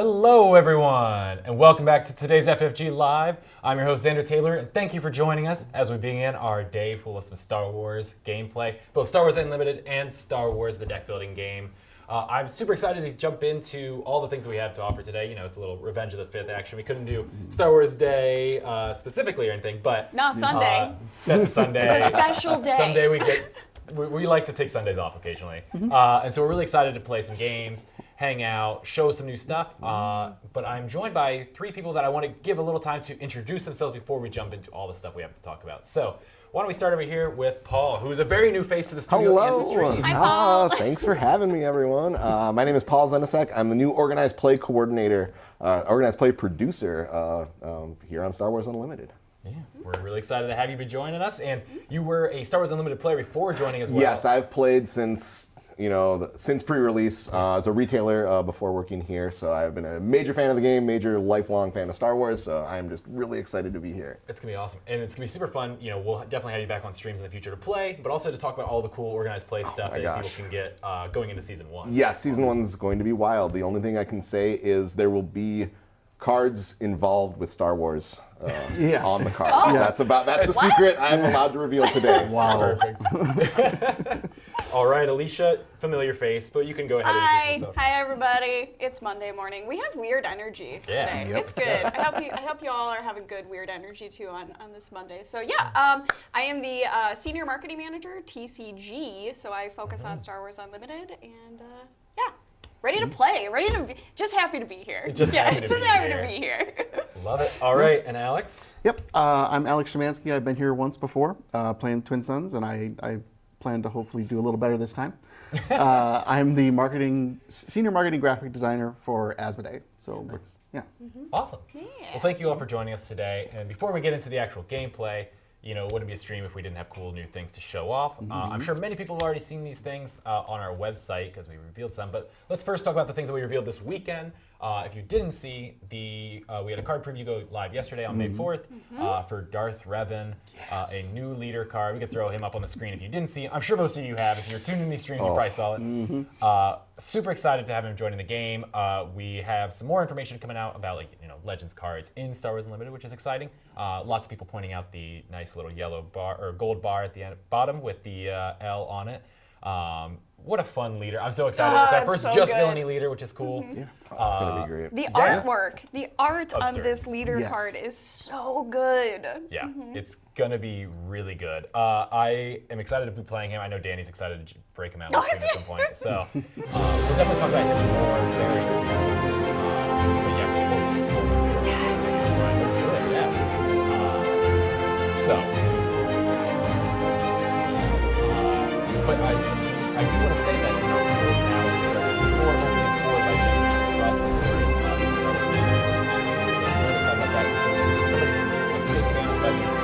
Hello, everyone, and welcome back to today's FFG Live. I'm your host, Xander Taylor, and thank you for joining us as we begin our day full of some Star Wars gameplay, both Star Wars Unlimited and Star Wars the Deckbuilding Game. I'm super excited to jump into all the things that we have to offer today. You know, it's a little Revenge of the Fifth action. We couldn't do Star Wars Day specifically or anything, but... No, Sunday. That's a Sunday. It's a special day. Someday we like to take Sundays off occasionally. And so we're really excited to play some games, hang out, show some new stuff. But I'm joined by three people that I want to give a little time to introduce themselves before we jump into all the stuff we have to talk about. So why don't we start over here with Paul, who's a very new face to the studio and to stream. Hi, Paul. Thanks for having me, everyone. My name is Paul Zenisek. I'm the new Organized Play Coordinator, Organized Play Producer here on Star Wars Unlimited. Yeah, we're really excited to have you be joining us. And you were a Star Wars Unlimited player before joining as well. Yes, I've played since since pre-release as a retailer before working here. So I've been a major fan of the game, major lifelong fan of Star Wars. So I'm just really excited to be here. It's gonna be awesome, and it's gonna be super fun. You know, we'll definitely have you back on streams in the future to play, but also to talk about all the cool organized play stuff that people can get going into season 1. Yes, season 1 is going to be wild. The only thing I can say is there will be cards involved with Star Wars on the cards. Oh. That's the secret I'm allowed to reveal today. Wow. Perfect. All right, Alicia, familiar face, but you can go ahead and introduce yourself. Hi, everybody. It's Monday morning. We have weird energy today. Yep. It's good. I hope you all are having good weird energy too on this Monday. So yeah, I am the senior marketing manager, TCG. So I focus on Star Wars Unlimited, and yeah. Ready to play, just happy to be here. Just happy to be here. Love it. All right, and Alex? Yep, I'm Alex Szymanski. I've been here once before playing Twin Suns, and I plan to hopefully do a little better this time. I'm the senior marketing graphic designer for Asmodee. So, yeah. Awesome. Yeah. Well, thank you all for joining us today. And before we get into the actual gameplay, you know, it wouldn't be a stream if we didn't have cool new things to show off. I'm sure many people have already seen these things on our website because we revealed some. But let's first talk about the things that we revealed this weekend. If you didn't see, we had a card preview go live yesterday on May 4th for Darth Revan, a new leader card. We could throw him up on the screen if you didn't see. I'm sure most of you have. If you're tuned in these streams, you probably saw it. Super excited to have him joining the game. We have some more information coming out about Legends cards in Star Wars Unlimited, which is exciting. Lots of people pointing out the nice little yellow bar or gold bar at the bottom with the L on it. What a fun leader. I'm so excited. It's our first just villainy leader, which is cool. Yeah, it's going to be great. The artwork, the art on this leader card is so good. Yeah, it's going to be really good. I am excited to be playing him. I know Danny's excited to break him out on stream at some point. So we'll definitely talk about him more very soon. But yeah, Yes. right, let's do it. Yeah. But I do want to say that now there's 4 opening 4 legends across the board in Star Wars Unlimited. So I'm really excited about that. So somebody who's a big fan of legends,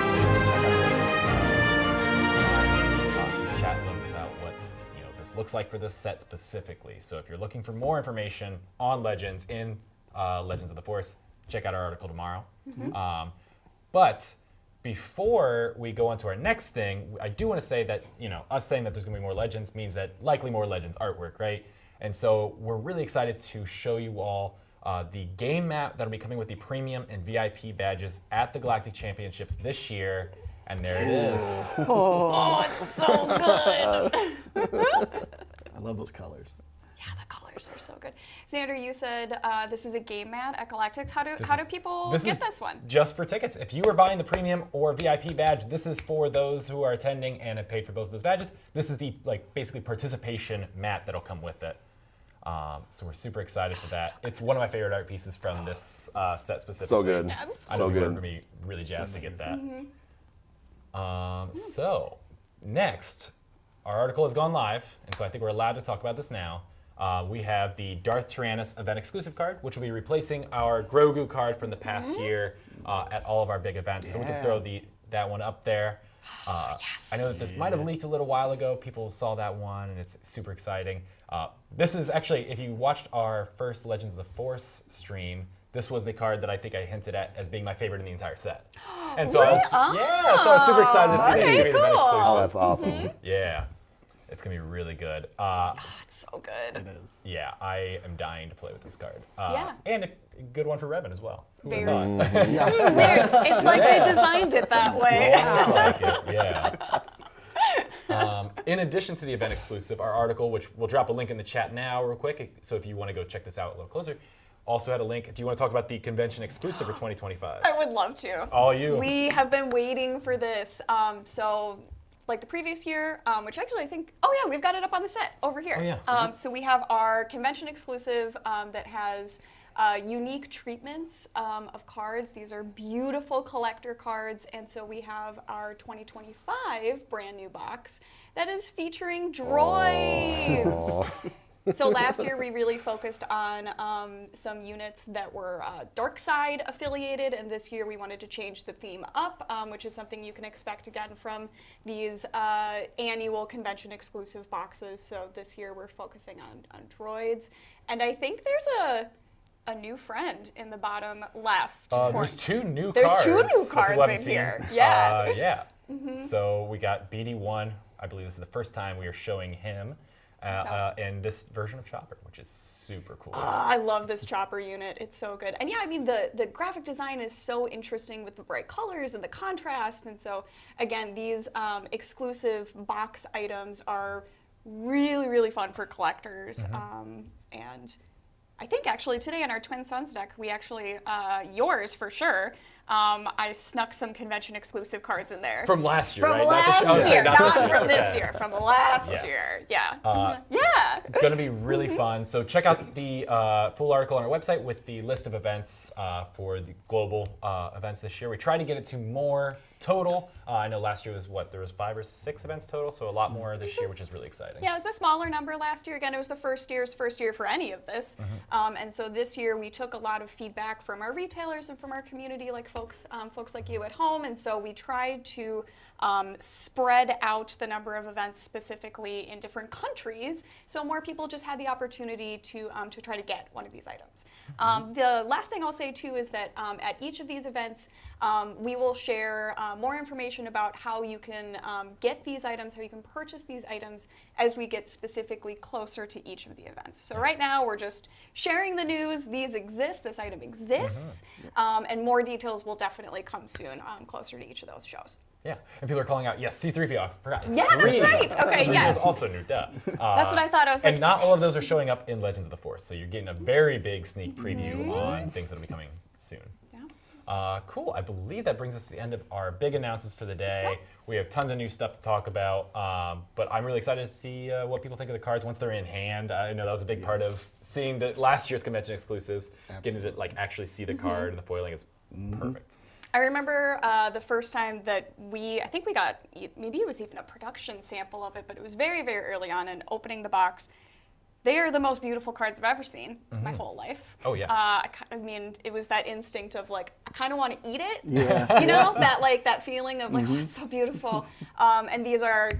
check out to chat a little bit about what this looks like for this set specifically. So if you're looking for more information on legends in Legends of the Force, check out our article tomorrow. But before we go on to our next thing, I do want to say that, us saying that there's going to be more Legends means that likely more Legends artwork, right? And so we're really excited to show you all the game map that'll be coming with the premium and VIP badges at the Galactic Championships this year. And there it is. Oh, it's so good. I love those colors. Yeah, the colors are so good. Xander, you said this is a game mat at Galactics. How do people get this one? Just for tickets. If you are buying the premium or VIP badge, this is for those who are attending and have paid for both of those badges. This is the basically participation mat that'll come with it. So we're super excited for that. It's one of my favorite art pieces from this set specifically. So good. Yeah, I know people are going to be really jazzed to get that. So next, our article has gone live, and so I think we're allowed to talk about this now. We have the Darth Tyrannus event exclusive card, which will be replacing our Grogu card from the past year at all of our big events. So we can throw that one up there. Yes. I know that this might have leaked a little while ago. People saw that one, and it's super exciting. This is actually, if you watched our first Legends of the Force stream, this was the card that I think I hinted at as being my favorite in the entire set. And so I was super excited to see that. Okay, cool. Oh, that's awesome. Yeah. It's going to be really good. It's so good. It is. Yeah, I am dying to play with this card. Yeah. And a good one for Revan as well. Who would've Very. thought? Weird. It's like they designed it that way. I like it, yeah. In addition to the event exclusive, our article, which we'll drop a link in the chat now real quick, so if you want to go check this out a little closer, also had a link. Do you want to talk about the convention exclusive for 2025? I would love to. All you. We have been waiting for this. So, like the previous year, which actually I think, we've got it up on the set over here. Oh, yeah. So we have our convention exclusive that has unique treatments of cards. These are beautiful collector cards, and so we have our 2025 brand new box that is featuring droids. Oh. So last year we really focused on some units that were dark side affiliated, and this year we wanted to change the theme up, which is something you can expect again from these annual convention exclusive boxes. So this year we're focusing on droids, and I think there's a new friend in the bottom left. There's two new There's cards. two new that people cards haven't in seen. here. Yeah. Yeah. So we got BD1. I believe this is the first time we are showing him. And this version of Chopper, which is super cool. I love this Chopper unit. It's so good. And yeah, I mean, the graphic design is so interesting with the bright colors and the contrast. And so, again, these exclusive box items are really, really fun for collectors. And I think actually today in our Twin Suns deck, we actually, yours for sure, I snuck some convention exclusive cards in there. From last year, From right? last year, not from Okay. this year, from last Yes. year. Yeah. Yeah. Going to be really fun. So check out the full article on our website with the list of events for the global events this year. We tried to get it to more total. I know last year was there was 5 or 6 events total, so a lot more this year, which is really exciting. Yeah, it was a smaller number last year. Again, it was the first year for any of this. And so this year we took a lot of feedback from our retailers and from our community, like folks like you at home. And so we tried to spread out the number of events specifically in different countries, so more people just had the opportunity to try to get one of these items. The last thing I'll say too is that at each of these events, we will share more information about how you can get these items, how you can purchase these items as we get specifically closer to each of the events. So right now we're just sharing the news. These exist, this item exists, and more details will definitely come soon closer to each of those shows. Yeah, and people are calling out, yes, C-3PO, I forgot. It's Yeah, that's 3. right. Okay, C-3PO yes. is also new, duh. That's what I thought. I was like, And not all of those are showing up in Legends of the Force, so you're getting a very big sneak preview on things that will be coming soon. yeah. Cool, I believe that brings us to the end of our big announcements for the day. So? We have tons of new stuff to talk about, but I'm really excited to see what people think of the cards once they're in hand. I know that was a big part of seeing the last year's convention exclusives, getting to actually see the card and the foiling is perfect. I remember the first time that I think we got, maybe it was even a production sample of it, but it was very, very early on, and opening the box. They are the most beautiful cards I've ever seen my whole life. Oh, yeah. I mean, it was that instinct of I kind of want to eat it. Yeah. You know, that feeling of oh, it's so beautiful. And these are,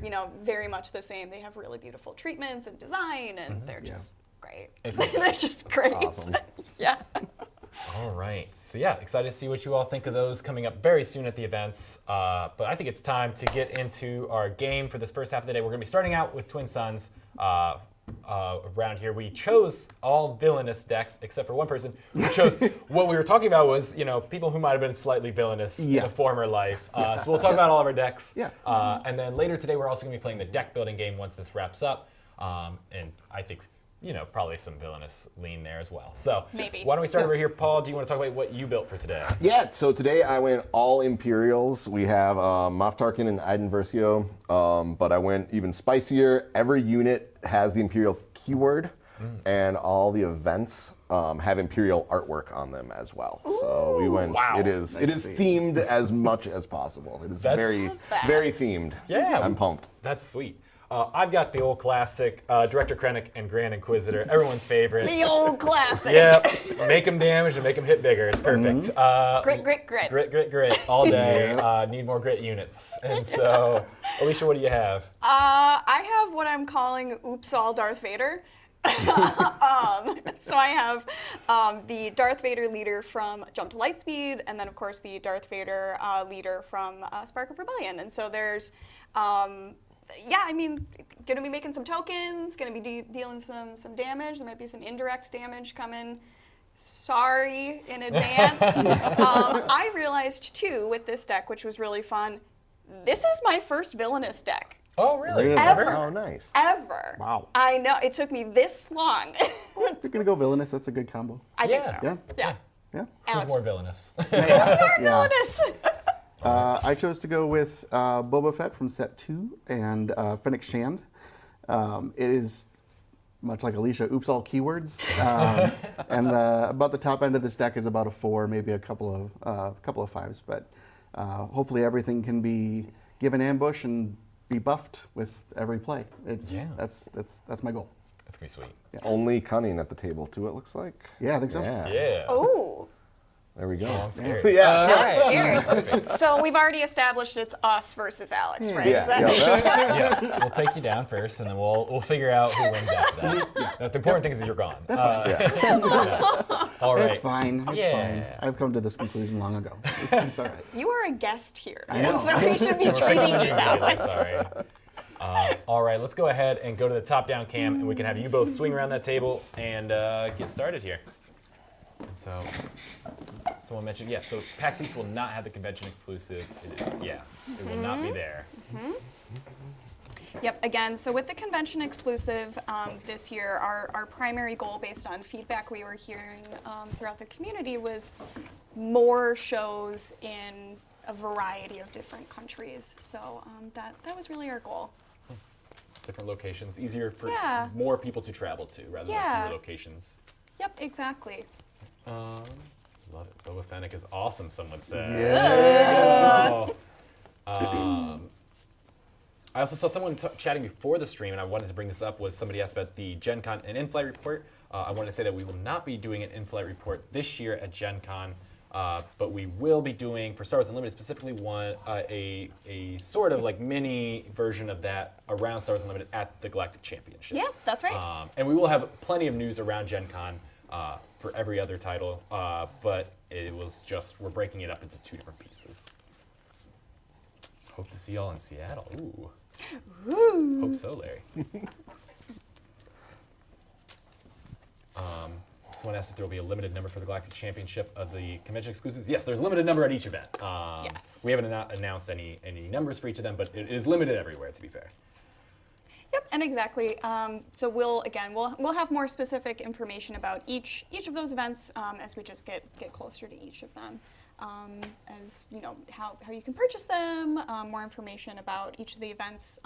very much the same. They have really beautiful treatments and design, and they're just great. They're just great. Awesome. Yeah. All right, so yeah, excited to see what you all think of those coming up very soon at the events. But I think it's time to get into our game for this first half of the day. We're going to be starting out with Twin Suns. Around here, we chose all villainous decks except for one person who chose what we were talking about was people who might have been slightly villainous in a former life. So we'll talk about all of our decks. Yeah. And then later today, we're also going to be playing the deck building game once this wraps up. And I think probably some villainous lean there as well. So Maybe. Why don't we start over here, Paul? Do you want to talk about what you built for today? Yeah, so today I went all Imperials. We have Moff Tarkin and Iden Versio, but I went even spicier. Every unit has the Imperial keyword, and all the events have Imperial artwork on them as well. So we went. Wow. It is theme. themed as much as possible. It is That's- very themed. Yeah. I'm pumped. That's sweet. I've got the old classic Director Krennic and Grand Inquisitor, everyone's favorite. The old classic. Yep, make them damage and make them hit bigger. It's perfect. Grit. Grit all day. Need more grit units. And so, Alicia, what do you have? I have what I'm calling Oops All Darth Vader. So I have the Darth Vader leader from Jump to Lightspeed, and then of course the Darth Vader leader from Spark of Rebellion. And so there's yeah, I mean, gonna be making some tokens, gonna be dealing some damage. There might be some indirect damage coming. Sorry in advance. I realized too with this deck, which was really fun, this is my first villainous deck. Oh, really? Really? Ever. Oh, nice. Ever. Wow. I know, it took me this long. If you're gonna go villainous, that's a good combo. I think Yeah. so. Yeah. Yeah. Yeah. Who's Alex, more villainous? smart Yeah. villainous. I chose to go with Boba Fett from set 2 and Phoenix Shand. It is much like Alicia, oops all keywords. And about the top end of this deck is about a 4, maybe a couple of 5s. But hopefully everything can be given ambush and be buffed with every play. That's my goal. That's gonna be sweet. Only cunning at the table too, it looks like. Yeah, I think so. Yeah. Oh. There we go. Oh, I'm scared. Yeah. That's scary. So we've already established it's us versus Alex, right? Yeah. Is that Yes, we'll take you down first, and then we'll figure out who wins after that. The important thing is that you're gone. All right. It's fine. It's Yeah. fine. I've come to this conclusion long ago. It's all right. You are a guest here, I know. so we should be treating you that way. I'm sorry. All right, let's go ahead and go to the top-down cam, and we can have you both swing around that table and get started here. And so, someone mentioned, yes, so PAX East will not have the convention exclusive. It is, yeah. It will not be there. Yep, again, so with the convention exclusive this year, our primary goal based on feedback we were hearing throughout the community was more shows in a variety of different countries. So that was really our goal. Different locations, easier for Yeah. more people to travel to rather than Yeah. fewer locations. Yep, exactly. Love it. Boba Fennec is awesome, someone said. Yeah. I also saw someone chatting before the stream, and I wanted to bring this up, was somebody asked about the Gen Con and in-flight report. I wanted to say that we will not be doing an in-flight report this year at Gen Con, but we will be doing, for Star Wars Unlimited specifically, a sort of like mini version of that around Star Wars Unlimited at the Galactic Championship. Yeah, that's right. And we will have plenty of news around Gen Con for every other title, but it was just, we're breaking it up into 2 different pieces. Hope to see y'all in Seattle. Ooh. Hope so, Larry. Someone asked if there will be a limited number for the Galactic Championship of the convention exclusives. Yes, there's a limited number at each event. Yes. We haven't announced any numbers for each of them, but it is limited everywhere, to be fair. Yep, and exactly. So we'll have more specific information about each of those events as we just get closer to each of them. As you know, how you can purchase them, more information about each of the events.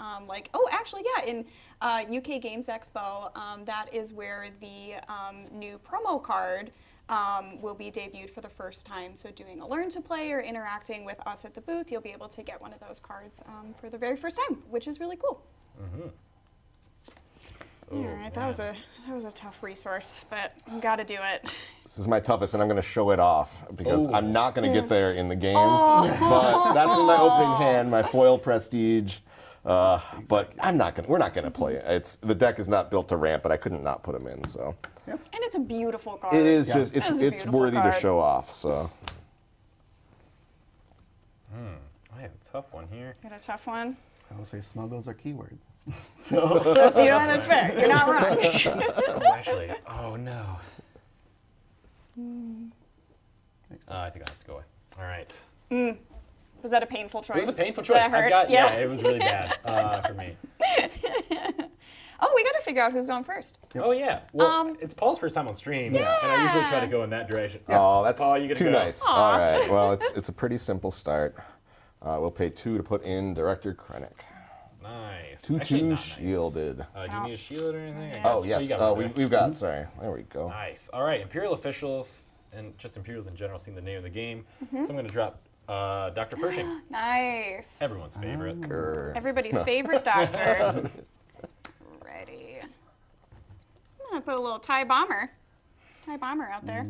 In UK Games Expo, that is where the new promo card will be debuted for the first time. So doing a learn to play or interacting with us at the booth, you'll be able to get one of those cards for the very first time, which is really cool. All right, that was a tough resource, but you got to do it. This is my toughest, and I'm going to show it off because I'm not going to get there in the game. But that's in my opening hand, my foil prestige. But I'm not going. We're not going to play it. The deck is not built to ramp, but I couldn't not put them in. So. And it's a beautiful card. It is It's a it's beautiful worthy card. to show off. So. I have a tough one here. Got a tough one. I will say smuggles are keywords. That's fair. You're not wrong. Oh, actually, oh no. I think I have to go with. All right. Was that a painful choice? It was a painful Did choice. that hurt? Yeah, it was really bad for me. Oh, we got to figure out who's going first. Oh yeah. Well, it's Paul's first time on stream, and I usually try to go in that direction. Oh, that's Paul, you gotta too go. nice. All right. Well, it's a pretty simple start. We'll pay 2 to put in Director Krennic. Nice. 2/2 Actually, not nice. shielded. Do you need a shield or anything? Oh You yes. got Oh, one, right? we've got. Sorry. There we go. Nice. All right. Imperial officials and just Imperials in general seem the name of the game. So I'm going to drop Dr. Pershing, Nice. everyone's favorite. Everybody's favorite doctor. Ready. I'm going to put a little TIE bomber out there.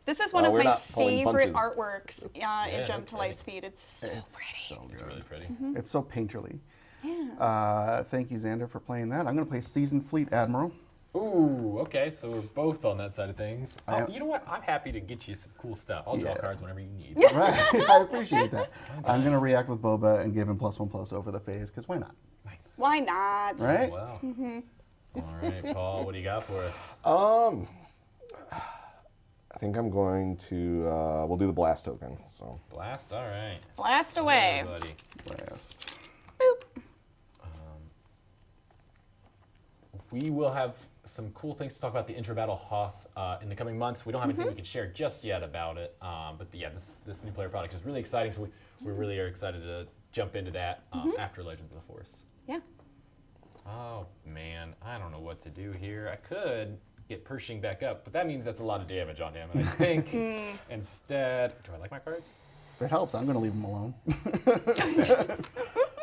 This is one Oh, of we're my not pulling favorite punches. artworks in Jump to okay. Lightspeed. It's so pretty. So It's good. really pretty. It's so painterly. Yeah. Thank you, Xander, for playing that. I'm going to play Seasoned Fleet Admiral. Ooh, okay, so we're both on that side of things. I- You know what? I'm happy to get you some cool stuff. I'll draw Yeah. cards whenever you need. Right, I appreciate that. I'm going to react with Boba and give him +1/+0 over the phase, because why not? Nice. Why not? Right? Wow. All right, Paul, what do you got for us? I think I'm going to, we'll do the blast token. So Blast, all right. Blast away. Everybody. Blast. Boop. We will have some cool things to talk about the intra-battle Hoth in the coming months. We don't have anything we can share just yet about it, but yeah, this new player product is really exciting, so we really are excited to jump into that after Legends of the Force. Yeah. Oh man, I don't know what to do here. I could get Pershing back up, but that means that's a lot of damage on him. And I think instead, do I like my cards? If it helps, I'm going to leave him alone.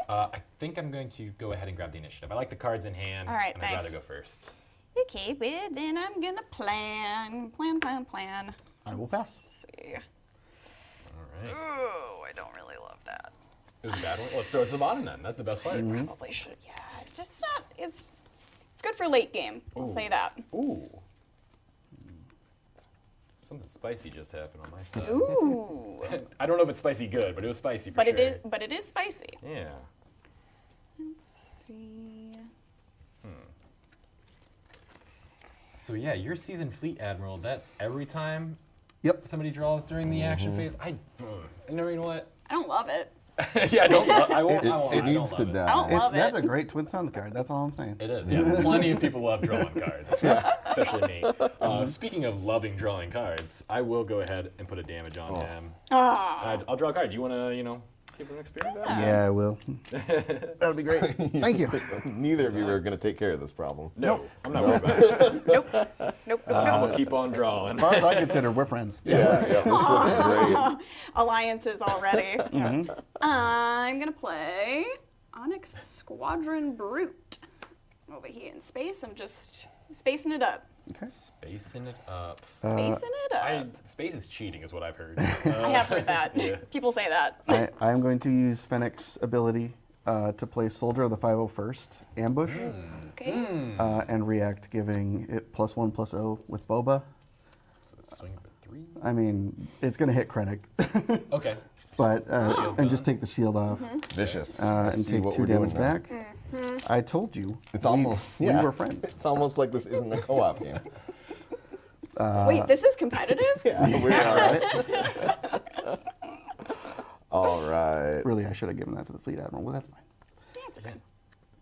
I think I'm going to go ahead and grab the initiative. I like the cards in hand, All right, and I'd nice. rather go first. Okay, well, then I'm gonna plan. I will pass. Let's see. All right. Oh, I don't really love that. It was a bad one. Well, throw it to the bottom then. That's the best part. Probably should. Yeah, it's just not. It's good for late game. I'll say that. Ooh. Something spicy just happened on my side. Ooh. I don't know if it's spicy good, but it was spicy for But sure. it is spicy. Yeah. Let's see. So yeah, your seasoned fleet admiral. That's every time Yep. somebody draws during the action phase. I never. You know what? I don't love it. Yeah, I don't. I won't. I it don't needs love to it. die. I don't love it. That's a great Twin Suns card. That's all I'm saying. It is. Yeah, plenty of people love drawing cards, especially me. Speaking of loving drawing cards, I will go ahead and put a damage on him. Ah. I'll draw a card. Do you want to, give him an experience? That? Yeah, I will. That would be great. Thank you. Neither of you are going to take care of this problem. No, I'm not worried about it. Nope. I'm gonna keep on drawing. As far as I consider, we're friends. Yeah, this looks great. Alliances already. I'm gonna play Onyx Squadron Brute. Over here in space, I'm just spacing it up. Okay. Spacing it up. Spacing it up. Space is cheating, is what I've heard. I have heard that. Yeah. People say that. I am going to use Fennec's ability to play Soldier of the 501st Ambush Okay. and react, giving it +1/+0 with Boba. So let's swing for 3. I mean, it's going to hit Krennic, Okay. but Shield's and just gone. take the shield off Vicious. I and see take what 2 we're doing damage now. back. I told you. It's almost, we yeah. were friends. It's almost like this isn't a co-op game. Wait, this is competitive? Yeah, we are. All right. Really, I should have given that to the Fleet Admiral. Well, that's fine. Yeah, it's okay.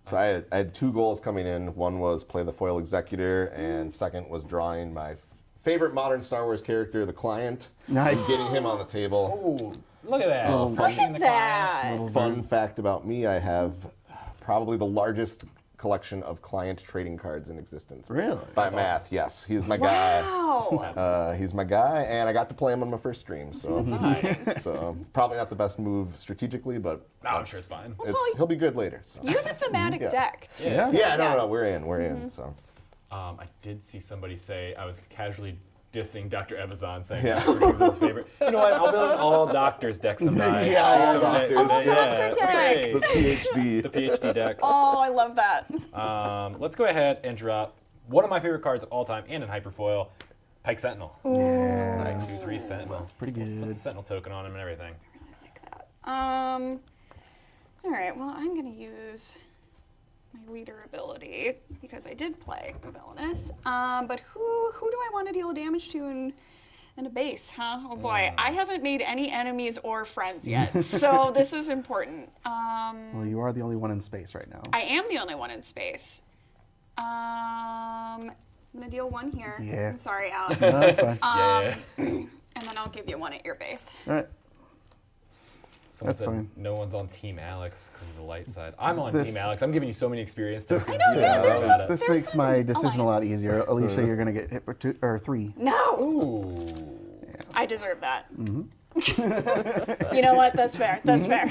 So I had 2 goals coming in. One was play the foil executor, and second was drawing my favorite modern Star Wars character, the Client, Nice. and getting him on the table. Ooh, look at that. Look Crushing the client. That. Fun fact about me, I have probably the largest collection of Client trading cards in existence. Really? By math, yes. He's my guy. Wow. He's my guy, and I got to play him on my first stream. So, Nice. so probably not the best move strategically, but No, I'm sure it's fine. he'll be good later. So. You have a thematic Yeah. deck, too. Yeah. so Yeah, no, we're in. So I did see somebody say I was casually dissing Dr. Evazan, saying Yeah. Doctor was his favorite. You know what? I'll build an all doctors deck someday. Yeah, Someday, doctors. Doctor deck. hooray. the PhD. The PhD deck. Oh, I love that. Let's go ahead and drop one of my favorite cards of all time and in Hyperfoil, Pike Sentinel. Yeah. Nice. 2/3 Sentinel. Pretty good. Sentinel token on him and everything. All right, well, I'm going to use my leader ability because I did play Villainous. But who do I want to deal damage to in a base, huh? Oh boy, I haven't made any enemies or friends yet, so this is important. Well, you are the only one in space right now. I am the only one in space. I'm going to deal 1 here. Yeah. I'm sorry, Alex. No, that's fine. Yeah. And then I'll give you 1 at your base. All right. Someone That's said fine. no one's on Team Alex because of the light side. I'm on This- Team Alex. I'm giving you so many experience tokens. know, yeah, You there's know about it. This There's makes some my decision a lot alliance. easier. Alicia, you're going to get hit for 2 or 3. No! Ooh. I deserve that. You know what? That's fair. That's fair.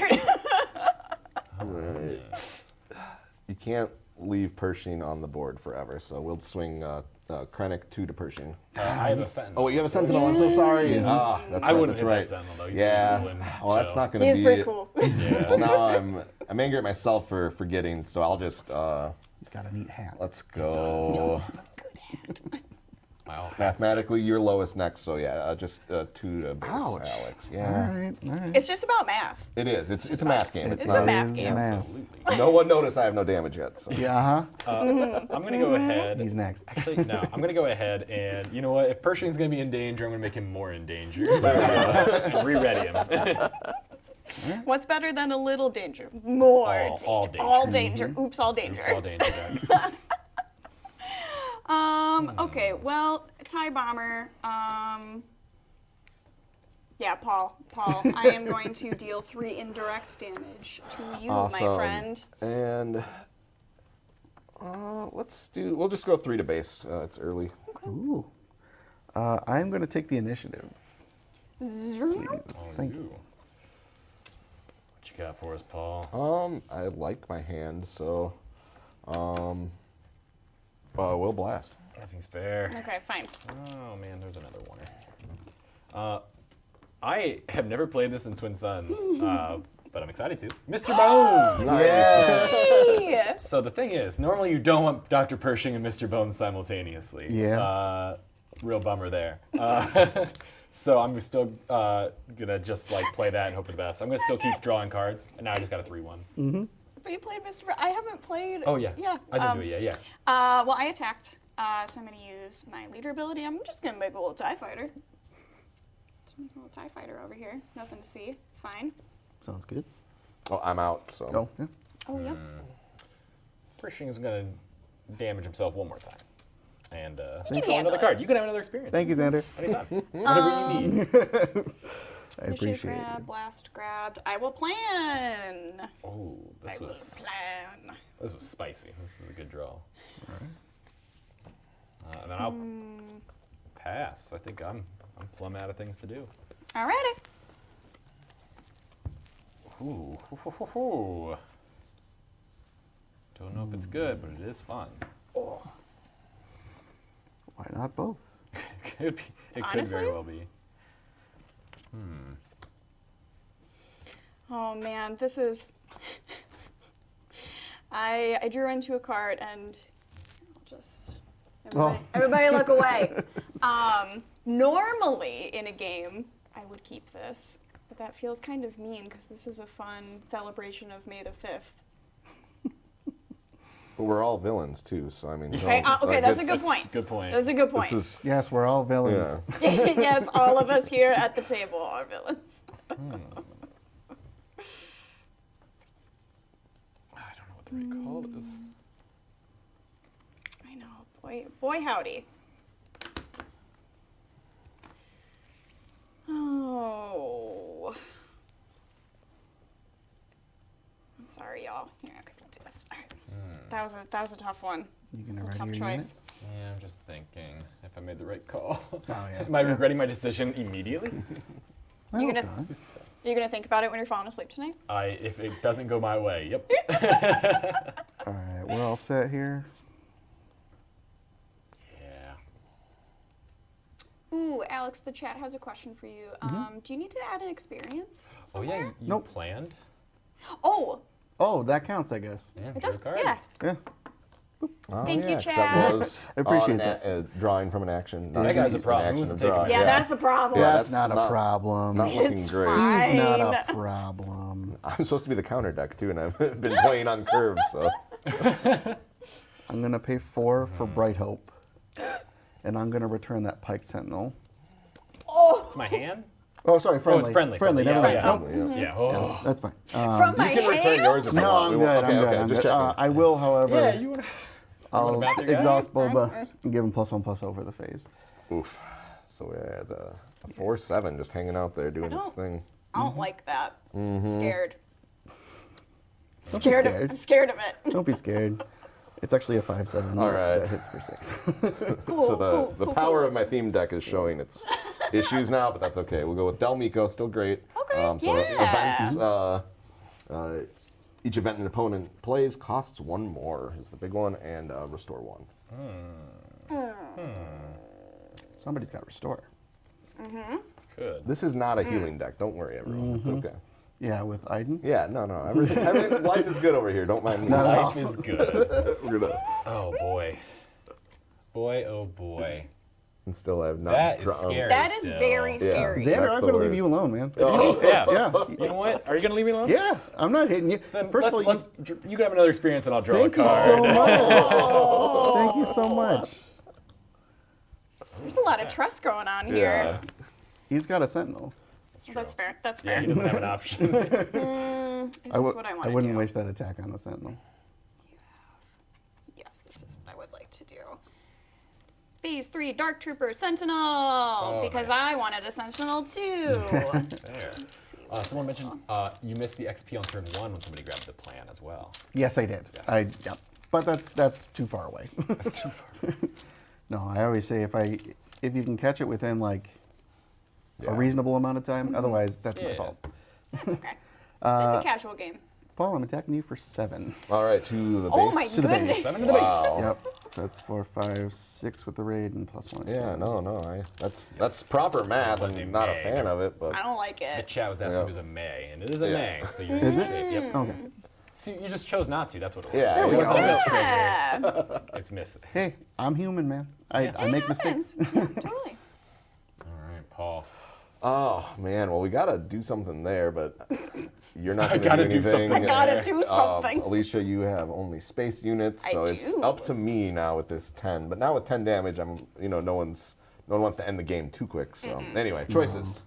Right. You can't leave Pershing on the board forever, so we'll swing Krennic 2 to Pershing. I have a Sentinel. Oh, you have a Sentinel. I'm so sorry. Ah, that's I right. wouldn't That's hit right. that Sentinel though. He's Yeah. pretty cool and Well, that's chill. not going to be. He's pretty cool. Yeah. Well, now I'm angry at myself for forgetting, so I'll just He's got a neat hat. let's go. Have a good can't. Wow. Mathematically, you're lowest next, so yeah, just 2 to base, Ouch. Alex. All Yeah, right, all right. It's just about math. it is. It's a math game. It's not, a math It is game. math. Absolutely. No one noticed I have no damage yet. So. Yeah, I'm gonna go ahead. He's next. Actually, no. I'm gonna go ahead and you know what? If Pershing's gonna be in danger, I'm gonna make him more in danger and re-ready him. What's better than a little danger? More danger. All danger. All danger. Oops, all danger. It's all danger. Jack. Okay, well, TIE Bomber. Yeah, Paul. I am going to deal 3 indirect damage to you, my friend. And we'll just go 3 to base. It's early. Ooh. I'm going to take the initiative. Zoom. Thank you. What you got for us, Paul? I like my hand, so we'll blast. That seems fair. Okay, fine. Oh man, there's another one. I have never played this in Twin Suns, but I'm excited to. Mr. Bones! Hey! So the thing is, normally you don't want Dr. Pershing and Mr. Bones simultaneously. Yeah. Real bummer there. So I'm still gonna just like play that and hope for the best. I'm gonna still keep drawing cards, and now I just got a 3/1. But you played Mr. I haven't played. Oh yeah. Yeah. I didn't do it yet. Yeah. Well, I attacked, so I'm going to use my leader ability. I'm just going to make a little TIE fighter. Just make a little TIE fighter over here. Nothing to see. It's fine. Sounds good. Oh, I'm out. So. Go. Yeah. Oh, yep. Pershing is gonna damage himself one more time, and can draw handle another it. card. You can have another experience. Thank you, Xander. Anytime. Whatever you need. I Initiative appreciate grab, it. blast grabbed. I will plan. Oh, I will plan. this was spicy. This is a good draw. And then I'll pass. I think I'm plumb out of things to do. Alrighty. Ooh. Don't know if it's good, but it is fun. Why not both? It could Honestly? very well be. Oh man, this is. I drew into a card and I'll just. Everybody look away. Normally in a game, I would keep this, but that feels kind of mean because this is a fun celebration of May the 5th. But we're all villains too, so I mean. Okay, okay, that's a good point. Good point. That's a good point. This is. Yes, we're all villains. Yeah. Yes, all of us here at the table are villains. I don't know what the right call is. I know, boy howdy. Oh. I'm sorry, y'all. Here, okay, we'll do this. All right. That was a tough one. You It's gonna a ready tough your choice. units? Yeah, I'm just thinking if I made the right call. yeah. Am I regretting my decision immediately? I You hope gonna- not. You're gonna think about it when you're falling asleep tonight? If it doesn't go my way, yep. All right, we're all set here. Yeah. Ooh, Alex, the chat has a question for you. Do you need to add an experience? Oh yeah, you Nope. planned? Oh, Oh, that counts, I guess. Yeah, it drew a does. card. Yeah. Yeah. Oh, Thank you, yeah, 'cause Chad. That was I appreciate drawing from an action. not That guy's an a problem. action Who's of taking drawing. it? Yeah, that's a problem. Yeah, That's not a not- problem. Not looking It's great. fine. He's not a problem. I'm supposed to be the counter deck too, and I've been playing on curve, so. I'm gonna pay 4 for Bright Hope, and I'm gonna return that Pike Sentinel. It's my hand? Oh, sorry, friendly. Oh, it's friendly. Friendly. Yeah, Never mind. yeah. Nope. Yeah. Yeah. Oh. That's fine. From my You can return hand? yours if you No, want. I'm We good. won't- I'm good. okay, I'm just good. checking. I will, however, Yeah, you wanna I'll bounce your guy? exhaust Boba and give him +1/+0 over the phase. Oof. So we had a 4/7 just hanging out there doing don't- its thing. I don't like that. I'm scared. Don't be Scared scared. I'm scared of it. Don't be scared. It's actually a 5/7. All right. That hits for 6. So the power of my theme deck is showing its issues now, but that's okay. We'll go with Del Mico, still great. Okay, So yeah. events, each event an opponent plays costs 1 more is the big one, and restore 1. Somebody's got Restore. Good. This is not a healing deck. Don't worry, everyone. It's okay. Yeah, with Iden. Yeah, no. Everything, life is good over here. Don't mind me. Life is good. We're gonna, Oh boy. Boy, oh boy. And still have not That is dropped. scary. That is still. very scary. Xander, That's I'm the going to leave worst. you alone, man. Yeah. Yeah. You know what? Are you gonna leave me alone? Yeah, I'm not hitting you. Then First of all, you can have another experience, and I'll draw thank a you card. so much. Thank you so much. There's a lot of trust going on here. Yeah. He's got a sentinel. That's fair. That's Yeah, fair. he doesn't have an option. Is this what I want I to wouldn't do? waste that attack on the sentinel. Yes, this is what I would like to do. Phase 3, Dark Trooper Sentinel, because nice. I wanted a Sentinel too. There. Let's see. Someone mentioned you missed the XP on turn 1 when somebody grabbed the plan as well. Yes, I did. Yes. Yep. But that's too far away. That's too far. No, I always say if you can catch it within like a Yeah. reasonable amount of time, otherwise that's my Yeah. fault. That's okay. This is a casual game. Paul, I'm attacking you for 7. All right, to the base. Oh my To the base. goodness. 7 to the base. Wow. Yep. So that's 4, 5, 6 with the raid and +1 is Yeah, 7. no. That's proper math. was a I'm not a May. fan of it, but I don't like The it. chat was asking Yeah. if it was a May, and it is a Yeah. May, so you're Is in it? shape. Yep. Okay. So you just chose not to. That's what it was. Yeah, it yeah. wasn't a mistrigger. Yeah. It's missing. Hey, I'm human, man. I It make happens. mistakes. Yeah, totally. All right, Paul. oh man, well we gotta do something there, but you're not I gonna gotta do do anything. something I gotta do something. Alicia, you have only space units, I so it's do. up to me now with this 10. But now with 10 damage, no one wants to end the game too quick. So anyway, choices.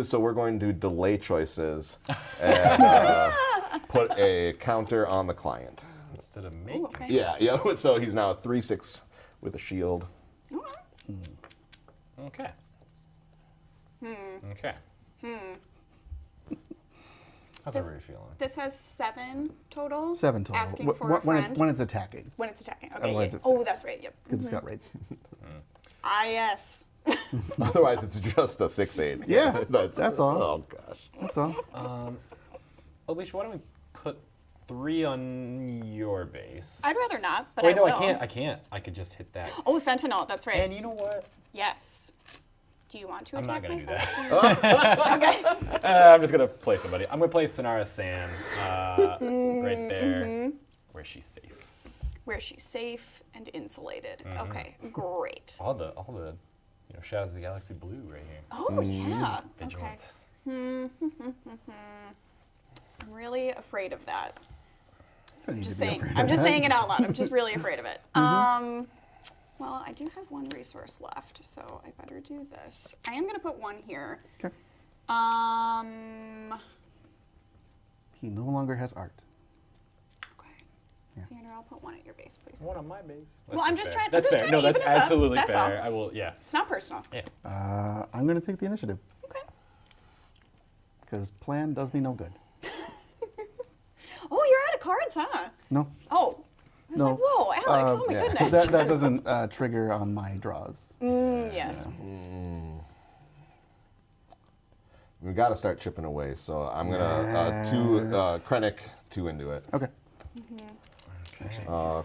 So we're going to delay choices and put a counter on the client. Instead of making. okay. Yeah. So he's now a 3/6 with a shield. Okay. Okay. How's everybody feeling? This has 7 total. 7 total. Asking for a when friend. when it's attacking. When it's attacking. Okay. Otherwise Yeah. it's Oh, 6. that's right. Yep. Because it's got raid. Yes. Otherwise, it's just a 6/8. Yeah, that's all. Oh gosh. That's all. Alicia, why don't we put 3 on your base? I'd rather not, but Wait, I no, will. I can't. I could just hit that. Oh, Sentinel. That's right. And you know what? Yes. Do you want to I'm attack not gonna my do that. Sentinel? Okay. I'm just gonna play somebody. I'm gonna play Sonara San right there, where she's safe. Where she's safe and insulated. Okay. Great. All the Shadows of the Galaxy blue right here. Oh yeah. Okay. Vigilant. I'm really afraid of that. I need Just to be saying. afraid I'm of just that. saying it out loud. I'm just really afraid of it. Well, I do have 1 resource left, so I better do this. I am gonna put 1 here. Okay. He no longer has art. Okay. Xander, I'll put 1 at your base, please. One on my base. Well, I'm just trying- I'm That's just fair. trying No, to that's even us up. absolutely That's fair. all. I will. Yeah. It's not personal. Yeah. I'm going to take the initiative Okay. because plan does me no good. Oh, you're out of cards, huh? No. Oh. I was No. like, whoa, Alex, oh my yeah. goodness. That doesn't trigger on my draws. Yes. We got to start chipping away. So I'm gonna Krennic 2 into it. Okay.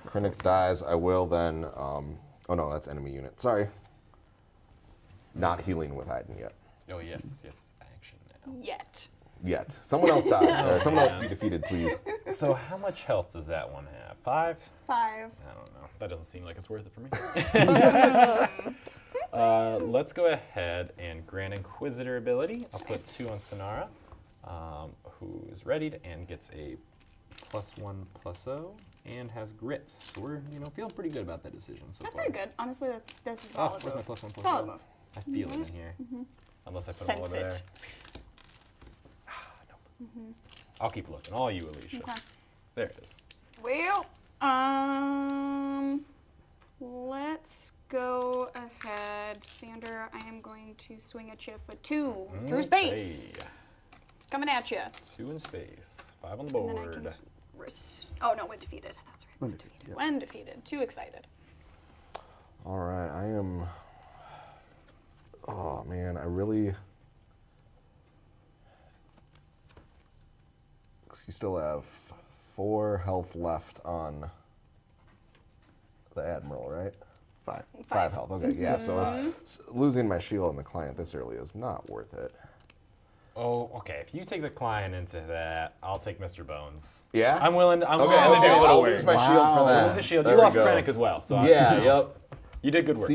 Krennic dies. I will then. Oh no, that's enemy unit. Sorry. Not healing with Iden yet. Oh yes, action now. Yet. Someone else die. Or someone else be defeated, please. So how much health does that one have? 5? 5. I don't know. That doesn't seem like it's worth it for me. Let's go ahead and grant Inquisitor ability. I'll put 2 on Sonara, who is readied and gets a +1/+0 and has grit. So we're feeling pretty good about that decision so That's far. pretty good. Honestly, that's a Oh, solid where's my move. +1/+0? Solid move. I feel it in here. Unless I put them all Sense over it. there. Nope. I'll keep looking. All you, Alicia. Okay. There it is. Well, let's go ahead. Sander, I am going to swing at you for 2 through space. Okay. Coming at you. 2 in space. 5 on the And then I board. can oh no, when defeated. That's right. When defeated. yeah. When defeated. Too excited. All right, I am. Oh man, I really. You still have 4 health left on the Admiral, right? 5. 5 health. Okay, yeah. So losing my shield on the client this early is not worth it. Oh, okay. If you take the client into that, I'll take Mr. Bones. Yeah? I'm willing to do a Okay, little I'll weird. lose my shield for that. Lose the shield. There You we lost go. Krennic as well. So Yeah, yep. You did good work.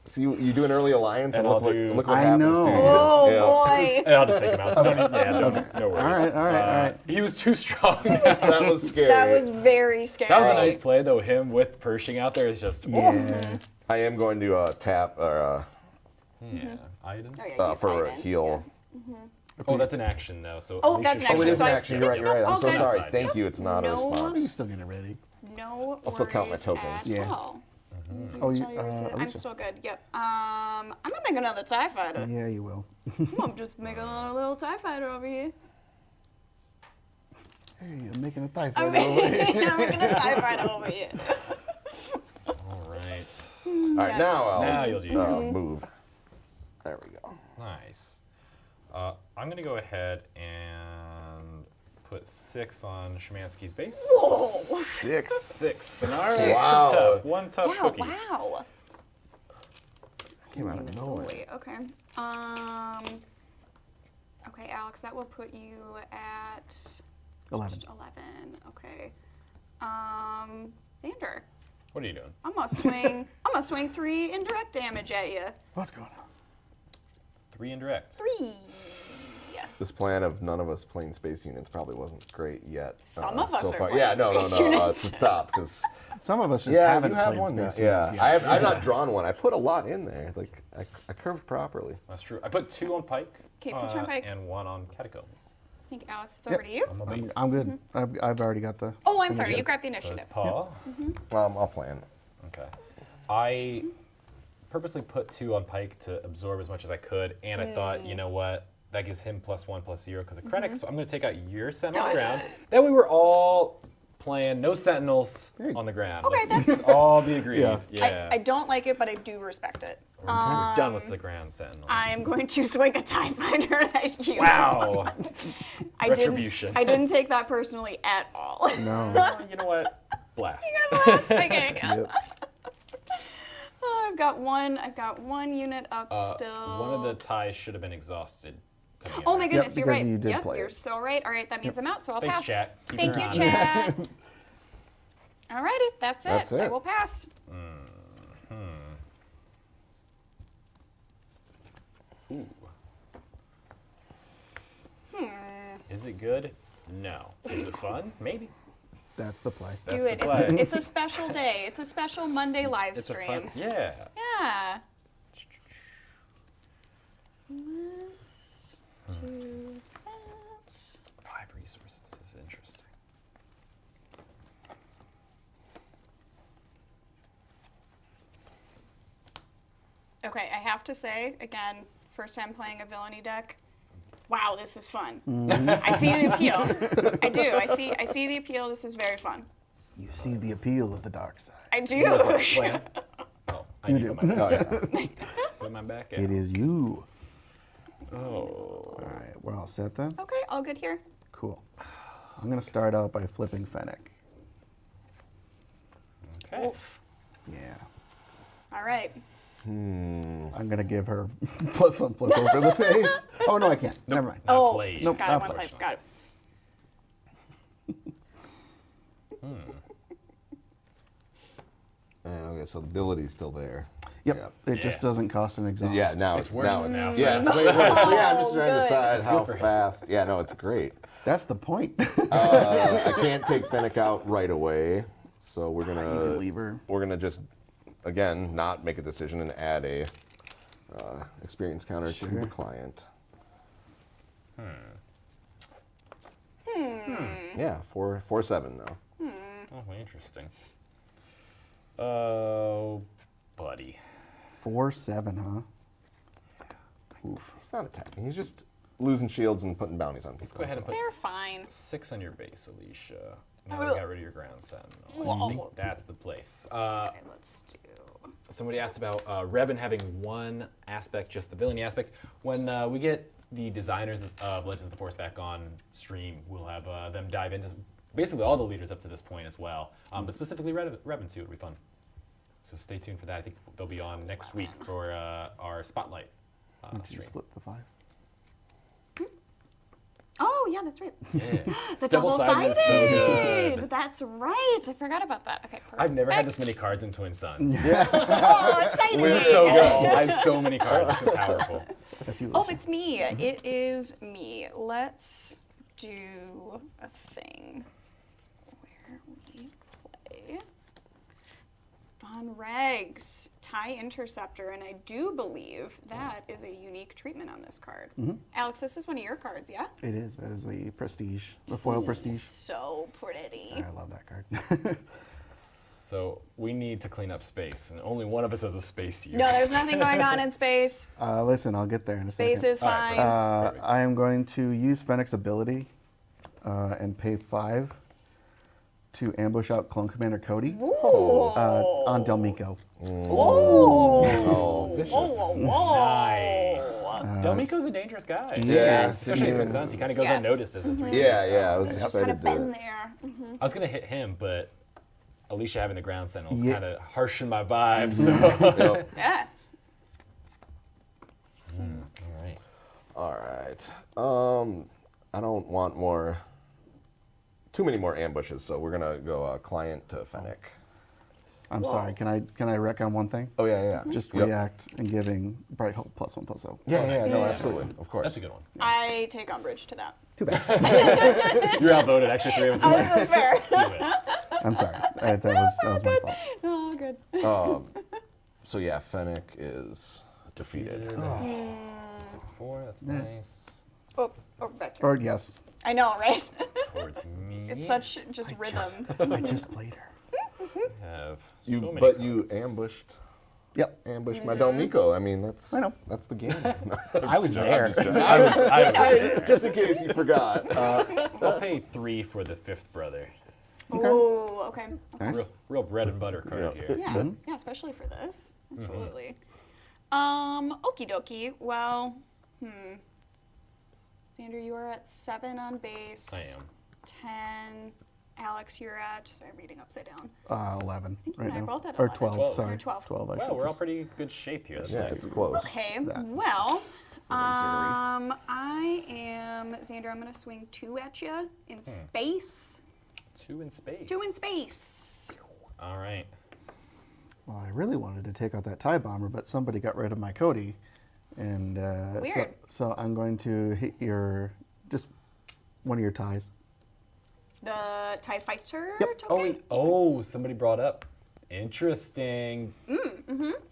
See, you do an early alliance, and And look what I happens know. to you. Oh Yeah. boy. And I'll just take him out. So no worries. All right. He was too strong. That was scary. That was very scary. That was a nice play, though. Him with Pershing out there is just Yeah. I am going to tap Iden. Oh, yeah, use for a Iden. heal. Oh, that's an action though. So Oh, Alicia that's an should- action. Oh, it is So an I action. skipped You're right. it. You're right. I'm Oh, so good. sorry. Yep. Thank you. It's not a No. You can response. still get it ready. No I'll still count my worries tokens. at Yeah. all. Oh, Just you, tell yours. I'm Alicia. still good. Yep. I'm gonna make another TIE fighter. Yeah, you will. I'm just making a little TIE fighter over here. Hey, I'm making a TIE I'm fighter over here. making a TIE fighter over here. All right. All right, now I'll Now you'll do move. There we go. Nice. I'm gonna go ahead and put 6 on Szymanski's base. Whoa. 6. 6. And all right, Wow. tough. One tough Wow. cookie. Wow. Came out of nowhere. Solely. Okay. Okay, Alex, that will put you at 11. 11. Okay. Xander, What are you doing? I'm gonna swing 3 indirect damage at you. What's going on? 3 indirect. 3. This plan of none of us playing space units probably wasn't great yet. Some of us so are far. playing Yeah, no, space to units. stop because Some of us just yeah, haven't you have played one now. Space Yeah, Units I yet. have. I've not drawn one. I put a lot in there. Like I curved properly. That's true. I put 2 on Pike. 'Kay, put 2 on Pike. And 1 on Catacombs. I think, Alex, it's over to you. On my base. I'm good. I've already got the. Oh, I'm sorry. You initiative. grabbed the So initiative. it's Paw. I'll plan. Okay. I purposely put 2 on Pike to absorb as much as I could, and I thought, you know what? That gives him +1/+0 because of credit. So I'm going to take out your Sentinel on the ground. That way we're all playing no Sentinels on the ground. Okay, Let's all be agreed. Yeah. Yeah. I don't like it, but I do respect it. We're done with the ground Sentinels. I am going to swing a TIE fighter at you. Wow. I Retribution. I didn't take that personally at all. No. You know what? Blast. Okay. Yep. Oh, I've got one unit up still. One of the ties should have been exhausted. coming in Oh my there. goodness, you're because right. you did Yep, play you're it. so right. All right, that means I'm out, so I'll Thanks, pass. chat. Keep Thank her you, on. chat. Alrighty, that's it. That's I it. will pass. Ooh. Is it good? No. Is it fun? Maybe. That's the play. That's Do the it. play. It's a special day. It's a special Monday live It's a stream. fun. Yeah. Yeah. Let's do that. 5 resources is interesting. Okay, I have to say, again, first time playing a villainy deck. Wow, this is fun. I see the appeal. I do. I see the appeal. This is very fun. You see the appeal of the dark side. I do. Plan? Oh, I You need to do. put my Oh back, yeah. put my back out. It is you. Oh. All right, we're all set then? Okay, all good here. Cool. I'm going to start out by flipping Fennec. Okay. Yeah. All right. I'm going to give her +1/+0 for the face. Oh, no, I can't. Never mind. Not Oh, played. Nope. got it. One Unfortunately. play. Got it. Okay, so the ability's still there. Yep. It just Yeah. doesn't cost an exhaust. Yeah, now It's it's worse now now. it's yeah, it's way worse. So yeah, I'm just trying to good. decide how good for him. fast. Yeah, no, it's great. That's the point. I can't take Fennec out right away, so we're You gonna can leave her. we're gonna just again not make a decision and add a experience counter to the client. Yeah, 4/7 now. Oh, interesting. Oh, buddy. 4/7, huh? Oof. He's not attacking. He's just losing shields and putting bounties on people. Let's go ahead and put They're fine. 6 on your base, Alicia. Now we got rid of your ground sentinel. I think that's the place. Okay, let's do. Somebody asked about Revan having one aspect, just the villainy aspect. When we get the designers of Legends of the Force back on stream, we'll have them dive into basically all the leaders up to this point as well. But specifically Revan too, it'll be fun. So stay tuned for that. I think they'll be on next week for our Spotlight Did you stream. just flip the 5? Oh, Oh, yeah, that's right. Yeah. The Double-sided is double-sided. so good. That's right. I forgot about that. Okay, perfect. I've never had this many cards in Twin Suns. Oh, exciting. This is so good. I have so many cards. It's powerful. That's you. Oh, Alicia. it's me. It is me. Let's do a thing where we play Von Regs, TIE Interceptor, and I do believe that is a unique treatment on this card. Alex, this is one of your cards, yeah? It is. That is the Prestige, the foil Prestige. So pretty. I love that card. So we need to clean up space, and only one of us has a space here. No, there's nothing going on in space. Listen, I'll get there in a Space second. is All right, fine. perfect. I am going to use Fennec's ability and pay 5 to ambush out Clone Commander Cody on Delmico. Oh, vicious. Nice. Delmico's a dangerous guy. Yeah. Especially in Twin Suns, he kind of goes Yes. unnoticed as a 3. Yeah, I was Just kind excited of been to. there. I was gonna hit him, but Alicia having the ground sentinels Yeah. kind of harshened my vibe. So. Yep. Yeah. All right. All right. I don't want too many more ambushes, so we're gonna go client to Fennec. I'm sorry. Can I wreck on one thing? Oh yeah. Just Yep. react and giving Bright Hope +1/+0. Yeah, no, Yeah. absolutely, of course. That's a good one. I take umbrage to that. Too bad. You're outvoted. Actually, 3 of us. Oh, this was fair. Do it. I'm sorry. That was my fault. Oh, good. So yeah, Fennec is defeated. Take a 4. That's nice. Oh, back here. Or yes, I know, right? Towards me. It's such just rhythm. I just played her. Have You, so many but you cards. ambushed my Delmico. I mean, that's I know. that's the game. I was there. I was there. Just in case you forgot. I'll pay 3 for the 5th brother. Oh, okay. Nice. Real bread and butter card Yeah. here. Yeah, yeah, especially for this. Absolutely. Okie dokie. Well, Xander, you are at 7 on base. I am. 10. Alex, you're at, sorry, I'm reading upside down. 11 you right and I now. both had Or 11. 12, 12. sorry. Or 12. 12, I Wow, should we're all just- pretty good shape here. That's Yeah, nice. it's close. Okay, That. well, I am, Xander, I'm going to swing 2 at you in space. 2 in space. 2 in space. All right. Well, I really wanted to take out that TIE bomber, but somebody got rid of my Cody. And Weird. so I'm going to hit just one of your ties. The TIE Fighter Yep. token? Oh, wait. Oh, somebody brought up. Interesting.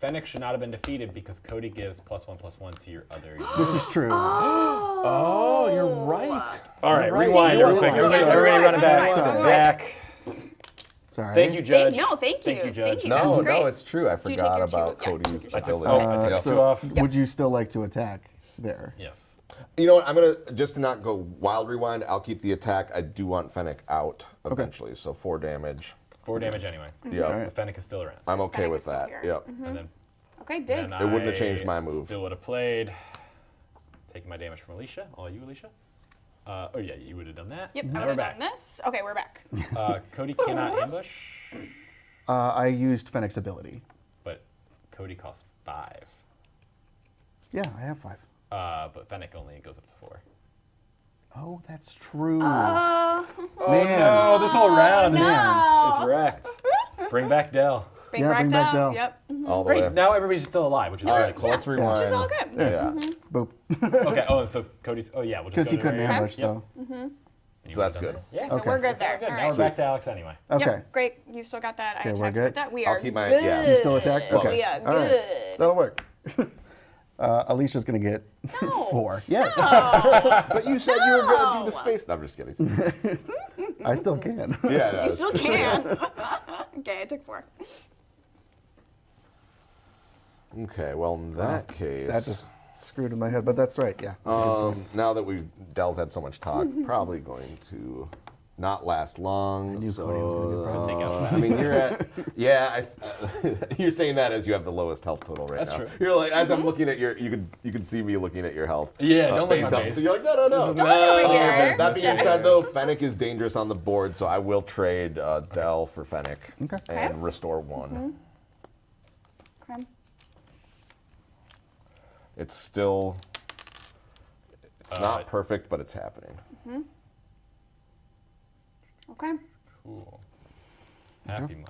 Fennec should not have been defeated because Cody gives +1/+1 to your other. This is true. Oh, you're right. All right, Right. rewind real quick. Sorry. Everybody run it back. Sorry. Back. Sorry. Thank you, Judge. No, thank you. Thank you, Judge. That's No, great. it's true. I you take forgot your two? about Yeah, Cody's take your two. ability. I took so 2 off. would you still like to attack there? Yes. You know what? I'm gonna just to not go wild rewind. I'll keep the attack. I do want Fennec out eventually, so 4 damage. 4 damage anyway. Yeah, But Fennec is still around. I'm okay Fennec with is still that. here. Yep. And then Okay, dig. and It wouldn't have changed my I move. Still would have played. Taking my damage from Alicia. All you, Alicia. Oh yeah, you would have done that. Yep, Now I we're would have back. done this. Okay, we're back. Cody cannot ambush, I used Fennec's ability. but Cody costs 5. Yeah, I have 5. But Fennec only goes up to 4. Oh, that's true. Uh, Man. No, this whole round no. is wrecked. Bring back Dell. Bring Yeah, back bring back down. Dell. Yep. All the Great. way. Now everybody's still alive, which is All really right, so cool. let's rewind. Which is all good. Yeah. Boop. Okay. Oh, and so Cody's. Oh yeah, we'll just Because go he to couldn't the- ambush, Yep. so. You So that's would've good. done that. Yeah. So Okay. we're good there. Good. All Now right. we're back to Alex anyway. Okay. Yep, great. You still got that. I Okay, we're attacked good? with that. We I'll are keep my- good. yeah. You still attack? Okay. We are All right. good. That'll work. Alicia's going to get No. 4. Yes. But you said you were gonna do No. the space. No, I'm just kidding. I still can. Yeah, no, You still can. Okay, I took 4. Okay, well in that case, That just screwed in my head, but that's right, yeah. That's a good point. now that Dell's had so much talk, probably going to not last long. knew Cody was gonna get Could take out I mean, you're at you're saying that as you have the lowest health total right That's now. true. You're like, as I'm looking at your, you can see me looking at your health. Yeah, don't look at base my health. base. So you're like, no. This is Don't not over your here. business. That being said, though, Fennec is dangerous on the board, so I will trade Dell for Fennec Okay. and Okay. restore 1. Okay. It's still It's not perfect, but it's happening. Okay. Cool. Happy Monday.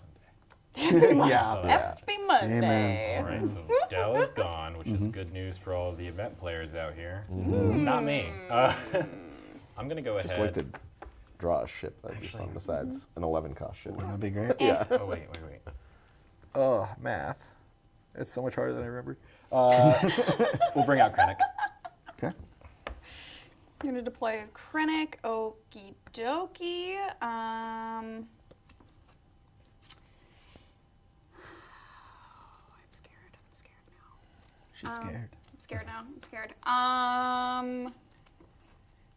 Yeah. So Happy Monday. Amen. All right, so Dell is gone, which is good news for all the event players out here. Not me. I'm gonna go Just ahead. like to draw a ship. That'd be fun. Besides an 11 cost ship. That'd be great. Yeah. Oh wait. Oh, math. It's so much harder than I remember. We'll bring out Krennic. Okay. You're gonna deploy Krennic. Okie dokie. I'm scared. I'm scared now. She's scared. I'm scared now. I'm scared.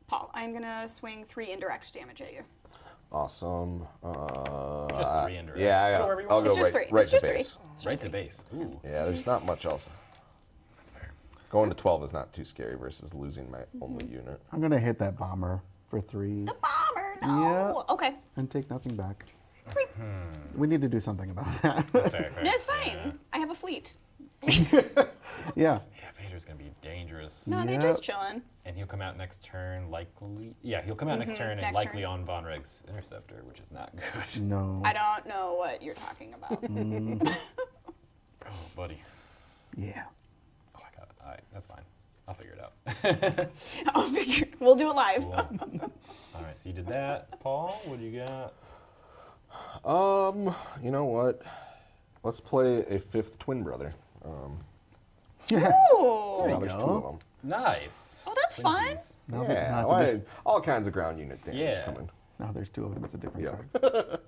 Paul, I'm gonna swing 3 indirect damage at you. Awesome. Just 3 indirect. Yeah, Whatever you I'll want. go It's just right, 3. right It's to just 3. base. Right to base. Ooh, Yeah, there's not much else. that's fair. Going to 12 is not too scary versus losing my only unit. I'm gonna hit that bomber for 3 The bomber. No. Okay. and take nothing back. Sweet. We need to do something about that. That's fair. No, it's fine. I have a fleet. yeah. Yeah, Vader's gonna be dangerous. No, they're Yep. just chilling. And he'll come out next turn, likely. Yeah, he'll come out next turn and next likely turn. on Von Reg's Interceptor, which is not good. No. I don't know what you're talking about. Oh, buddy. Yeah. Oh, I got it. All right, that's fine. I'll figure it out. I'll figure. We'll do it live. Cool. All right, so you did that. Paul, what do you got? You know what? Let's play a 5th twin brother. Ooh. Now there's 2 go. of them. Nice. Oh, that's fun. Twinsies. Now, Yeah, now, why- it's all kinds of ground unit damage Yeah. coming. now there's 2 of them. It's a different Yeah. card.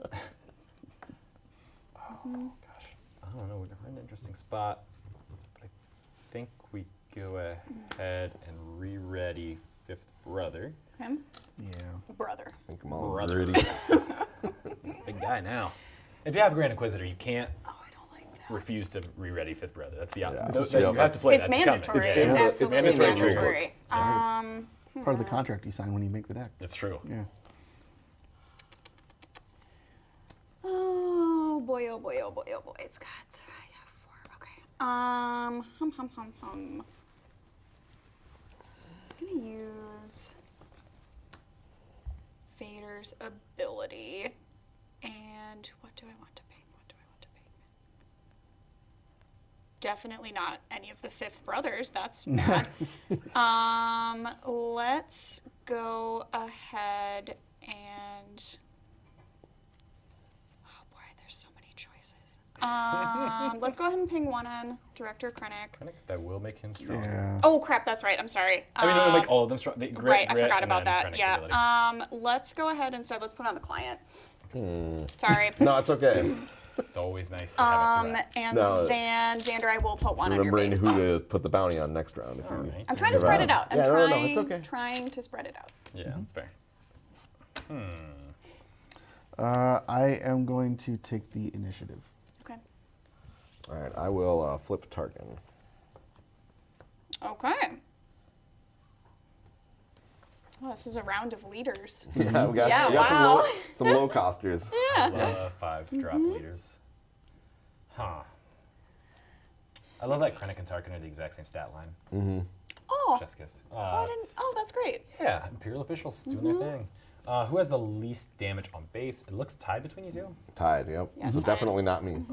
Gosh, I don't know. We're in an interesting spot. But I think we go ahead and re-ready 5th brother. Him? Yeah. Brother. Make them all Brother. gritty. He's a big guy now. If you have Grand Inquisitor, you can't Oh, I don't like that. refuse to re-ready 5th brother. That's the Yeah, option. that's You true. have to play It's that. It's mandatory. coming. It's Yeah. absolutely mandatory. mandatory. Part of the contract you sign when you make the deck. It's true. Yeah. Oh boy, oh boy, oh boy, oh boy. It's got 4. Okay. I'm gonna use Vader's ability. And what do I want to ping? Definitely not any of the 5th brothers. That's bad. Let's go ahead and. Oh boy, there's so many choices. Let's go ahead and ping 1 on Director Krennic. I think that will make him strong. Yeah. Oh crap, that's right. I'm sorry. I mean, it'll make all of them strong. Right, I forgot about that. Yeah. Let's go ahead instead. Let's put on the client. Sorry. No, it's okay. It's always nice to have a threat. And No. then Xander, I will put 1 on your Remembering base. who to put the bounty on next round. If you Alright. I'm trying to spread it out. I'm Yeah, no, trying, it's okay. trying to spread it out. Yeah, that's fair. I am going to take the initiative. Okay. All right, I will flip Tarkin. Okay. Oh, this is a round of leaders. Yeah, we got, Yeah, we got wow. some low costers. Yeah. Love 5 drop leaders. Huh. I love that Krennic and Tarkin are the exact same stat line. Oh. Jessica's. Oh, that's great. Yeah, Imperial officials doing their thing. Who has the least damage on base? It looks tied between you two. Tied, yep. Yeah, So tied. definitely not me.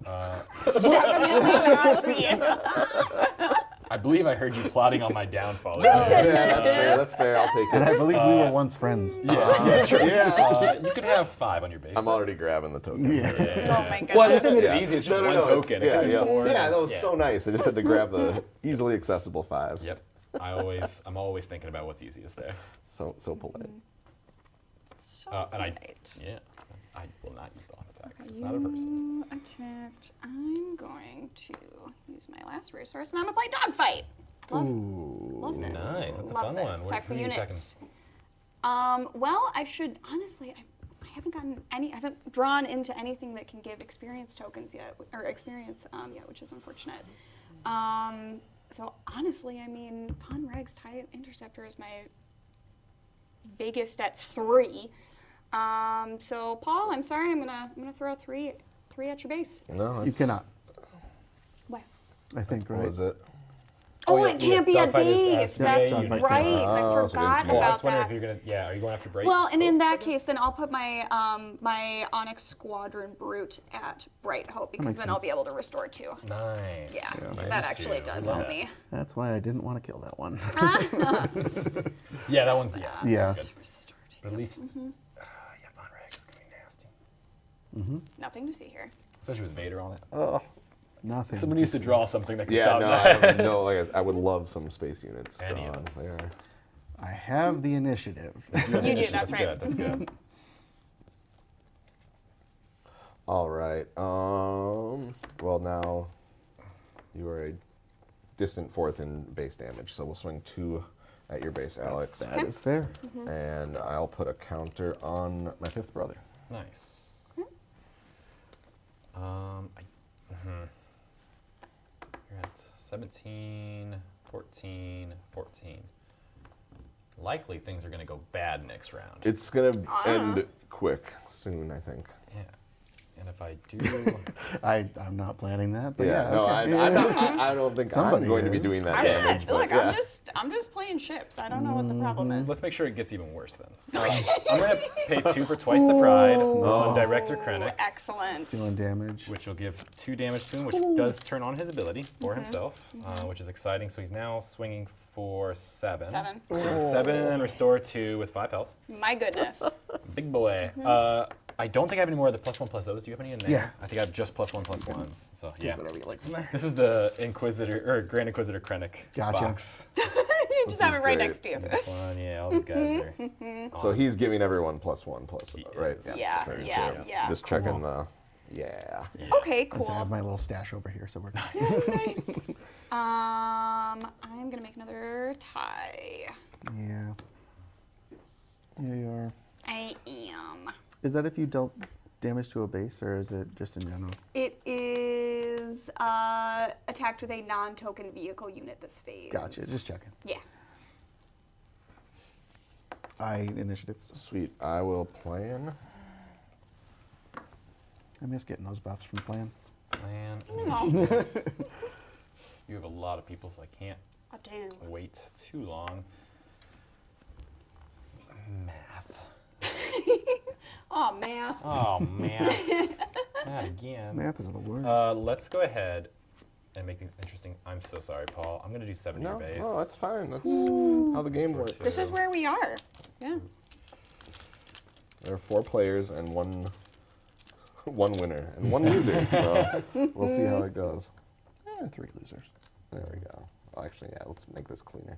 Definitely not. I believe I heard you plotting on my downfall. Yeah, that's fair. That's fair. I'll take And I it. believe we were once friends. Yeah, that's true. Yeah. You can have 5 on your base. I'm already grabbing the token. Yeah. Oh my goodness. Well, this made Yeah. it easy. It's just No, one it's- token. It Yeah, could be yeah. 4. Yeah, that was so nice. I just had to grab the easily accessible 5. Yep. I'm always thinking about what's easiest there. So polite. So And I polite. I will not use the on attack 'cause it's not a person. You attacked. I'm going to use my last resource, and I'm gonna play dogfight. Love this. Nice. That's a Love fun this. one. Stack Who the are you units. Well, I should honestly. I haven't gotten any. I haven't drawn into anything that can give experience tokens yet, or experience yet, which is unfortunate. So honestly, I mean, Von Reg's TIE Interceptor is my biggest at 3. So Paul, I'm sorry, I'm gonna throw 3 at your base. No, You cannot, What? I think, What right? was it? Oh, yeah, it can't be at dogfight is base. SBA That's unit. right. Oh, I so it is forgot dual. Yeah, I about was wondering that. if you're gonna. Yeah, are you going after break? Well, and in that for case, this? then I'll put my my Onyx Squadron Brute at Bright Hope because makes then I'll sense. be able to restore 2. Nice. Yeah, Nice that actually too. does Love help that. me. That's why I didn't want to kill that one. Yeah, that one's Yeah. good. Restore 2. But at least, Mm-hmm. yeah, Von Rag is gonna be nasty, Nothing to see here. especially with Vader on it. Oh, Nothing. someone needs to Just- draw something that can Yeah, stop no, that. no. Like I would love some space units. Any drawn. of us. They are- I have the initiative. You do, that's right. Good. That's good. All right. Well, now you are a distant fourth in base damage, so we'll swing 2 at your base, Alex. That is fair. And I'll put a counter on my 5th brother. Nice. You're at 17, 14, 14. Likely things are going to go bad next round. It's gonna end quick soon, I think. Yeah. And if I do, I'm not planning that, but yeah. no, okay. I don't think Somebody I'm going to be is. doing that I'm damage. not. but Look, yeah. I'm just playing ships. I don't know what the problem is. let's make sure it gets even worse then. I'm going to pay 2 for twice the pride on Director Krennic, Excellent. Dealing damage. which will give 2 damage to him, which does turn on his ability for himself, which is exciting. So he's now swinging for 7. 7. This is 7, restore 2 with 5 health. My goodness. Big boy. I don't think I have any more of the +1/+0s. Do you have any in there? Yeah. I think I have just +1/+1s. So yeah. Whatever you like from there. This is the Inquisitor or Grand Inquisitor Krennic Gotcha. box. You just have is it right great. next to you. This one, yeah, all these guys are. So he's giving everyone +1, right? Yeah, Right, yeah, so yeah. Just checking the. Yeah. Okay, I have cool. my little stash over here, so we're Nice. I'm gonna make another tie. Yeah. Yeah, you are. I am. Is that if you dealt damage to a base, or is it just in general? It is attacked with a non-token vehicle unit this phase. Gotcha. Just checking. Yeah. Initiative. Sweet. I will plan. I miss getting those buffs from plan. Man, Oh, you have a lot of people, so I can't oh damn. wait too long. Math. Oh, math. Oh man, not again. Math is the worst. Let's go ahead and make things interesting. I'm so sorry, Paul. I'm gonna do 7 to No, your base. no, that's fine. That's how the game works. This is where we are. Yeah. There are 4 players and one winner and 1 loser. So we'll see how it goes. 3 losers. There we go. Well, actually, yeah. Let's make this cleaner.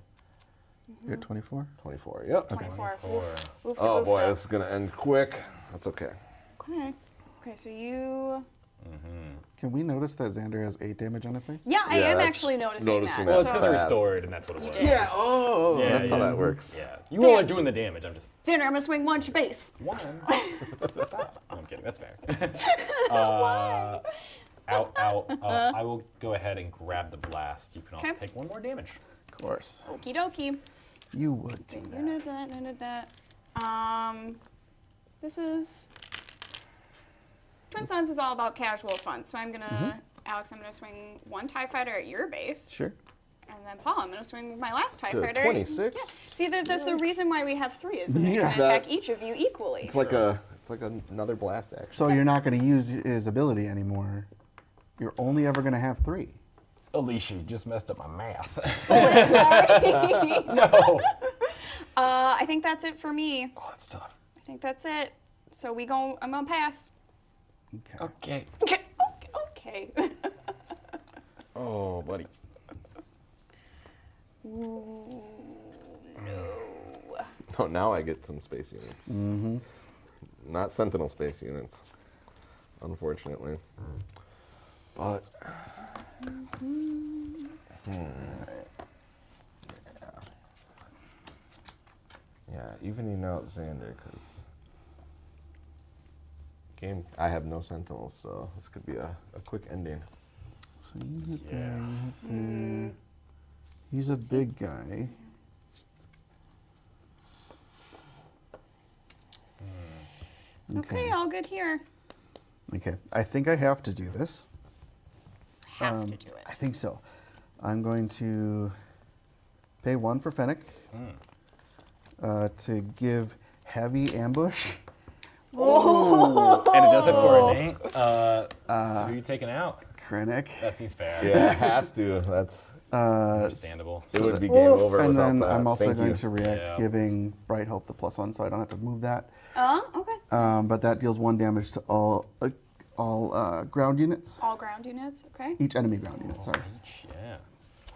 You're at 24? 24. Yep. 24. 4. Oofta, Oh boy, oofta. this is gonna end quick. That's okay. Okay. Okay, so you. Can we notice that Xander has 8 damage on his base? Yeah, I Yeah, am that's actually noticing noticing that. Well, that. it's So, because I Fast. restored, and that's what it was. did. Yeah. Oh, Yeah, that's how yeah. that works. Yeah. You all are Damn. doing the damage. I'm just Xander, I'm gonna swing one at your base. one. Stop. No, I'm kidding. That's fair. Out. I will go ahead and grab the blast. You can all Okay. take 1 more damage. Of course. Okie dokie. You would do that. This is Twin Suns is all about casual fun. So I'm gonna, Alex, I'm gonna swing 1 TIE fighter at your base, Sure. and then Paul, I'm gonna swing my last TIE To fighter. 26? Yeah. See, that's the reason why we have 3 is that I Yeah. can attack each of you equally. It's like another blast action. So you're not going to use his ability anymore. You're only ever going to have 3. Alicia, you just messed up my math. Sorry. No. I think that's it for me. Oh, that's tough. I think that's it. So I'm gonna pass. Okay. Okay. Okay. Oh, buddy. Ooh, no. Oh, now I get some space units. Mm-hmm. Not Sentinel space units, unfortunately. But yeah, evening out Xander because game. I have no Sentinels, so this could be a quick ending. So you hit there, Yeah. you hit there. He's a big guy. Okay, all good here. Okay. I think I have to do this. Have to do it. I think so. I'm going to pay 1 for Fennec to give heavy ambush. And it does have coordinate. So who are you taking out? Krennic. That seems fair. Yeah, it has to. That's Understandable. it would be game over And without then that. I'm also Thank going you. to react, Yeah. giving Bright Hope the +1, so I don't have to move that. Okay. But that deals 1 damage to all ground units. All ground units. Okay. Each enemy ground unit. Sorry. Yeah.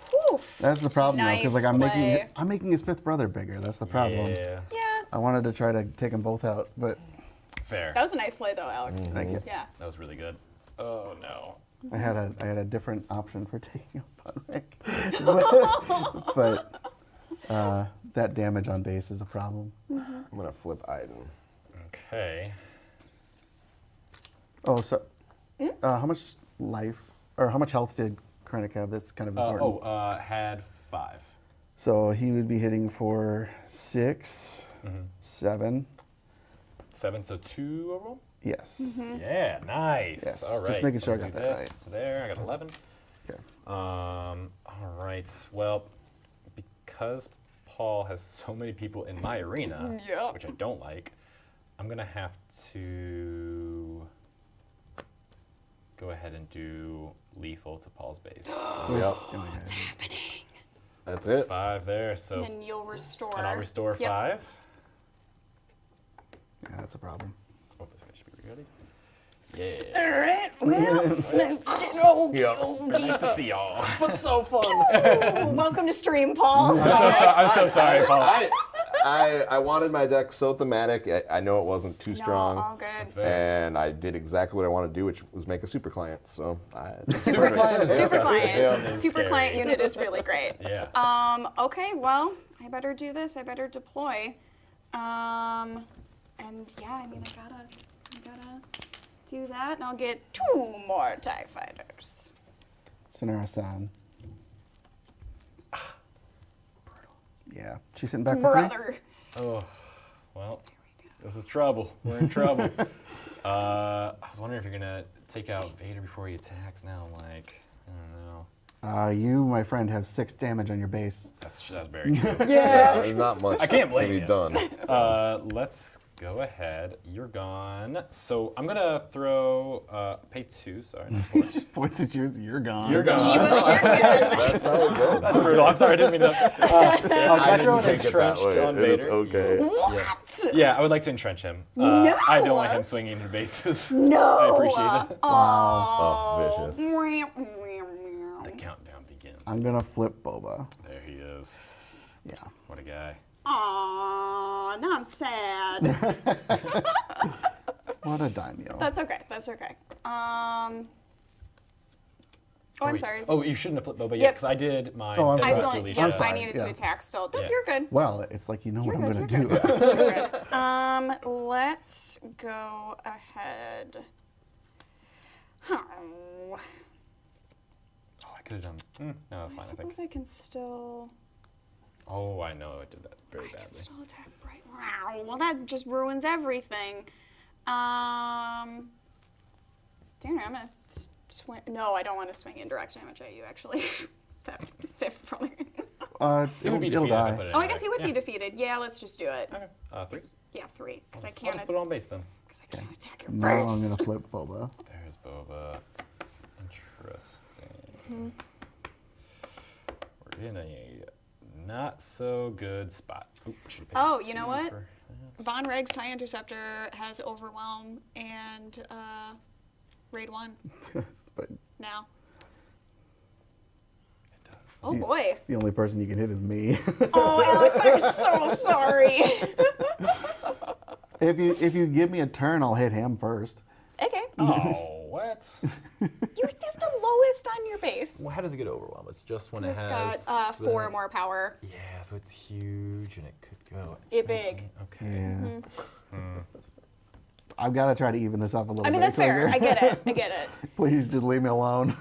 Whew. That's the problem though, because Nice like play. I'm making his 5th brother bigger. That's the problem. Yeah. Yeah. I wanted to try to take them both out, but Fair. That was a nice play though, Alex. thank you. Yeah. That was really good. Oh no. I had a different option for taking up on Rick, but that damage on base is a problem. I'm gonna flip Iden. Okay. Oh, so how much life or how much health did Krennic have? That's kind of important. Had 5. So he would be hitting for 6, 7. 7, so 2 overall? Yes. Yeah, nice. Yes, All right. just making so sure I I'll got do that this right. to there. I got 11. Okay. All right. Well, because Paul has so many people in my arena, Yeah. which I don't like, I'm gonna have to go ahead and do lethal to Paul's base. Yep. Oh my God. That's it. 5 there. So And then you'll restore. and I'll restore Yep. 5. Yeah, that's a problem. Oh, this guy should be ready. Yeah. All right. Well, Yep. Nice to see y'all. But so fun. welcome to stream, Paul. I'm so sorry, Paul. I wanted my deck so thematic. I know it wasn't too strong. No, all good. That's fair. And I did exactly what I wanted to do, which was make a super client. So Super client is Super disgusting. client. Yeah. Super Scary. client unit is really great. Yeah. Okay, well, I better do this. I better deploy. And yeah, I mean, I gotta do that, and I'll get 2 more TIE fighters. Sonara-san. Yeah, she's sitting back with me. Brother. Oh, well, this is trouble. We're in trouble. I was wondering if you're gonna take out Vader before he attacks. Now, I'm like, I don't know. You, my friend, have 6 damage on your base. That's very true. yeah, there's not much I can't blame to be you. done. Let's go ahead. You're gone. So I'm gonna throw pay 2. Sorry. not 4. Just points at you. You're gone. You're gone. That's how it goes. That's brutal. I'm sorry. I didn't mean to. I I throw didn't an take it that entrenched way. on It is Vader. okay. What? Yeah, I would like to entrench him. No! I don't want him swinging your bases. No. I appreciate it. Oh, vicious. The countdown begins. I'm gonna flip Boba. There he is. Yeah. What a guy. Aww, now I'm sad. What a daimyo. That's okay. That's okay. Oh, I'm wait. sorry. Oh, you shouldn't have flipped Boba yet Yep. because I did mine. Oh, I'm I sorry. still, Celestial yep, Legion. I'm sorry. I needed to Yeah. attack still. Nope, Yeah. you're good. Well, it's like you know what I'm gonna You're do. good. Let's go ahead. Oh, Oh, I could have done. No, that's I fine. I think. suppose I can still. Oh, I know I did that very I can badly. still attack bright. Wow. Well, that just ruins everything. Damn it, I'm gonna swing. No, I don't want to swing indirect damage at you. Actually, that probably. It would be It'll defeated if I die. put it Oh, I anyway. guess he would Yeah. be defeated. Yeah, let's just do it. Okay. 3. Yeah, 3, because I I'll can't. just put it on base then. Because I can't attack your Now I'm base. gonna flip Boba. There's Boba. Interesting. We're in a not so good spot. Oop, should've paid Oh, you know 2 what? for that. Von Reg's TIE Interceptor has Overwhelm and Raid 1 But now. It does. Oh boy. the only person you can hit is me. Oh, Alex, I'm so sorry. if you give me a turn, I'll hit him first. Okay. Oh, what? You have the lowest on your base. Well, how does it get overwhelmed? It's just when It's it has. got 4 the- more power. Yeah, so it's huge and it could go. It big. Okay. Yeah. I've got to try to even this up a little bit. I mean, that's fair. Trigger. I get it. I get it. Please just leave me alone.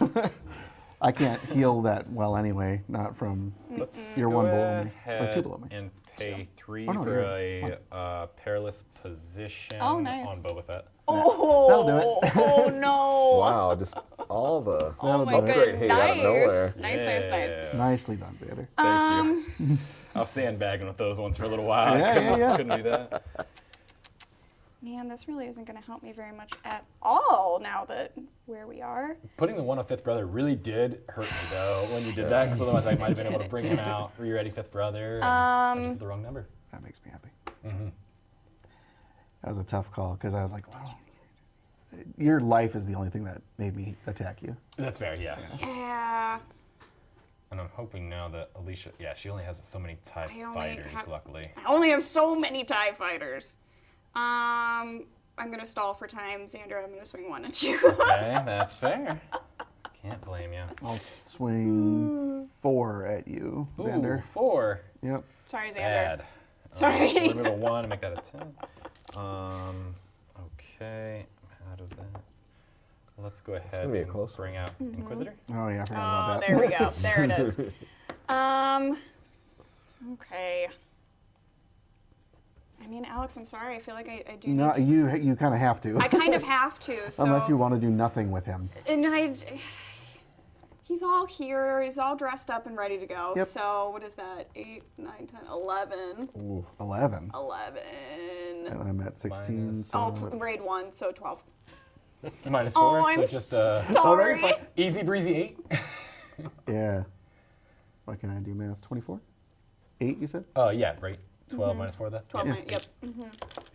I can't heal that well anyway, not from Let's You're go one below me, or ahead 2 below me. and pay 3 Oh, no, for you're a perilous position Oh, nice. on Boba Fett. Oh, That'll do it. Oh no. Wow, just all the Oh my That'll do it. upgrade goodness. hate out of nowhere. Nice. Yeah. Nicely done, Xander. Thank you. I was sandbagging with those ones for a little while. Yeah. Couldn't do that. Man, this really isn't going to help me very much at all now that where we are. Putting the one on Fifth Brother really did hurt me though when you did that, because otherwise I might have been able to bring him out. Were you ready, Fifth Brother? And I just did the wrong number. That makes me happy. That was a tough call because I was like, wow. Your life is the only thing that made me attack you. That's fair, yeah. Yeah. And I'm hoping now that Alicia, yeah, she only has so many TIE I only fighters, have- luckily. I only have so many TIE fighters. I'm going to stall for time. Xander, I'm going to swing one at you. Okay, that's fair. Can't blame you. I'll swing 4 at you, Xander. Ooh, 4. Yep. Sorry, Xander. Bad. Sorry. We'll remove a 1 and make that a 10. Okay, I'm out of that. Let's go ahead gonna be a and close bring out Inquisitor. Oh, yeah, I forgot Oh, about that. there we go. There it is. Okay. I mean, Alex, I'm sorry. I feel like I do No, need to. you kind of have to. I kind of have to. So. Unless you want to do nothing with him. And he's all here. He's all dressed up and ready to go. Yep. So what is that? 8, 9, 10, 11. Ooh. 11. 11. And I'm at 16. Minus- So Grade 1, so 12. -4, Oh, so I'm just sorry. easy breezy 8. yeah. What can I do math? 24? 8, you said? Yeah, right. 12 minus 4, that? 12, Yeah. yep.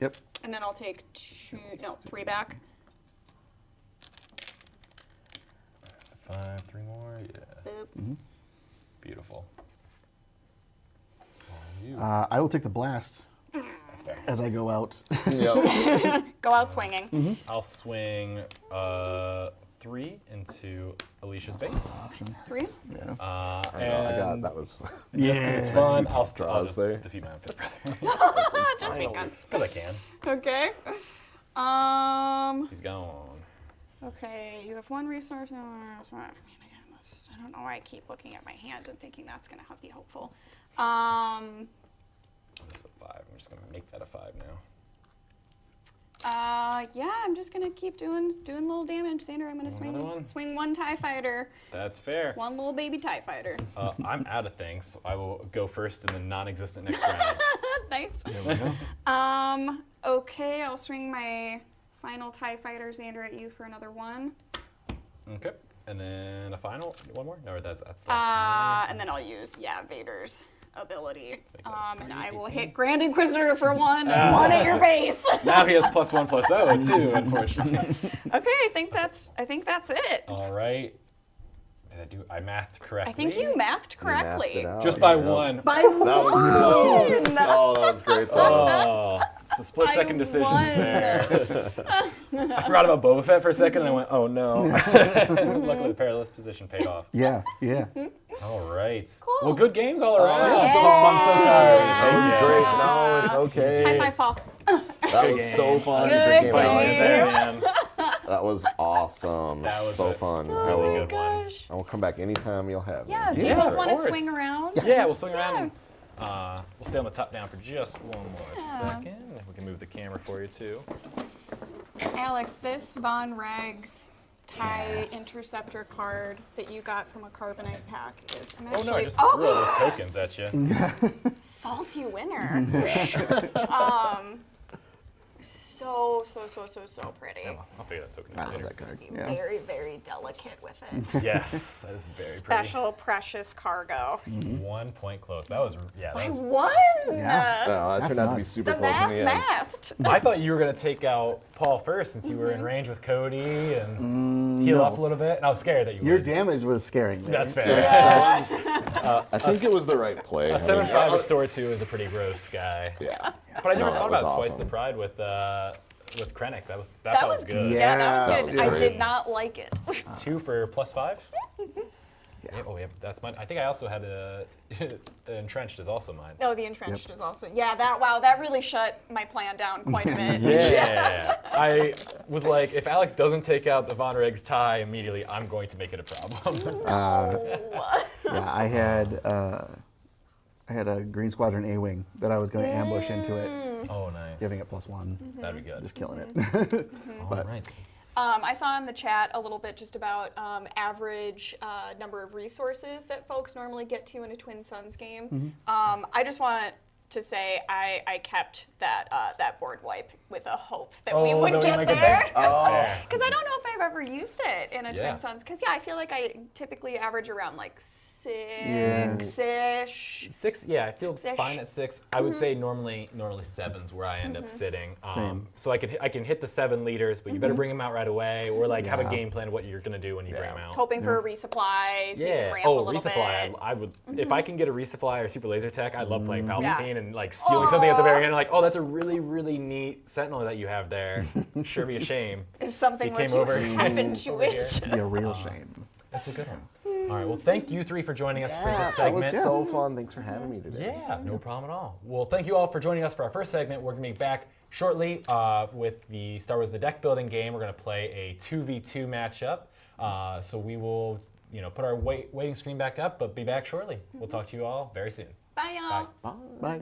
Yep. And then I'll take 3 back. That's a 5, 3 more, yeah. Boop. Beautiful. You. I will take the blast That's fair. as I go out. Yep. Go out swinging. I'll swing 3 into Alicia's base. 3. yeah. I know, I got that was. Just because it's fun, I'll draws just there. defeat my own Fifth Brother. Just because. Because I can. Okay. He's gone. Okay, you have 1 resource. I mean, again, I don't know why I keep looking at my hand and thinking that's going to be helpful. This is a 5. I'm just going to make that a 5 now. Yeah, I'm just going to keep doing little damage. Xander, I'm going to Another one? swing 1 TIE fighter. That's fair. 1 little baby TIE fighter. I'm out of things, so I will go first in the non-existent next round. Nice. There we go. Okay, I'll swing my final TIE fighter, Xander, at you for another 1. Okay. And then a final, 1 more? No, that's And then I'll use, Vader's ability. make that And 3, I will 18. hit Grand Inquisitor for 1 and 1 at your base. Now he has +1/+0 too, unfortunately. Okay, I think that's it. All right. Did I mathed correctly? I think you mathed Mathed correctly. it out, Just by yeah. 1. By That was close. one. Oh, that was great though. Oh, it's a split-second decision won. there. I forgot about Boba Fett for a second, and I went, oh no. Luckily, the perilous position paid off. Yeah, yeah. All right. Cool. Well, good games all around. yeah. I'm so sorry. That was Yeah. great. No, it's okay. High five, Paul. That was so fun. Good Great game. I game. liked There, it. man. That was awesome. That was so a fun. really good one. Gosh. I will come back anytime you'll have me. Yeah, do you Yeah, both of want to course. swing around? Yeah, we'll swing around. And, we'll stay on the top down for just 1 more Yeah. second. If we can move the camera for you too. Alex, this Von Regs TIE Interceptor card that you got from a Carbonite pack is I'm Oh actually no, I just threw all those tokens at you. salty winner. So pretty. I'll figure that token I out love later. that card. Be Yeah. very, very delicate with it. Yes, that is very Special precious cargo. pretty. 1 point close. That was, yeah, I that was. won! Yeah. No, that That's turned out to be nuts. super The close in the end. mathed. I thought you were going to take out Paul first since you were in range with Cody and heal up a little bit. And I was scared that you Your would. damage was scaring me. That's fair. I think it was the right play. A 7/5 restore 2 is a pretty gross guy. Yeah. But I never No, thought that about was Twice awesome. the Pride with Krennic. That That felt was good. Yeah. Yeah, that That was was good. I great. did not like it. 2 for +5. Yeah. Oh yeah, that's mine. I think I also had the entrenched is also mine. No, the entrenched is also. Yeah, that really shut my plan down quite a bit. Yeah. I was like, if Alex doesn't take out the Von Regs tie immediately, I'm going to make it a problem. Yeah, I had a Green Squadron A-Wing that I was going to ambush into it. Oh, nice. giving it +1. That'd be good. Just killing it. All right. I saw in the chat a little bit just about average number of resources that folks normally get to in a Twin Suns game. I just want to say I kept that board wipe with a hope that we would that we get might get there. there. Because I don't know if I've ever used it in a Yeah. Twin Suns. Because I feel like I typically average around like Yeah. 6-ish. 6, yeah, I feel Six-ish. fine at 6. I would say normally 7's where I end up sitting. Same. So I can hit the 7 liters, but you better bring them out right away, or like have a Yeah. game plan of what you're gonna do when you bring them out. Hoping for a resupply so you can ramp a Oh, little resupply. bit. I would if I can get a resupply or super laser tech. I love playing Palpatine and like stealing something at the very end. Like, oh, that's a really really neat Sentinel that you have there. Sure, be a shame. If something If were you to came over happen to over it. here. It'd be a real shame. That's a good one. All right. Well, thank you 3 for joining us for this That was segment. so fun. Thanks for having me today. Yeah, no problem at all. Well, thank you all for joining us for our first segment. We're going to be back shortly with the Star Wars: The Deck Building Game. We're going to play a 2v2 matchup. So we will, put our waiting screen back up, but be back shortly. We'll talk to you all very soon. Bye, y'all. Bye. Bye.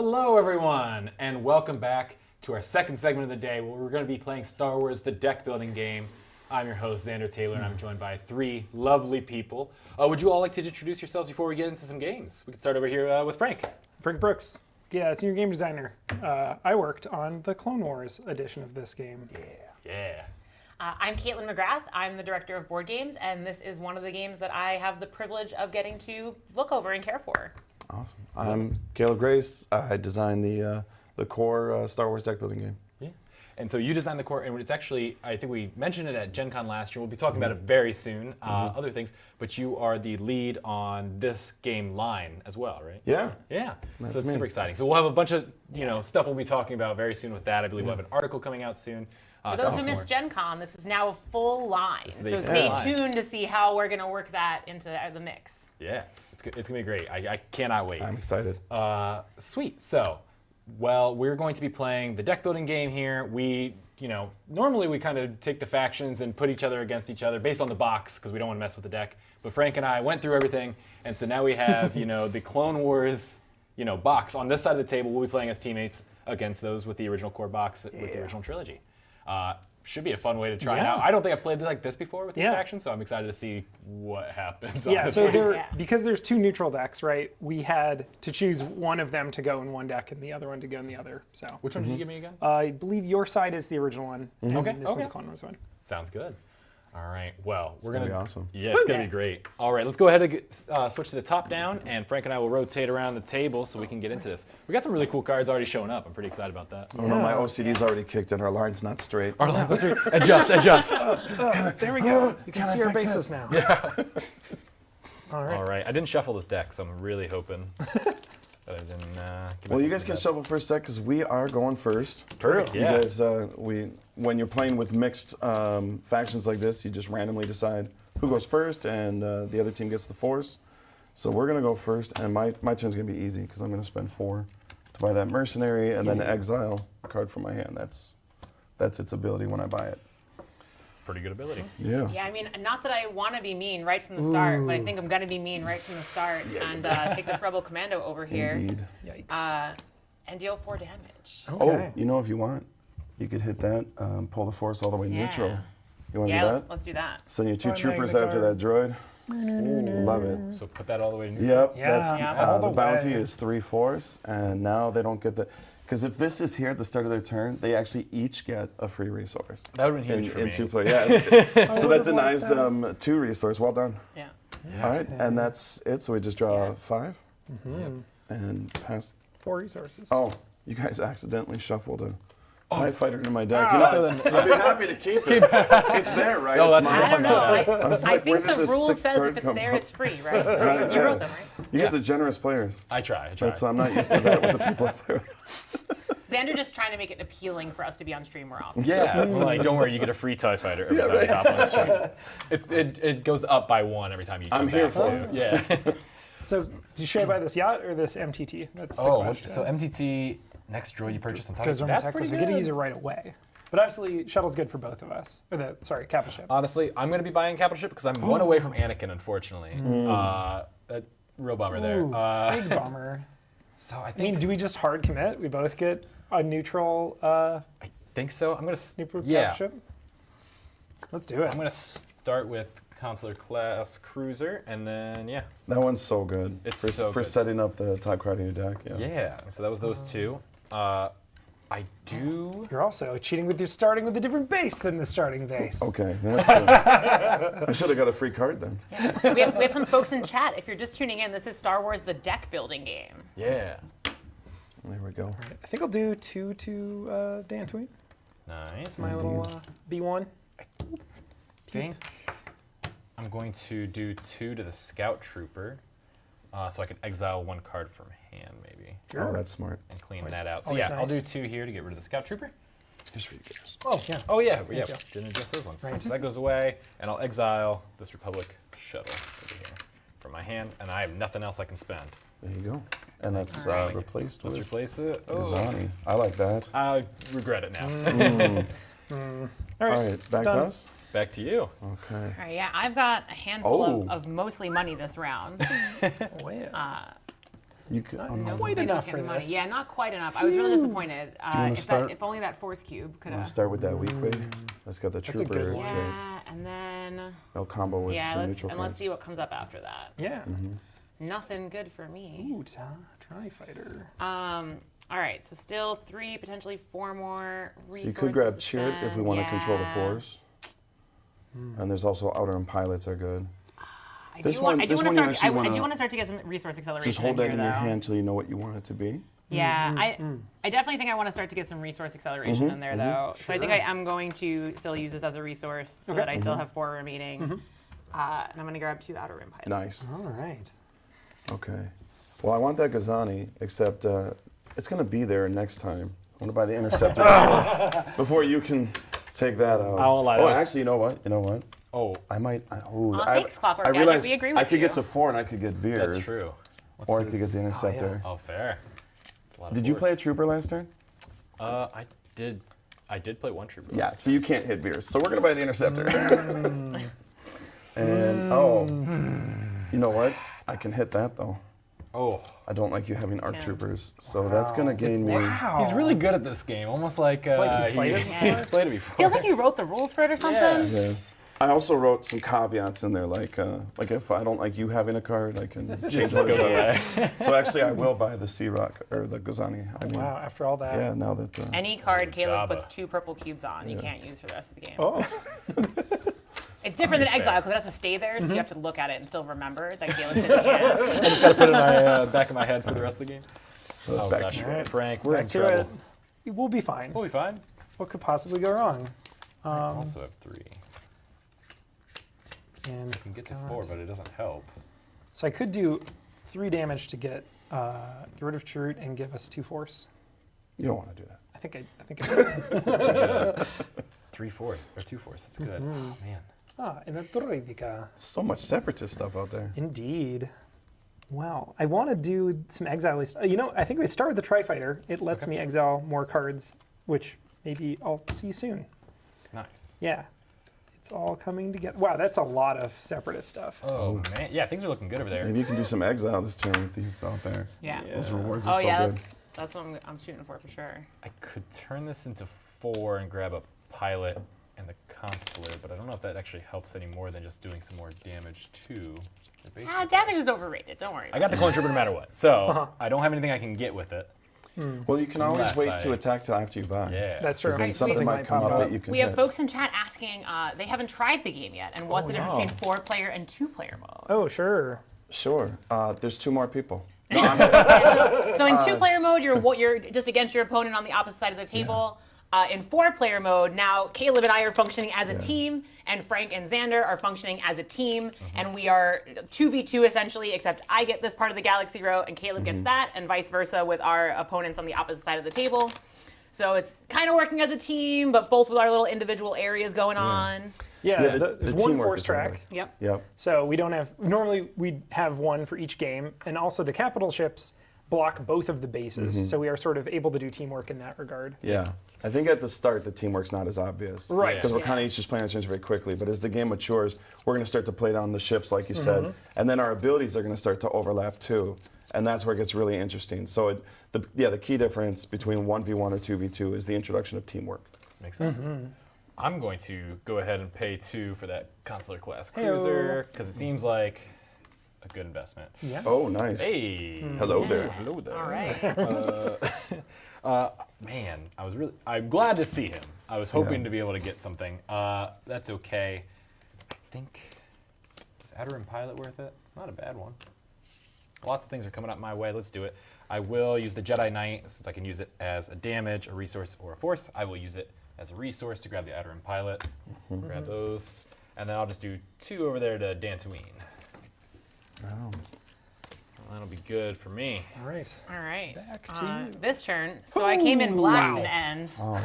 Hello, everyone, and welcome back to our second segment of the day where we're going to be playing Star Wars The Deck Building Game. I'm your host, Xander Taylor, and I'm joined by three lovely people. Would you all like to introduce yourselves before we get into some games? We can start over here with Frank. Frank Brooks. Yeah, senior game designer. I worked on the Clone Wars edition of this game. Yeah. I'm Caitlin McGrath. I'm the director of board games, and this is one of the games that I have the privilege of getting to look over and care for. Awesome. I'm Caleb Grace. I designed the core Star Wars deck building game. Yeah. And so you designed the core, and it's actually, I think we mentioned it at Gen Con last year. We'll be talking about it very soon, other things, but you are the lead on this game line as well, right? Yeah. Yeah. That's So it's me. super exciting. So we'll have a bunch of stuff we'll be talking about very soon with that. I believe we'll have an article coming out soon. For those who missed Gen Con, this is now a full line. This is a So full stay line. tuned to see how we're going to work that into the mix. Yeah, it's going to be great. I cannot wait. I'm excited. Sweet. So, well, we're going to be playing the deck building game here. We, normally we kind of take the factions and put each other against each other based on the box because we don't want to mess with the deck. But Frank and I went through everything, and so now we have, the Clone Wars, box on this side of the table. We'll be playing as teammates against those with the original core box with the original trilogy. Should be a fun way to try it out. I don't think I've played like this before with these factions, so I'm excited to see what happens. Yeah, so honestly. because there's two neutral decks, right? We had to choose one of them to go in one deck and the other one to go in the other. So Which one did you give me again? I believe your side is the original one. Okay, And this one's the Clone Wars one. Sounds good. All right. Well, we're gonna gonna be awesome. Yeah, it's gonna be great. All right, let's go ahead and switch to the top down, and Frank and I will rotate around the table so we can get into this. We got some really cool cards already showing up. I'm pretty excited about that. Oh no, my OCD's already kicked in. Our line's not straight. All right, let's adjust. There we go. You can see our bases now. Yeah. All right. All right. I didn't shuffle this deck, so I'm really hoping. Other than, give Well, us you some guys can stuff. shuffle for a sec because we are going first. Perfect. You Yeah. guys, when you're playing with mixed factions like this, you just randomly decide who goes first, and the other team gets the force. So we're gonna go first, and my turn's gonna be easy because I'm gonna spend 4 to buy that mercenary and then exile a card from my hand. That's its ability when I buy it. Pretty good ability. Yeah. Yeah, I mean, not that I want to be mean right from the start, but I think I'm going to be mean right from the start and take this Rebel Commando over here Indeed. Yikes. and deal 4 damage. Okay. Oh, if you want, you could hit that, pull the force all the way neutral. You want to Yeah, do that? let's do that. Send your 2 One troopers magna after card. that droid. Love it. So put that all the way to neutral. Yep, Yeah. that's Yeah. All the the bounty way. is 3 force, and now they don't get the. Because if this is here at the start of their turn, they actually each get a free resource. That would have been huge in, for in me. 2 play. Yeah. So that denies them 2 resource. Well done. Yeah. All right, and that's it. So we just draw 5 and pass. 4 resources. Oh, you guys accidentally shuffled a TIE fighter into my deck. I'd be happy to keep it. It's there, right? No, It's that's mine. I don't know. was I like, where think did the this rule 6th says card if it's come there, from? it's free, right? Right, You wrote them, right? You guys are generous players. I try. That's, I'm not used to that with the people I play with. Xander just trying to make it appealing for us to be on stream more often. Yeah, well, like, don't worry, you get a free TIE fighter every time you hop on the stream. It goes up by 1 every time you come I'm back, here for too. Yeah. So, should I buy this yacht or this MTT? That's the Oh, question. so MTT, next droid you purchase on top Goes of on that's attack, pretty so good. we get to use it right away. But obviously, shuttle's good for both of us. Or capital ship. Honestly, I'm going to be buying capital ship because I'm 1 away from Anakin, unfortunately. That real bummer there. Big bummer. So I I think mean, do we just hard commit? We both get a neutral I think so. I'm going to sniper yeah. capital ship? Let's do it. I'm going to start with Consular class cruiser, and then That one's so good. It's for, so for good. setting up the TIE card in your deck. Yeah. yeah. So that was those 2. I do. You're also cheating with your starting with a different base than the starting base. Okay. That's I should have got a free card then. We have some folks in chat. If you're just tuning in, this is Star Wars The Deck Building Game. Yeah. There we go. I think I'll do 2 to Dantooine. Nice. My little B1. I think I'm going to do 2 to the Scout Trooper, so I can exile 1 card from hand, maybe, Oh, that's smart. and clean that out. So always yeah, I'll do nice. 2 here to get rid of the Scout Trooper. Just for you guys. Oh, yeah. Oh yeah, you. didn't adjust those ones. Right. So that goes away, and I'll exile this Republic shuttle over here from my hand, and I have nothing else I can spend. There you go. And that's Alright. replaced Let's with replace it. Oh, Gazani. I like that. I regret it now. All All right. right, back to done. us. Back to you. Okay. All right, yeah, I've got a handful Oh. of mostly money this round. Oh, yeah. You could, oh, no. Quite enough for Money. this. Yeah, not quite enough. I was really disappointed. wanna start? If only that force cube could I'll have. start with that weak way. That's got the a good trooper one. trait. Yeah, and then No combo with some neutral let's cards. see what comes up after that. Yeah. Nothing good for me. Ooh, Tri-Fighter. All right, so still 3, potentially 4 more So resources. you could grab to Chirrut if we spend. want to control the Yeah. force. And there's also Outer and Pilots are good. I This do want one- I do this want one to you start. actually I do wanna- want to start to get some resource acceleration. Just hold that here, in your though. hand till you know what you want it to be. Yeah, I definitely think I want to start to get some resource acceleration in there, though. So I think I am going to still use this as a resource so that I still have 4 remaining. And I'm going to grab 2 Outer Rim Pilots. Nice. All right. Okay. Well, I want that Gazani, except it's going to be there next time. I want to buy the Interceptor before you can take that out. I won't lie, Oh, that was- actually, you know what? You know what? Oh, I might. thanks, Clockwork I Gadget. realized We agree with I could you. get to 4 and I could get Veers. that's true. Or I could get the Interceptor. Oh, fair. That's a lot of Did you play a force. Trooper last turn? I did. I did play one trooper. Yeah, so you can't hit Veers. So we're going to buy the Interceptor. And, you know what? I can hit that, though. Oh, I don't like you having ARC Troopers. So that's going to gain me. he's really good at this game. Almost like, like he's played it he's played it before. Feels like you wrote the rules for it or something. Yeah. I also wrote some caveats in there, like if I don't like you having a card, I can change Just what it goes does. away. So actually, I will buy the Sea-Rock, or the Gozani. I mean, Wow, after all that. yeah, now that... Any card Caleb Jabba. puts 2 purple cubes on, you can't use for the rest of the game. Oh, It's different than Seems Exile fair. because it has to stay there, so you have to look at it and still remember that Caleb did it again. I just gotta put it in my back of my head for the rest of the game. so that's Oh back gosh, to Alright. Frank, we're back in to trouble. it. We'll be fine. We'll be fine. What could possibly go wrong? I also have 3. And I can get to 4, but it doesn't help. so I could do 3 damage to get rid of Chirrut and give us 2 force. You don't want to do that. I think I 3 force or 2 force. That's good. Oh, man. in the Troika. So much separatist stuff out there. Indeed. Well, I want to do some exile. I think we start with the Tri-Fighter. It lets me exile more cards, which maybe I'll see soon. Nice. Yeah. It's all coming together. Wow, that's a lot of separatist stuff. Oh man, yeah, things are looking good over there. Maybe you can do some exile this turn with these out there. Yeah. Those rewards Oh are so yeah, good. that's what I'm shooting for sure. I could turn this into 4 and grab a pilot and the consular, but I don't know if that actually helps any more than just doing some more damage too. Damage is overrated. Don't worry. I got the clone trooper no matter what, so I don't have anything I can get with it. Well, you can always Unless wait I- to attack till after you buy. Yeah. That's true. Because then Right, something we- might come up that you can We hit. have folks in chat asking. They haven't tried the game yet, and what's the difference between 4-player and 2-player mode? Oh, sure. Sure. There's 2 more people. So in 2-player mode, you're just against your opponent on the opposite side of the table. In 4-player mode, now Caleb and I are functioning as a team, and Frank and Xander are functioning as a team, and we are 2v2 essentially, except I get this part of the galaxy row, and Caleb gets that, and vice versa with our opponents on the opposite side of the table. So it's kind of working as a team, but both with our little individual areas going on. Yeah, Yeah, there's the one teamwork force is really track. Yep. Yep. So we don't have, normally we'd have 1 for each game, and also the capital ships block both of the bases. So we are sort of able to do teamwork in that regard. Yeah. I think at the start, the teamwork's not as obvious. Right. Because we're Yeah. kind of each just playing our turns very quickly. But as the game matures, we're going to start to play down the ships, like you said. And then our abilities are going to start to overlap, too. And that's where it gets really interesting. So, the key difference between 1v1 or 2v2 is the introduction of teamwork. Makes sense. I'm going to go ahead and pay 2 for that consular class cruiser because it seems like a good investment. Yeah. Oh, nice. Hey. Hello there. Hello there. All right. Man, I'm glad to see him. I was hoping to be able to get something. That's okay. I think, is Outer Rim Pilot worth it? It's not a bad one. Lots of things are coming up my way. Let's do it. I will use the Jedi Knight since I can use it as a damage, a resource, or a force. I will use it as a resource to grab the Outer Rim Pilot. Grab those. And then I'll just do 2 over there to Dantooine. Oh. That'll be good for me. All right. All right. Back to you. This turn, so I came in last Wow. and end. Oh,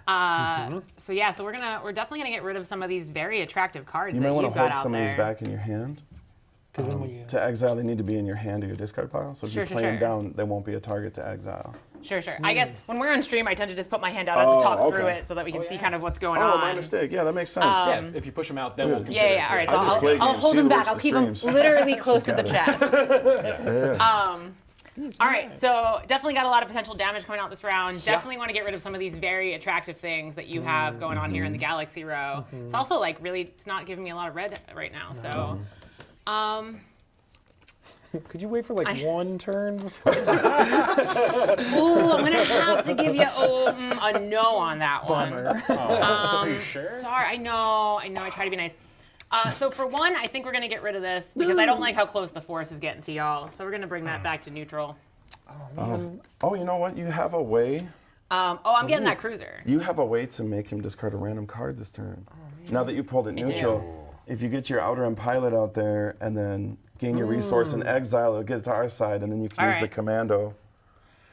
yeah. So yeah, so we're definitely gonna get rid of some of these very attractive cards You that might want you've to got hold out some there. of these back in your hand. Because then we, To exile, they need to be in your hand or your discard pile. So if Sure, you sure, play them sure. down, they won't be a target to exile. Sure. I guess when we're on stream, I tend to just put my hand out and to talk through okay. it so that we can see kind of what's going Oh, on. my mistake. Yeah, that makes sense. Yeah, if you push them out, then we'll consider Yeah. All right. So I just play I'll games. hold She him back. works I'll the keep him streams. literally close to the got chest. All right, so definitely got a lot of potential damage coming out this round. Definitely want to get rid of some of these very attractive things that you have going on here in the galaxy row. It's also like really, it's not giving me a lot of red right now. So, Could you wait for like one turn before? ooh, I'm gonna have to give you a no on that one. Are you sure? Sorry, I know. I try to be nice. So for one, I think we're gonna get rid of this because I don't like how close the force is getting to y'all. So we're gonna bring that back to neutral. Oh, you know what? You have a way. I'm getting that cruiser. You have a way to make him discard a random card this turn. Now that you pulled it neutral, if you get your outer rim pilot out there and then gain your resource and exile, it'll get it to our side, and then you can use the commando.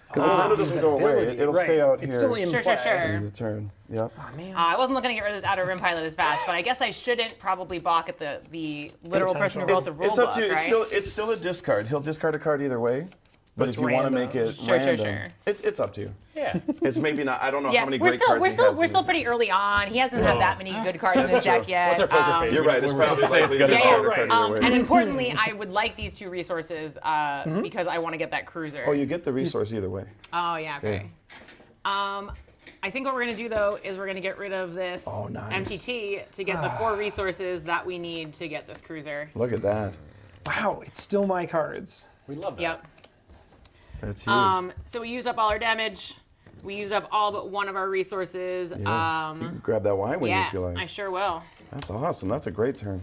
Because the commando doesn't go away; it'll stay out here. It's still in Sure. to the turn. Yep. Oh, man. I wasn't looking to get rid of this outer rim pilot as fast, but I guess I shouldn't probably balk at the literal person who wrote the rule It's up book, to you. right? It's still a discard. He'll discard a card either way. But if you want to make it Sure. random, it's up to you. Yeah. It's maybe not. I don't know Yeah, how many we're great still cards we're he still has we're in still his- pretty early on. He hasn't had that many good cards in his deck yet. What's our poker face? You're right. It's We're probably supposed to say likely good to at discard all. a card either way. And importantly, I would like these two resources because I want to get that cruiser. Oh, you get the resource either way. Oh yeah, okay. I think what we're gonna do though is we're gonna get rid of this nice. MTT to get the 4 resources that we need to get this cruiser. Look at that. Wow, it's still my cards. We love that. Yep. That's huge. So we used up all our damage. We used up all but one of our resources. Yeah. You can grab that Y when Yeah, you feel like. I sure will. That's awesome. That's a great turn.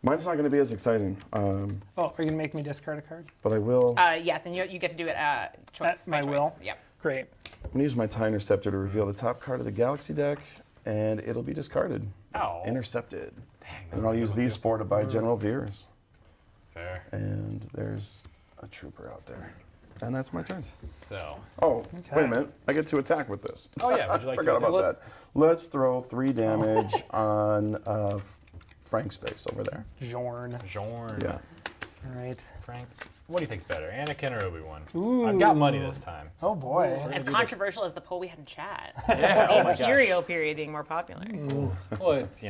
Mine's not going to be as exciting, Oh, are you gonna make me discard a card? but I will. Yes, and you get to do it choice. At my by will? choice. Yep. Great. I'm going to use my Tie Interceptor to reveal the top card of the Galaxy deck, and it'll be discarded. Oh. Intercepted. And I'll use these 4 to buy General Veers. Fair. And there's a trooper out there. And that's my turn. So. Oh, wait a minute. I get to attack with this. Oh yeah. Would you like Forgot to? about that. Let's throw 3 damage on Frank's base over there. Jorn. Jorn. Yeah. All right. Frank. What do you think's better, Anakin or Obi-Wan? Ooh. I've got money this time. Oh boy. As controversial as the poll we had in chat. Yeah. Oh my gosh. Imperial period being more popular. Well, it's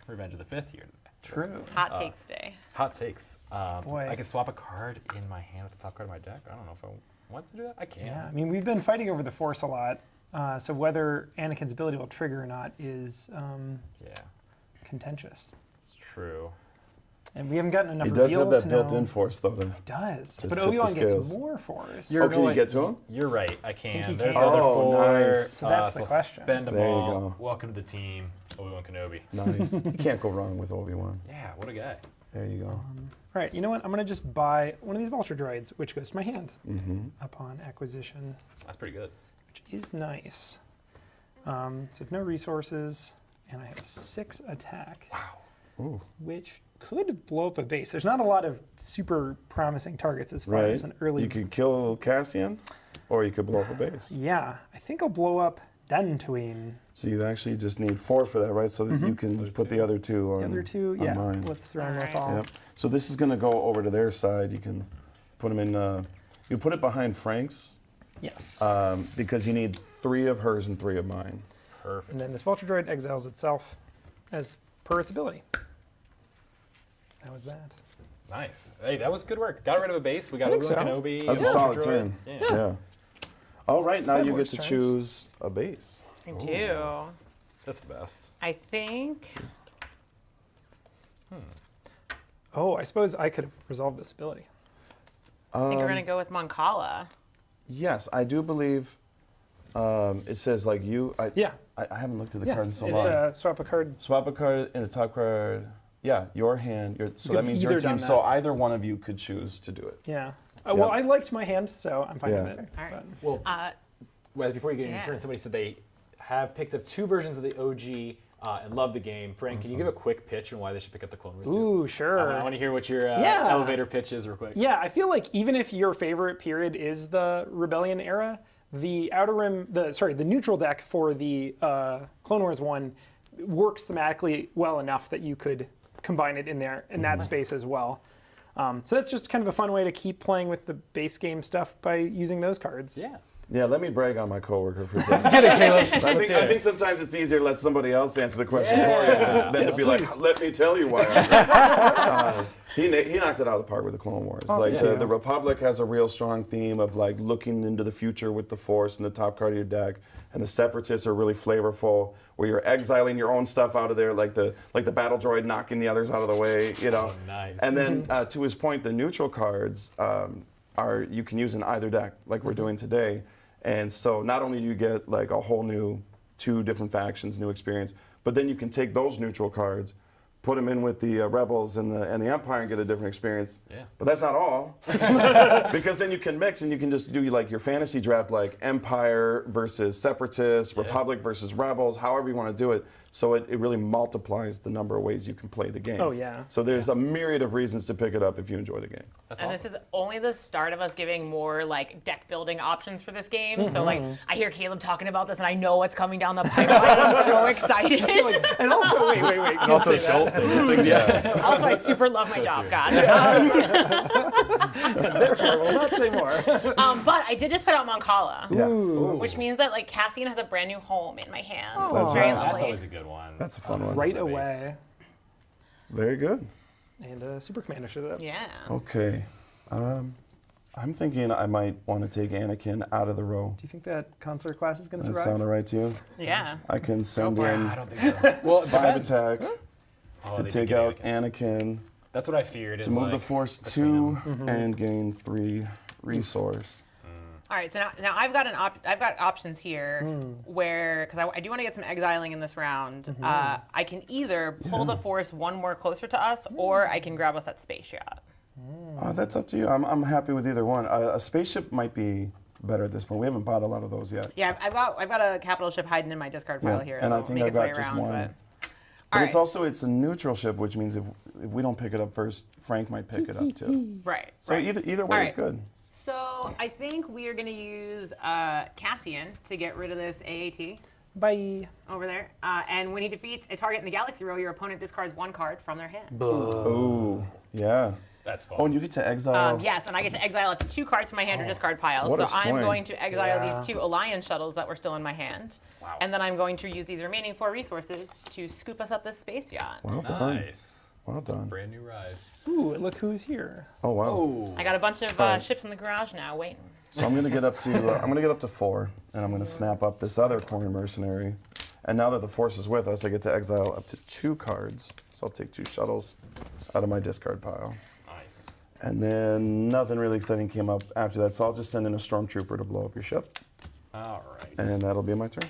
Revenge of the Fifth here. True. Hot takes day. Hot takes. Boy. I can swap a card in my hand with the top card of my deck. I don't know if I want to do that. I can. Yeah, I mean, we've been fighting over the Force a lot, so whether Anakin's ability will trigger or not is Yeah, contentious. it's true. And we haven't gotten enough He does reveal have to that built-in know. force, though. He does, to but tip the Obi-Wan gets scales. more Force. Oh, can you get to him? You're right. I he can. can. There's another Oh, 4. nice. So that's the I'll question. Spend them There you all. go. Welcome to the team, Obi-Wan Kenobi. Nice. You can't go wrong with Obi-Wan. Yeah, what a guy. There you go. All right, you know what? I'm going to just buy one of these Vulture Droids, which goes to my hand upon acquisition, That's pretty good. which is nice. So I have no resources, and I have 6 attack. Wow. Ooh. Which could blow up a base. There's not a lot of super promising targets as far Right. as an early. You could kill Cassian, or you could blow up a base. Yeah, I think I'll blow up Dantooine. So you actually just need 4 for that, right? So that you can put the other 2 on, The other 2, on yeah. mine. Let's throw them with Alright. all. Yep. So this is going to go over to their side. You can put them in. You put it behind Frank's Yes. because you need 3 of hers and 3 of mine. Perfect. And then this Vulture Droid exiles itself as per its ability. That was that. Nice. Hey, that was good work. Got rid of a base. We got think Obi-Wan so. Kenobi. That's a Vulture solid Droid. turn. Yeah. All right, now That you get works, to turns. choose a base. I do. That's the best. I think. Oh, I suppose I could have resolved this ability. I think we're gonna go with Moncala. Yes, I do believe it says like you. Yeah. I haven't looked at the Yeah, card in so it's long. swap a card. Swap a card in the top card. Yeah, your hand. So could that means your either team. done So that. either one of you could choose to do it. Yeah. Well, Yeah. I liked my hand, so I'm fine Yeah. with it. All right. Well, Uh, before you get into your yeah. turn, somebody said they have picked up 2 versions of the OG and love the game. Frank, can you give a quick pitch on why they should pick up the Clone Wars 2? Ooh, sure. I want to hear what your Yeah. elevator pitch is real quick. Yeah, I feel like even if your favorite period is the Rebellion era, the Outer Rim, the neutral deck for the Clone Wars one works thematically well enough that you could combine it in there in that space as well. So that's just kind of a fun way to keep playing with the base game stuff by using those cards. Yeah. Yeah, let me brag on my coworker for a second. Get it, Caleb. I think sometimes it's easier to let somebody else answer the question for you than to be like, let me tell you why. He knocked it out of the park with the Clone Wars. The Republic has a real strong theme of like looking into the future with the Force in the top card of your deck, and the Separatists are really flavorful, where you're exiling your own stuff out of there, like the battle droid knocking the others out of the way, you know. Oh, nice. And then to his point, the neutral cards are you can use in either deck, like we're doing today. And so not only do you get like a whole new 2 different factions, new experience, but then you can take those neutral cards, put them in with the Rebels and the Empire and get a different experience. Yeah. But that's not all, because then you can mix and you can just do like your fantasy draft, like Empire versus Separatists, Republic versus Rebels, however you want to do it. So it really multiplies the number of ways you can play the game. Oh, yeah. So there's a myriad of reasons to pick it up if you enjoy the game. That's And awesome. this is only the start of us giving more like deck building options for this game. So like I hear Caleb talking about this and I know what's coming down the pipeline. I'm so excited. And also, wait. And also, Schultz saying these things. Yeah. Also, I super love my job, God. Therefore, we'll not say more. But I did just put out Moncala, Yeah. which means that like Cassian has a brand new home in my hand. That's It's very right. lovely. That's always a good one. That's a fun one. Right the base. away. Very good. And Super Commander showed up. Yeah. Okay. I'm thinking I might want to take Anakin out of the row. Do you think that Consular class is going to That survive? sound all right to you? Yeah. I can send I in don't think so. Well, it 5 depends. attack Oh, to they take did out get Anakin, That's what I feared. to move the Force between 2 and gain 3 resource. All right, so now I've got I've got options here where because I do want to get some exiling in this round. I can either pull the Force 1 more closer to us, or I can grab us that space yacht. That's up to you. I'm happy with either one. A spaceship might be better at this point. We haven't bought a lot of those yet. Yeah, I've got a capital ship hiding in my discard pile Yeah, here. and I It'll think make I've its way got just around, one. But But all it's right. a neutral ship, which means if we don't pick it up first, Frank might pick it up too. right. So right. either way All is right. good. So I think we are going to use Cassian to get rid of this AAT Bye. over there. And when he defeats a target in the galaxy row, your opponent discards 1 card from their hand. Ooh, yeah. That's fun. Oh, and you get to exile. Yes, and I get to exile up to 2 cards from my hand or discard pile. what So a I'm swing. going to exile Yeah. these 2 Alliance shuttles that were still in my hand. Wow. And then I'm going to use these remaining 4 resources to scoop us up this space yacht. Well done. Nice. Well done. Brand new rise. Ooh, look who's here. Oh wow. Oh. I got a bunch of ships in the garage now waiting. So I'm gonna get up to 4, and I'm gonna snap up this other Corn Mercenary. And now that the Force is with us, I get to exile up to 2 cards. So I'll take 2 shuttles out of my discard pile. Nice. And then nothing really exciting came up after that, so I'll just send in a Stormtrooper to blow up your ship, All right. and that'll be my turn.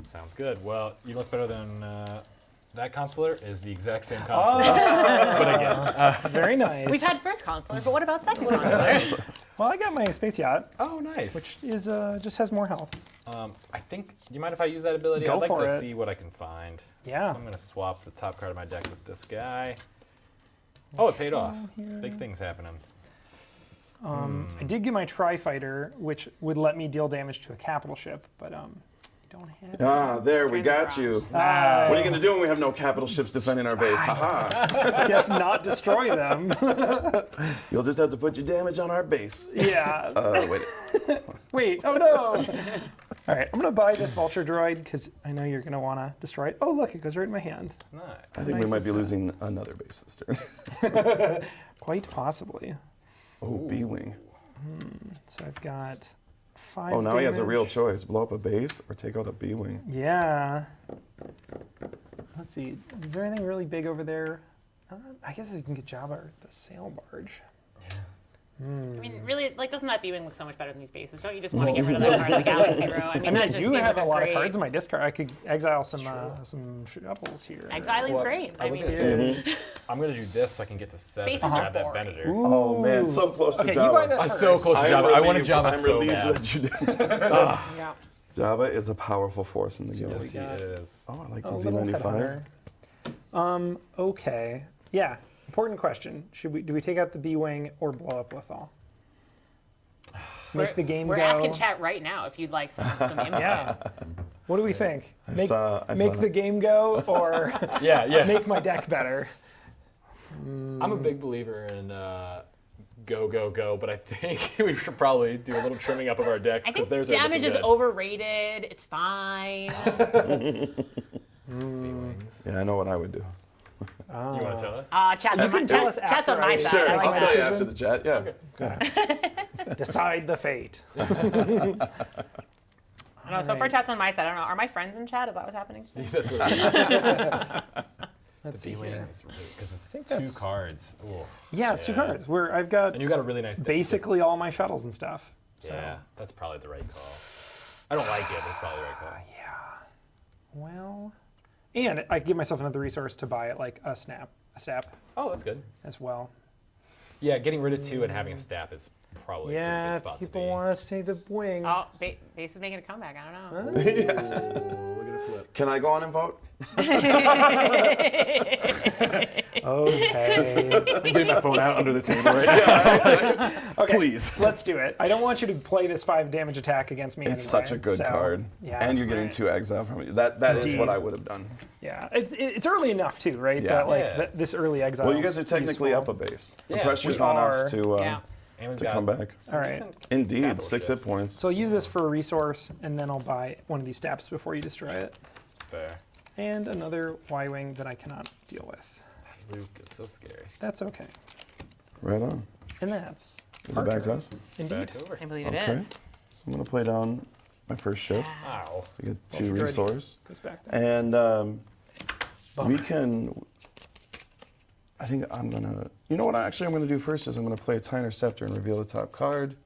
Sounds good. Well, you know what's better than that consular is the exact same consular. But again, Very nice. We've had first consular, but what about second consular? Well, I got my space yacht, oh, nice. which is just has more health. I think, do you mind if I use that ability? Go I'd like for to it. see what I can find. Yeah. So I'm going to swap the top card of my deck with this guy. Oh, it paid off. Big things happening. I did get my Tri-Fighter, which would let me deal damage to a capital ship, but I don't have. Ah, there, we Turn it got around. you. What are you gonna do when we have no capital ships defending our base? Haha. Guess not destroy them. You'll just have to put your damage on our base. Yeah. Wait. Wait. Oh no. All right, I'm gonna buy this vulture droid because I know you're gonna want to destroy it. Oh look, it goes right in my hand. Nice. I think we Nice might is be that? losing another base this turn. Quite possibly. Oh, B-Wing. So I've got 5. Oh, now he has a damage. real choice. Blow up a base or take out a B-Wing. Yeah. Let's see. Is there anything really big over there? I guess I can get Jabba or the sail barge. I mean, really, like, doesn't that B-Wing look so much better than these bases? Don't you just want to get rid of that part of the galaxy row? I mean, that I just do seems have like a lot great- of cards in my discard. I could exile some shuttles here. Exiling's Well, great. I was mean, going to say, I'm going to do this so I can get to 7 Bases and are grab that boring. Venator. Oh man, so close to Okay, Jabba. you buy that I'm first. so close to I'm Jabba. I wanted relieved- Jabba I'm so relieved bad. that you did. yeah. Jabba is a powerful force in the Yes, galaxy. he is. Oh, I like the A little Z95. headhunter. Okay. Yeah. Important question. Do we take out the B-Wing or blow up Lethal? Make the game We're go. asking chat right now if you'd like some input. Yeah. What do we think? Make, saw make that. the game go or Yeah. make my deck better? I'm a big believer in go, go, go, but I think we should probably do a little trimming up of our decks I because think there's damage is overrated. It's fine. B-Wings. Yeah, I know what I would do. You want to tell us? Chat's on can tell us chat's on after my I- side. Sure, I like I'll that. tell you after the chat. Yeah. Decide the fate. I don't know, so far chat's on my side. I don't know. Are my friends in chat? Is that what's happening today? That's what it is. Let's see B-Wing here. is really, because it's two that's- cards. Ooh. Yeah, it's 2 Yeah. cards. Where I've got And you got a really nice deck. basically all my shuttles and stuff. So, Yeah, that's probably the right call. I don't like it, but it's probably the right call. well, and I give myself another resource to buy it, like a stap Oh, that's good. as well. Yeah, getting rid of 2 and having a stap is probably a pretty Yeah, good spot to be. people want to see the wing. Oh, Base is making a comeback. I don't know. Look at a flip. Can I go on and vote? Okay. I'm getting my phone out under the table right now. Okay, Please. let's do it. I don't want you to play this 5 damage attack against me. It's anyway, such a good so, card. Yeah. And you're getting 2 exile from it. That is Indeed. what I would have done. Yeah, it's early enough too, right? Yeah. That like Yeah. this early exile. Well, you guys are technically up a base. The pressure's on us to Yeah. And we've to got come back. some All right. decent Indeed, capital 6 hit shifts. points. So I'll use this for a resource, and then I'll buy one of these steps before you destroy it, Fair. and another Y-wing that I cannot deal with. Luke is so scary. That's okay, Right on. and that's Is it back to us? indeed. Back over. I can't believe Okay. it is. So I'm going to play down my first ship Ow. to get Well, 2 good. resource. Goes back there. And we can. I think I'm gonna. You know what? I'm gonna do first is I'm gonna play a Tyner Scepter and reveal the top card.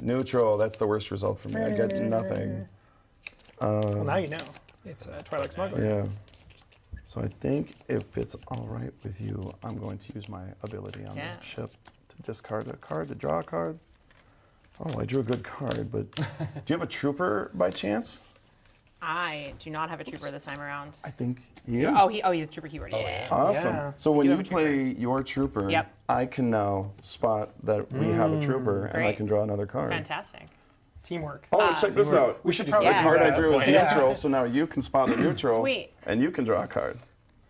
Neutral. That's the worst result for me. I get nothing. Well, now you know. It's Twilight Smuggler. Yeah. So I think if it's all right with you, I'm going to use my ability on Yeah. the ship to discard a card, to draw a card. Oh, I drew a good card, but do you have a trooper by chance? I do not have a trooper this time around. I think he is. He's a trooper keyword. Yeah. Awesome. Yeah. So when do you have a trooper. play your trooper, Yep. I can now spot that we have a trooper and I Great. can draw another card. Fantastic. Teamwork. Oh, check this out. We should do The something probably like card I that. drew is Yeah. neutral, so now you can spot the neutral. Sweet. And you can draw a card.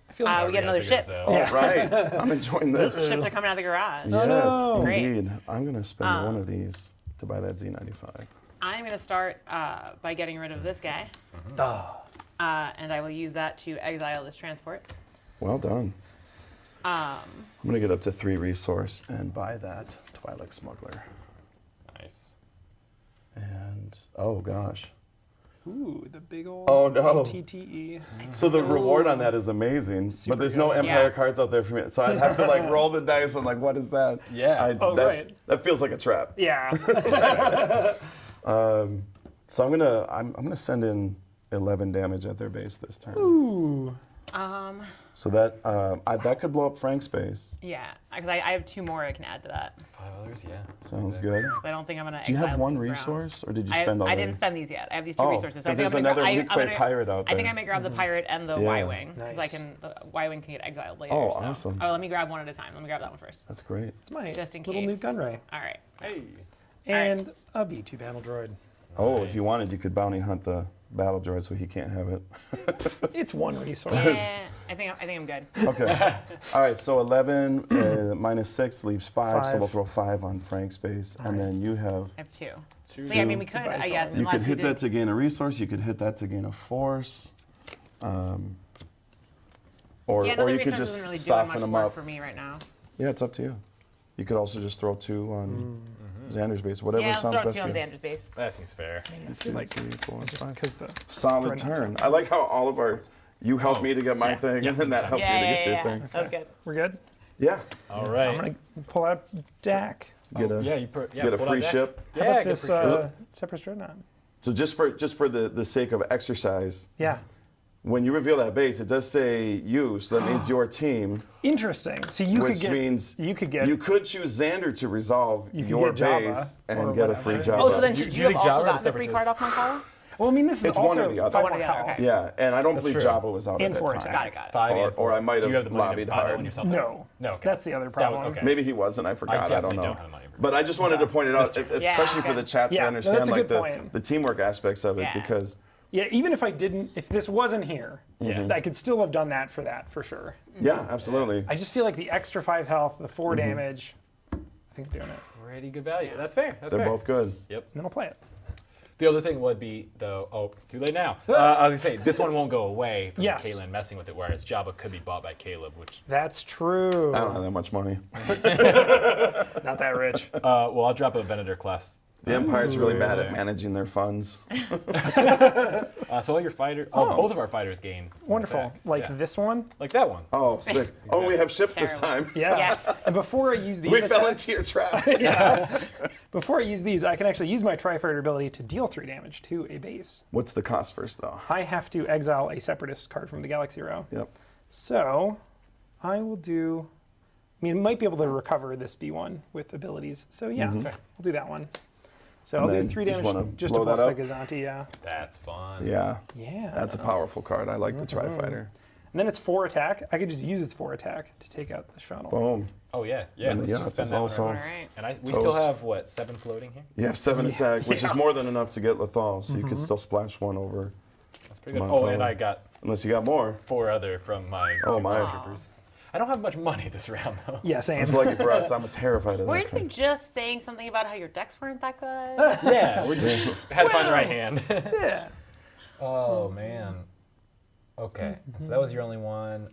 I feel like We get another ship. All right. I'm enjoying this. Ships are coming out of the garage. Yes, no. Great. indeed. I'm going to spend one of these to buy that Z95. I'm going to start by getting rid of this guy. And I will use that to exile this transport. Well done. I'm going to get up to 3 resource and buy that Twilight Smuggler. Nice. And, oh gosh. Ooh, the big old Oh, no. TTE. So the reward on that is amazing, but there's no Empire Yeah. cards out there for me. So I'd have to like roll the dice and like, what is that? Yeah. Oh, that, right. That feels like a trap. Yeah. So I'm gonna send in 11 damage at their base this turn. Ooh. So that that could blow up Frank's base. Yeah, because I have 2 more I can add to that. 5 others, yeah. Sounds good. So I don't think I'm going to Do you exile have 1 this round. resource, or did you I spend all? I didn't spend these yet. I have these 2 Oh, resources. So I 'cause think there's I'm gonna, another I, weak I'm play gonna, pirate out I think there. I may grab the pirate and the Yeah. Y-wing because Nice. the Y-wing can get exiled later. Oh, so. awesome. Oh, let me grab one at a time. Let me grab that one first, That's great. It's my just in little case. new gunray. All right. Hey. And a B2 battle droid. Oh, if you wanted, you could bounty hunt the battle droid so he can't have it. It's 1 resource. I think I'm good. Okay. All right. So 11 minus 6 leaves 5. So 5. we'll throw 5 on Frank's base, and then you have. I have 2. 2. So yeah, I mean we could, I guess. You unless could we hit did- that to gain a resource. You could hit that to gain a force. Or Yeah, another you could resource just isn't really doing soften much them work up. for me right now. Yeah, it's up to you. You could also just throw 2 on Xander's base. Whatever Yeah, let's sounds throw best 2 to on you. Xander's base. That seems fair. 2, 3, 4, Just 5. because the Solid Dreadnought's turn. up. I like how all of our. You helped Oh, me to get my yeah. thing, Yeah, and then that helped Yeah, you to yeah, get your yeah. thing. That was good. we're good. Yeah. All right. I'm gonna pull out Dak. Get a yeah, get a pull free out that. ship. How Yeah, about get this free ship. Separate Dreadnought? So just for the sake of exercise, Yeah. when you reveal that base, it does say you, so that means your team, Interesting. So you which could get. means you could get. you could choose Xander to resolve You could your get Jabba base or and get a whatever. free Jabba. Oh, so then Do should you you have think Jabba also or gotten the free card Separatists? off my call? well, I mean, this is It's one also or the other. five One or more the other, health. okay. Yeah, and I don't That's believe true. Jabba was out And at for that attack. time. Got it, got it. 5 Or- and 4. or I might Do you have have the money lobbied to buy hard. one yourself? No. No. Okay. That's the other problem. okay. Maybe he wasn't. I forgot. I, don't definitely know. don't have money for But I just wanted to point it out, Yeah, especially for okay. the chats Yeah, to no, understand that's a like good point. the teamwork aspects of it, Yeah. because Yeah, even if I didn't, if this wasn't here, Yeah. I could still have done that for sure. yeah, absolutely. I just feel like the extra 5 health, the 4 damage, I think I'm doing it. Pretty good value. That's fair. That's They're fair. both good. And then I'll play it. The other thing would be, though, too late now. I was going to say, this one won't go away from Yes. Caitlin messing with it, whereas Jabba could be bought by Caleb, which... That's true. I don't have that much money. Not that rich. well, I'll drop a Venator class. The Empire's really bad there. at managing their funds. So all your fighters... both of our fighters gain one Wonderful. attack. Like Yeah. this one? Like that one. Oh, sick. Oh, we have ships this Terrible. time. Yeah. Yes. And before I use these We fell attacks- into your trap. Before I use these, I can actually use my Tri-Fighter ability to deal 3 damage to a base. What's the cost first, though? I have to exile a Separatist card from the Galaxy row. Yep. So I will do... I mean, I might be able to recover this B1 with abilities. So yeah, fair. I'll do that one. So And I'll do then 3 you just damage wanna just to blow that buff the up? Gazanti, yeah. That's fun. Yeah. Yeah. That's a powerful card. I like the Tri-Fighter. And then it's 4 attack. I could just use its 4 attack to take out the shuttle. Boom. Oh, yeah. Yeah, And let's yeah, just it's spend that one also- around. All right. And we still Toast. have, what, 7 floating here? You have 7 attack, which is more than enough to get Lethal, so you Mm-hmm. can still splash 1 over. That's pretty good. Come on, Oh, and Colin. I got Unless you got more. 4 other from my Oh, Super my. Troopers. I don't have much money this round, though. Yeah, same. It's lucky for us. I'm terrified of Weren't that you card. just saying something about how your decks weren't that good? Yeah, we just had to find the right hand. Yeah. Oh, man. Okay, so that was your only one.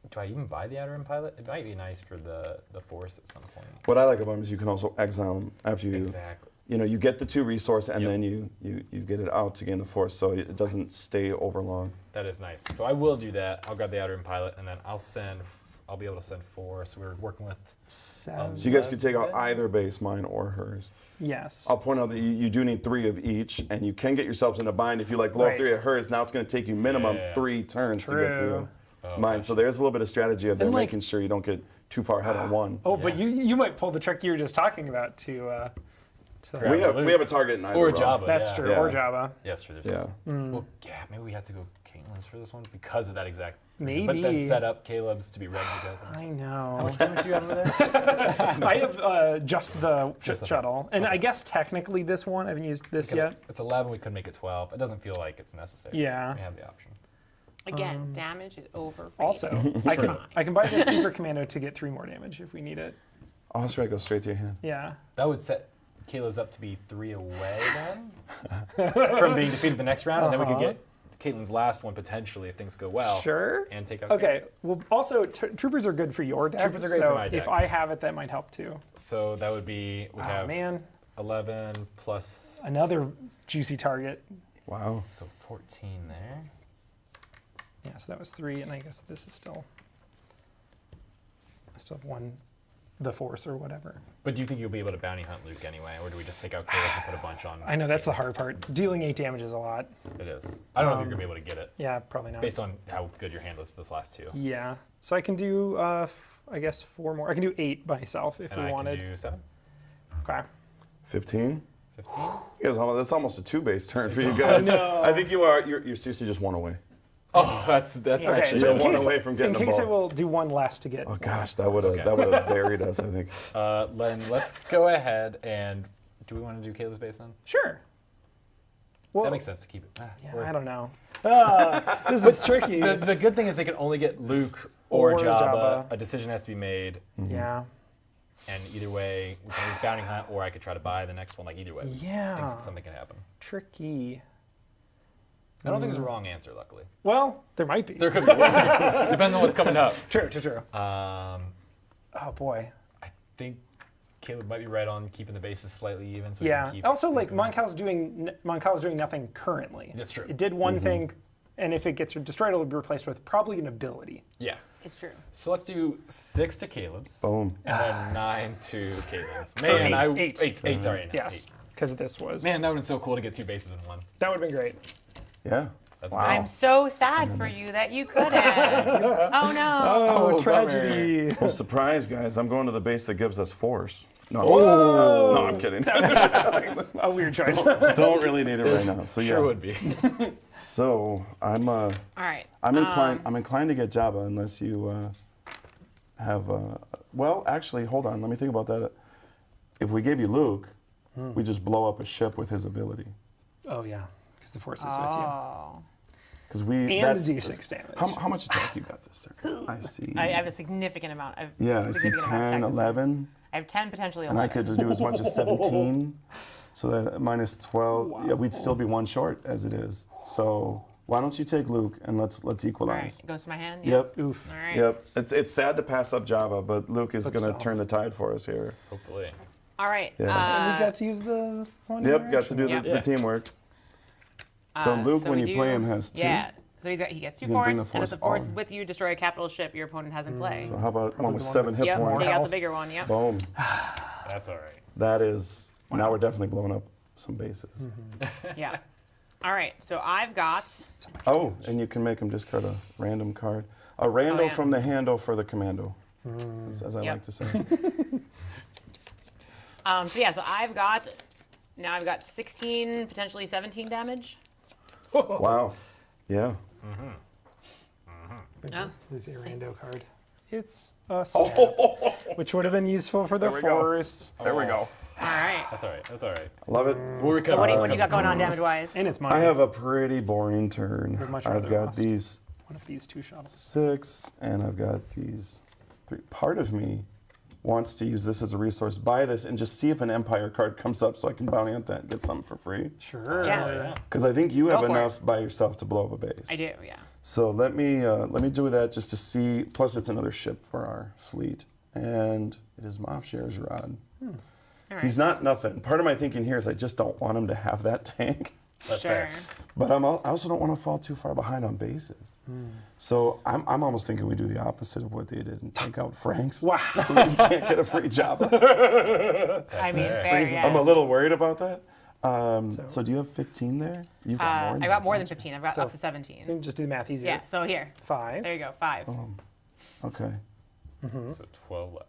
Do I even buy the Outer Rim Pilot? It might be nice for the Force at some point. What I like about them is you can also exile them after you. Exactly. You know, you get the 2 resource and Yep. then you get it out to gain the force, so it doesn't stay over long. That is nice. So I will do that. I'll grab the Outer Rim Pilot, and then I'll be able to send 4. So we're working with... 7. So you guys could take out either base, mine or hers. Yes. I'll point out that you do need 3 of each, and you can get yourselves in a bind if you like blow Right. up 3 of hers. Now it's going to take you minimum Yeah. 3 turns to get True. through Oh, mine. gosh. So there's a little bit of strategy of there, And, like- making sure you don't get too far ahead on one. Oh, but Yeah. you might pull the trick you were just talking about to Grab we the have loot. we have a target in either Or row. Jabba. That's yeah. true. Yeah. Or Java. Yeah, that's true. Yeah. Well, yeah, maybe we have to go Caitlin's for this one because of that exact... Maybe. But then set up Caleb's to be ready to go. I How know. much damage do you have over there? I have just the Just the shuttle. And I guess technically this one, I haven't used this yet. It's 11. We could make it 12. It doesn't feel like it's necessary. Yeah. We have the option. Again, damage is over for Also, you. I can buy the Super Commando to get 3 more damage if we need it. Oh, that's right. Go straight to your hand. Yeah. That would set Caleb's up to be 3 away then from being defeated the next round, and then we could get Caitlin's last one potentially if things go well. Sure. And take out. Okay. Caleb's. Well, also, troopers are good for your deck. Troopers are great so for my deck. if I have it, that might help too. So that would be we Oh, have man. 11 plus Another juicy target. Wow. so 14 there. Yeah, so that was 3, and I guess this is still... I still have 1, the Force or whatever. But do you think you'll be able to bounty hunt Luke anyway, or do we just take out Caleb's and put a bunch on? I know, that's the Caitlin's? hard part. Dealing 8 damage is a lot. It is. I don't know if you're gonna be able to get it Yeah, probably not. based on how good your hand is this last 2. Yeah. So I can do, I guess, 4 more. I can do 8 myself if And we I wanted. can do 7, Okay. 15. 15. You guys, that's almost a 2-base turn for you guys. I think you're seriously just 1 away. Oh, that's Okay, actually so You're in 1 case- away from getting In a case I ball. will do 1 last to get. Oh gosh, that would have buried us. I think. Then let's go ahead and do we want to do Caleb's base then? Sure. Well, That makes sense to keep it. yeah, I don't know. This is tricky. The good thing is they can only get Luke or, Or Jabba. Jabba. A decision has to be made, Yeah. and either way, we can use bounty hunt, or I could try to buy the next one. Like either way, Yeah. something can happen. Tricky. I don't think there's a wrong answer. Luckily, Well, there might be. there could be. Depends on what's coming up. True. I Oh boy. think Caleb might be right on keeping the bases slightly even. So we Yeah. can keep Also, like things going. Moncal's doing nothing currently. That's true. It did one thing, and if it gets destroyed, it'll be replaced with probably an ability. Yeah. It's true. So let's do 6 to Caleb's. Boom. And then 9 to Caitlin's. Or Man, eight. eight, sorry. no, Yes. 8. Because this was. Man, that would have been so cool to get 2 bases in one. That would have been great. Yeah. That's Wow. I'm so sad for you that you couldn't. Oh no. Oh, bummer. tragedy. Well, surprise, guys! I'm going to the base that gives us force. No, Oh. no, I'm kidding. A weird choice. Don't really need it right now. So Sure yeah. would be. So I'm All right. I'm inclined to get Jabba unless you have. Well, actually, hold on. Let me think about that. If we gave you Luke, we just blow up a ship with his ability. Oh yeah, because the Force is with Oh. Because we And that's, D6 damage. How much attack you got this turn? I see. I have a significant amount. Yeah, I see 10, 11, I have 10, potentially and I 11. could do as much as 17. So that minus 12, yeah, we'd still be one short as it is. So why don't you take Luke and let's All right, equalize. it goes to my hand. Yep. Oof. All right. Yep. It's sad to pass up Java, but Luke is going to stop. turn the tide for us here. Hopefully. All right. Yeah. And we got to use the one. Yep, got to do Yep. the teamwork. So Luke, so when we you do- play him, has 2. Yeah. So he gets 2 He's gonna bring force, the and if force the force all is in. with you, destroy a capital ship your opponent has in play. So how about one with the one 7 with- hit Yep, points? take out the health. bigger one. Yep. Boom. That's all right. That is, now we're definitely blowing up some bases. Yeah. All right. So I've got. Oh, and you can make him discard a random card. A rando yeah. from the hando for the commando, as I Yep. like to say. So yeah. So I've got. Now I've got 16, potentially 17 damage. Wow. Yeah. Yeah. There's a rando card. It's a stab, which would have been useful for the There we go. force. There we go. All right. That's all right. That's all right. Love it. We'll recover. What do you got going on damage wise? And it's mine. I have a pretty boring turn. Would much I've rather got lost. these one of these 2 shuttles. 6, and I've got these 3. Part of me wants to use this as a resource, buy this, and just see if an Empire card comes up so I can bounty hunt that and get something for free. Sure. Yeah. Because I think you have Go for enough by yourself to blow up a base. I do. Yeah. So let me do that just to see. Plus, it's another ship for our fleet, and it is Moff Gerard. All right. He's not nothing. Part of my thinking here is I just don't want him to have that tank, That's Sure. fair. but I also don't want to fall too far behind on bases. So I'm almost thinking we do the opposite of what they did and take out Frank's. Wow. So that you can't get a free job. I mean, fair. Yeah. I'm a little worried about that. So do you have 15 there? You've got more than I got that, more don't than you? 15. I've got So- up to 17. Let me just do the math easier. Yeah. So here. 5. There you go. 5. Okay. So 12 left.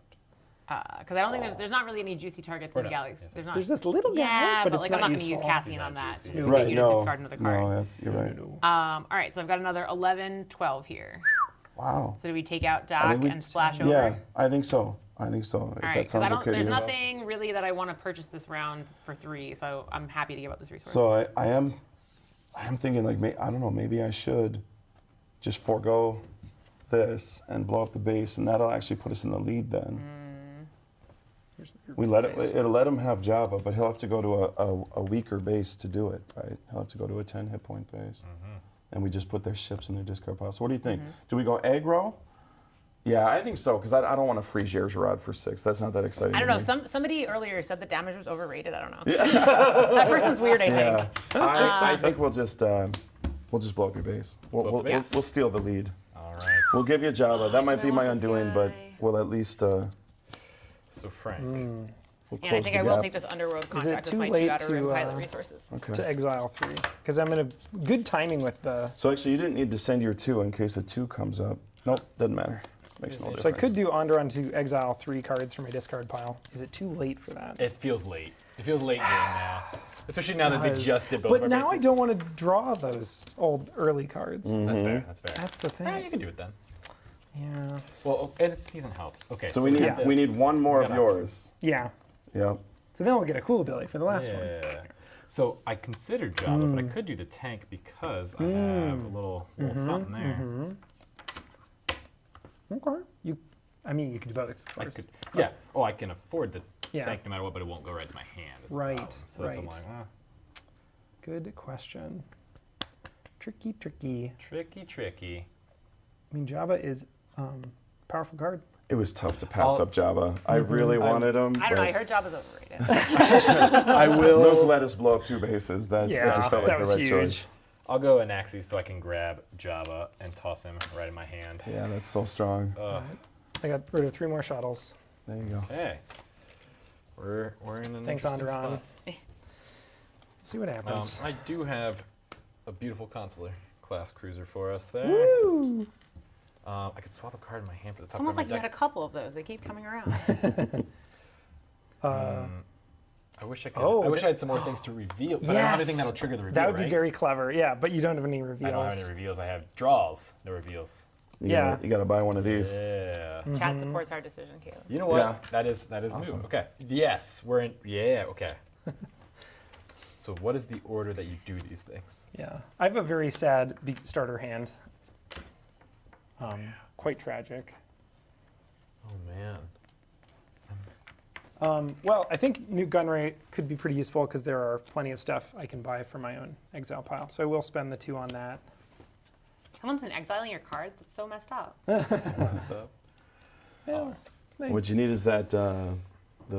Because I don't think there's not really any juicy targets in no. Galaxy. Yes, There's not. There's this little guy, Yeah, but but it's like I'm not not going to use useful. Cassian He's on not that juicy. just to Right. get you to No. discard another card. No, you're right. All right. So I've got another 11, 12 here. Wow. So do we take out I Doc think we- and splash over? Yeah, I think so. If All right. that 'Cause sounds okay to there's you. nothing really that I want to purchase this round for 3, so I'm happy to give up this resource. So I am thinking like I don't know, maybe I should just forego this and blow up the base, and that'll actually put us in the lead then. We it'll let him have Jabba, but he'll have to go to a weaker base to do it, right? He'll have to go to a 10 hit point base, and we just put their ships in their discard pile. So what do you think? Do we go aggro? Yeah, I think so, because I don't want to free Gerard for 6. That's not that exciting. I don't to know. me. Somebody earlier said the damage was overrated. I don't know. That person's weird. I Yeah, think. I think we'll just blow up your base. Blow up the base? We'll steal the lead. All right. We'll give you Jabba. That might be my want this undoing, but guy. we'll at least So Frank. we'll And I close think the I will gap. take this underworld it contract with too my 2 late outer rim to, pilot resources. Okay. To exile 3. Because I'm in a good timing with the. So actually, you didn't need to send your 2 in case a 2 comes up. Nope, doesn't matter. Makes no difference. So I could do Onderon to exile 3 cards from my discard pile. Is it too late for that? It feels late. It feels late game now. Especially now that they does. just did both of But our now I bases. don't want to draw those old early cards. That's fair. That's fair. That's the Yeah, thing. you can do it then. Yeah. Well, and it's decent help. Okay. So we need get we this. need one more We of got yours. Yeah. Yep. So then we'll get a cool ability for the last one. Yeah. So I considered Jabba, but I could do the tank because I have a little something there. Okay. I mean, you could do both. Of I course. could, yeah. Oh, I can afford the Yeah. tank no matter what, but it won't go right to my hand. Is the Right, problem. So that's why I'm right. like, Good question. Tricky, tricky. tricky, tricky. I mean, Jabba is powerful card. It was tough to pass I'll- up Jabba. I really wanted him. I don't know. I but heard Jabba's overrated. I will. Luke let us blow up 2 bases. That just felt that like was the right huge. choice. I'll go Anaxes so I can grab Jabba and toss him right in my hand. Yeah, that's so strong. I got rid of 3 more shuttles. There you go. Okay. We're in an Thanks, interesting Onderon. spot. See what happens. I do have a beautiful consular class cruiser for us there. Woo! I could swap a card in my hand for the top Almost card like you of my had a deck. couple of those. They keep coming around. I wish I could. Oh, I wish okay. I had some more things to reveal, but I don't have anything that'll trigger the reveal. That would be right? very clever. Yeah, but you don't have any reveals. I don't have any reveals. I have draws, no reveals. Yeah. You gotta buy one of these. Yeah. Chat supports our decision, Caleb. You know what? Yeah. That is Awesome. new. Okay. Yes, we're in. Yeah. Okay. So what is the order that you do these things? Yeah, I have a very sad starter hand. Quite tragic. Oh man. Well, I think New Gunray could be pretty useful because there are plenty of stuff I can buy for my own exile pile. So I will spend the 2 on that. Someone's been exiling your cards. It's so messed up. Messed up. Yeah. What you need is that the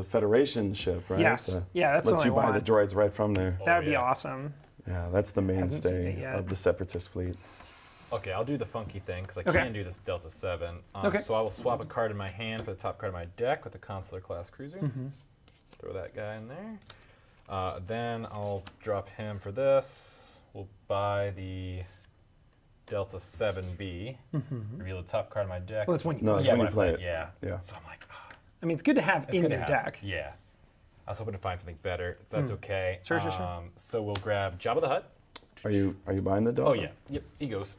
Federation ship, right? Yes. Yeah, that's lets what you I buy want. the droids right from there. That would be yeah. awesome. Yeah, that's the seen it mainstay yet. of the Separatist fleet. Okay, I'll do the funky thing because I Okay. can do this Delta 7. Okay. So I will swap a card in my hand for the top card of my deck with the Consular class cruiser. Throw that guy in there. Then I'll drop him for this. We'll buy the Delta 7B. Reveal the top card of my deck. Well, that's when you No, that's yeah, when you I play it. Yeah. Yeah. So I'm like, I mean, it's good to have it's in good your to have. deck. Yeah. I was hoping to find something better. That's okay. Sure, sure. So we'll grab Jabba the Hutt. Are you buying the Delta? Oh yeah. Yep. He goes.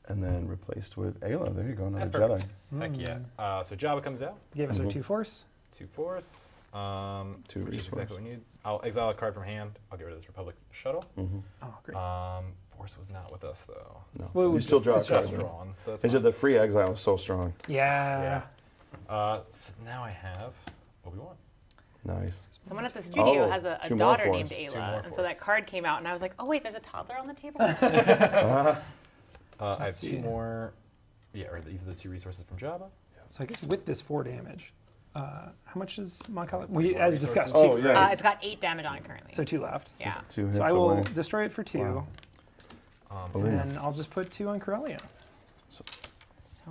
And then replaced with Ayla. There you go, another That's Jedi. perfect. Heck yeah. So Jabba comes out. Gave us our 2 force. 2 force. 2 which is resource. exactly what we need. I'll exile a card from hand. I'll get rid of this Republic shuttle. Oh, great. Force was not with us though. No, Well, it you was still just- draw a it's card. Just though. drawn. So that's It's just fine. the free exile is so strong. Yeah. So now I have Obi-Wan. Nice. Someone at the studio Oh, has a 2 more daughter named force. 2 more Ayla, and so that force. card came out, and I was like, oh wait, there's a toddler on the table. I have see. 2 more. Yeah, or these are the 2 resources from Jabba. So I guess with this 4 damage, how much is Mon Cala? More As resources. discussed. Oh, yeah. It's got 8 damage on it currently. So 2 left. yeah. 2 hits So I will away. destroy it for 2, Wow. and I'll just put 2 on Corellia. So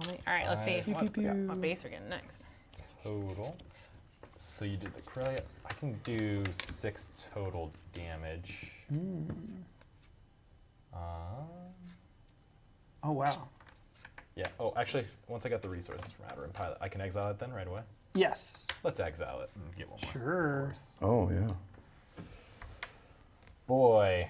many. All right, let's see Pew, what, pew, pew. what base we're getting next. Total. So you did the Corellia. I can do 6 total damage. Oh, wow. Yeah. Oh, actually, once I got the resources from Outer Rim Pilot, I can exile it then right away. Yes. Let's exile it and get one more. Sure. force. Oh, yeah. Boy.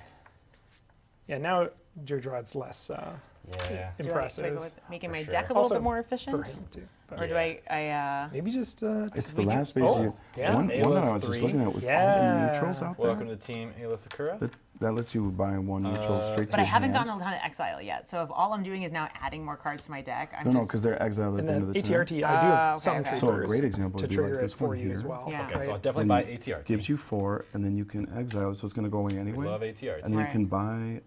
Yeah, now Deirdre's less Yeah. Do I impressive go with making For my sure. deck a little Also, bit more for efficient? him, too. But Or do I maybe just... It's the we do- last base. Oh, you, yeah. one that I Ayla's was just 3. looking at with all Yeah. the neutrals out there. Welcome to Team Ayla Sakura. That lets you buy 1 neutral straight to But I your haven't hand. gotten a ton of exile yet, so if all I'm doing is now adding more cards to my deck, I'm No, just... because they're exiled at And the end then of the turn. ATRT, I do have okay, some okay. triggers So a great example to would be trigger like it this for one you as here. well. Yeah. Okay, so I'll Right? definitely And buy it ATRT. Gives you 4, and then you can exile it, so it's going to go away We anyway. love ATRT. And then Right. you can buy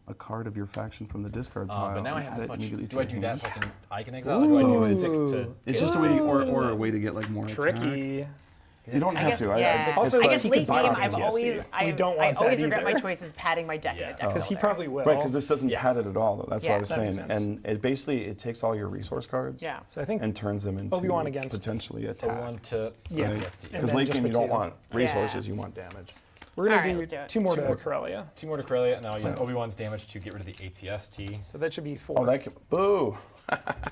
a card of your faction from the discard pile. But now I and have add this it much. immediately Do to I your do that hand. so I can exile? Or do I do Ooh. 6 to? It's get just a it? way to, or a way to get like more attack. Tricky. You don't I have guess, to. yeah. It's Also, I like, guess he late could buy game, off I've PTSD. always, We don't I want always that regret my either. choices padding my deck. in a Yes. deck Because he builder. probably will. Right, because this doesn't Yeah. pad it at all. Though. That's what I was that makes saying. sense. And it basically it takes all your resource cards. Yeah. So I think And turns them into Obi-Wan against potentially So attack. 1 to Yeah. ATST. And Because then late just game the you don't 2. want resources, you want damage. we're going Alright, to let's do do it. 2 more to Sure. Corellia. 2 more to Corellia, and then I'll use Obi-Wan's damage to get rid of the ATST, So that should be 4. Oh, that can, boo!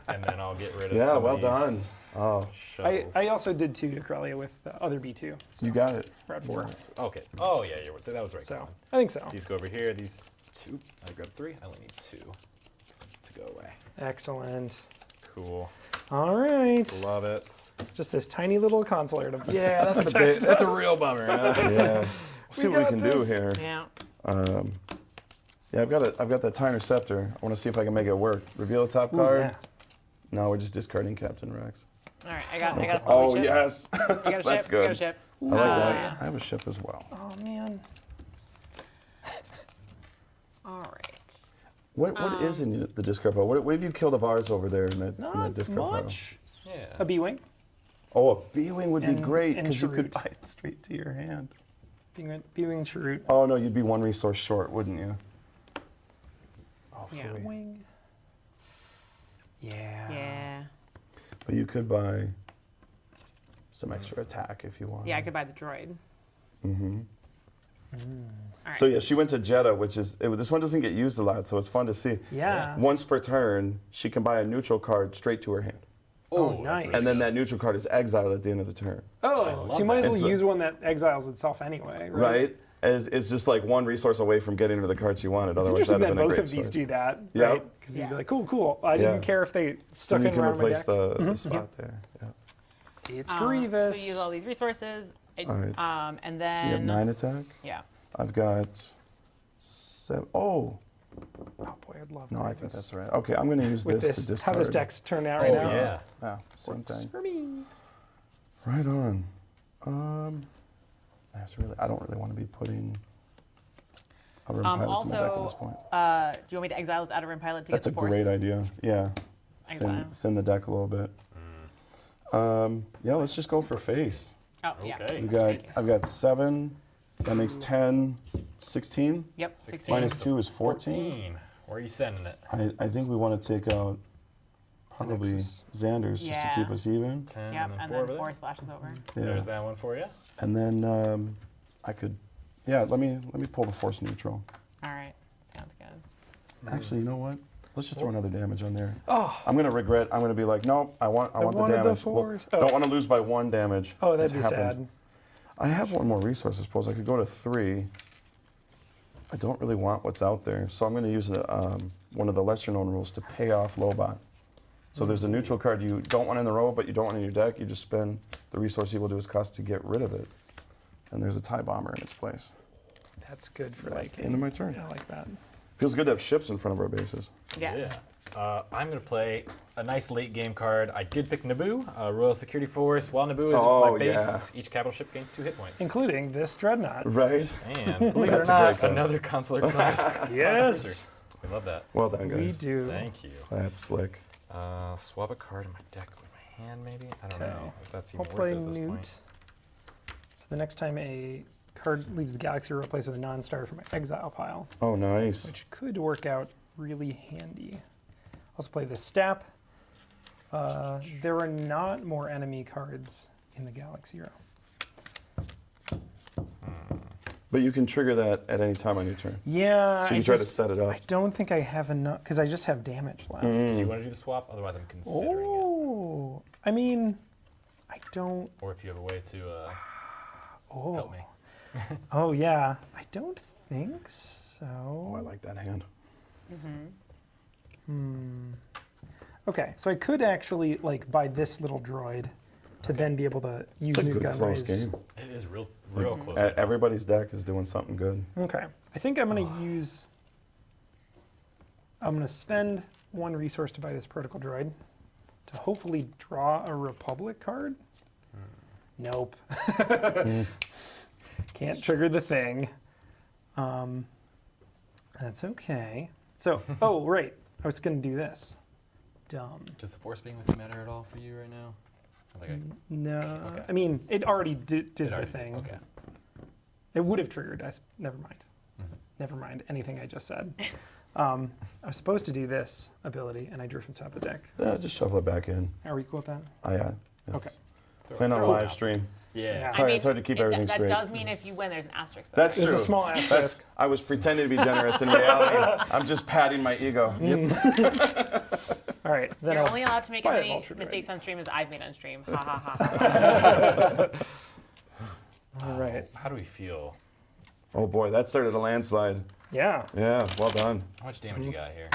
and then I'll get rid of Yeah, some well of done. these Oh, shuttles. I also did 2 to Corellia with the other B2. So you got it. we're at 4. Okay. Oh yeah, that was right. So I think so. These go over here. These 2. I grabbed 3. I only need 2 to go away. Excellent. Cool. All right. Love it. Just this tiny little consular to Yeah, that's the bit. That's a real bummer. Yeah. We'll see what we got can do this. here. Yeah. Yeah, I've got that Time Receptor. I want to see if I can make it work. Reveal the top Ooh, card. yeah. No, we're just discarding Captain Rex. All right, I got a Oh slowly ship. yes, You got a ship? that's You good. got a ship? I like that. yeah. I have a ship as well. Oh man. All right. What is in the discard pile? What have you killed of ours over there in that Not discard pile? much. Yeah. A B-wing. Oh, a B-wing would be And- great and because you could Chirrut. buy it straight to your hand. B-wing Chirrut. Oh no, you'd be 1 resource short, wouldn't you? Oh, Yeah. phooey. Wing. Yeah. Yeah. But you could buy some extra attack if you want. Yeah, I could buy the droid. So yeah, she went to Jeddah, which is this one doesn't get used a lot, so it's fun to see. Yeah. Once per turn, she can buy a neutral card straight to her hand, Oh, that's nice. really and then that neutral card is exiled at the end of the turn. Oh, so you love might as that. well It's a- use one that exiles itself anyway, right? Right? It's just like 1 resource away from getting to the cards you wanted. It's Otherwise, interesting that'd that have been a both great of these choice. do that, Yeah. right? Because you'd Yeah. be like, cool. I didn't Yeah. care if they So stuck you it can around my replace deck. the spot there. Yeah. It's So Grievous. you use all these resources. All right. And You then... have 9 attack. Yeah. I've got 7. Oh Oh boy, I'd love no, I Grievous. think that's right. Okay, I'm going to use With this this, to how discard. this deck's turned out Oh right now. yeah. Yeah, same Works thing. for me. Right on. I don't really want to be putting Outer Rim Pilots in my deck at this point. Do you want me to exile this Outer Rim Pilot to That's a get the force? great idea. Yeah. Exile. Thin the deck a little bit. Yeah, let's just go for face. Oh, yeah. Okay. I've got 7. That makes 10, 16. Yep, 16. Minus 2 is 14. 14. Where are you sending it? I think we want to take out probably Nexus. Xander's just to keep us even. 10 Yep, and then and 4 then over there. 4 splashes over. Yeah. There's that one for you. And then I could, let me pull the force neutral. All right, sounds good. Actually, you know what? Let's just throw another damage on there. Oh. I'm gonna regret. I'm gonna be like, nope. I want the wanted the damage. force. Don't want to lose by 1 damage. Oh, that'd It's be happened. sad. I have one more resource, I suppose. I could go to 3. I don't really want what's out there, so I'm going to use one of the lesser-known rules to pay off Lobot. So there's a neutral card you don't want in the row, but you don't want in your deck. You just spend the resource equal to its cost to get rid of it. And there's a TIE bomber in its place. That's good for That's like. the end of my turn. I like that. Feels good to have ships in front of our bases. Yes. Yeah. I'm going to play a nice late game card. I did pick Naboo, Royal Security Force. While Naboo is Oh, my base, each capital ship gains 2 hit points. Including this dreadnought. Right? And Believe it or That's a great not, card. another consular class. Yes, We love that. Well done, we guys. do. Thank you. That's slick. Swap a card in my deck with my hand, maybe? I don't Okay. know if that's I'll even play worth it at this Newt. point. So the next time a card leaves the galaxy, we'll replace with a non-starter from my exile pile, Oh, nice. which could work out really handy. Also play this Stap. There are not more enemy cards in the Galaxy row. But you can trigger that at any time on your turn. Yeah, So you try to set it up. I don't think I have enough, because I just have damage left. Do you want to do the swap? Otherwise, I'm considering it. Oh, I mean, I don't. Or if you have a way to Oh, help me. oh yeah, I don't think so. Oh, I like that hand. Okay, so I could actually like buy this little droid to then be able to use It's a Nuke good Gun close Rays. game. It is real close. Everybody's deck is doing something good. Okay, I think I'm gonna use. I'm gonna spend 1 resource to buy this protocol droid to hopefully draw a Republic card. Nope. Can't trigger the thing. That's okay. So, oh right, I was gonna do this. Dumb. Does the force being with you matter at all for you right now? I was like, No, Okay. I mean it already did it the already- thing. Okay. It would have triggered. Never mind. Never mind anything I just said. I was supposed to do this ability, and I drew from the top of the deck. Just shovel it back in. Are we cool with that? It's Okay. playing on a Throw it live out. stream. Yeah. Sorry, it's hard to keep everything that straight. does mean if you win, there's an asterisk. Though, That's right? There's true. a small asterisk. I was pretending to be generous. In reality, I'm just patting my ego. All right, then You're I'll only allowed to make as buy a many vulture droid. mistakes on stream as I've made on stream. Ha ha ha. All right. How do we feel? Oh boy, that started a landslide. Yeah. Yeah, well done. How much damage you got here?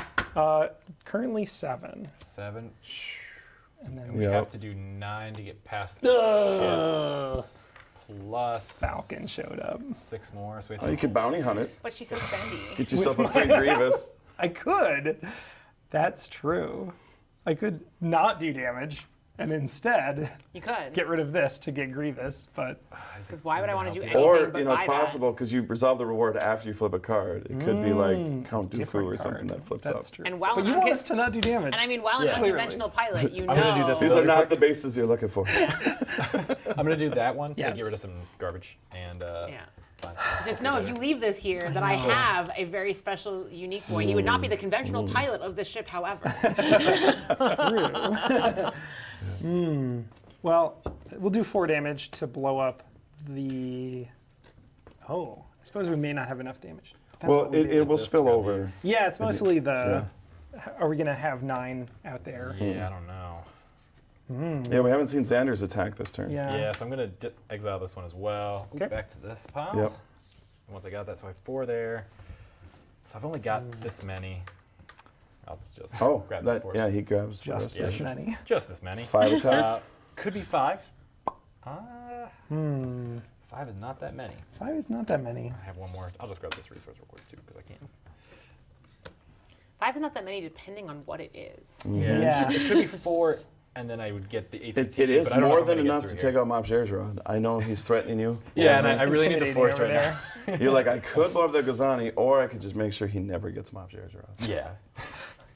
Currently 7, 7. and then And we Yeah. have to do 9 to get past the ships. Plus Falcon showed up. 6 more. So we have Oh, to you could bounty hunt it. But she's so spendy. Get yourself a free Grievous. I could. That's true. I could not do damage and instead You could. get rid of this to get Grievous, but Because why would I want to do anything Or, but you know, it's buy that? possible because you resolve the reward after you flip a card. It could be like Count Dooku different or card. something that flips That's up. true. And while but you I'm want con- us to not do damage. And I mean, while Yeah. an unconventional pilot, you know. I'm gonna do this. These are Really not quick. the bases you're looking for. I'm gonna do that one to Yes. get rid of some garbage and Yeah. find some Just know if you leave this here that I have a very special, unique boy. He would not be the conventional pilot of the ship, however. Well, we'll do 4 damage to blow up the. Oh, I suppose we may not have enough damage. Depends Well, what we it do. will This spill got over. these- Yeah, it's mostly the. Are we gonna have 9 out there? Yeah, I don't know. Yeah, we haven't seen Xander's attack this turn. Yeah. Yeah, so I'm gonna exile this one as well. Ooh, Okay. back to this pile. Yep. Once I got that, so I have 4 there. So I've only got this many. I'll just Oh, grab the that, force. yeah, he grabs the Just rest of this it. many. Just this many. 5 attack. Could be 5. 5 is not that many. 5 is not that many. I have one more. I'll just grab this resource real quick too, because I can. 5 is not that many, depending on what it is. Yeah. It could be 4 and then I would get the It ATT. is but I don't know more if I'm than gonna get enough through to here. take out Mob Gergerod. I know he's threatening you. Yeah, and I really need the Intimidating force over right now. You're like, I could blow up the Gazani, or I could just make sure he never gets Mob Gergerod. Yeah.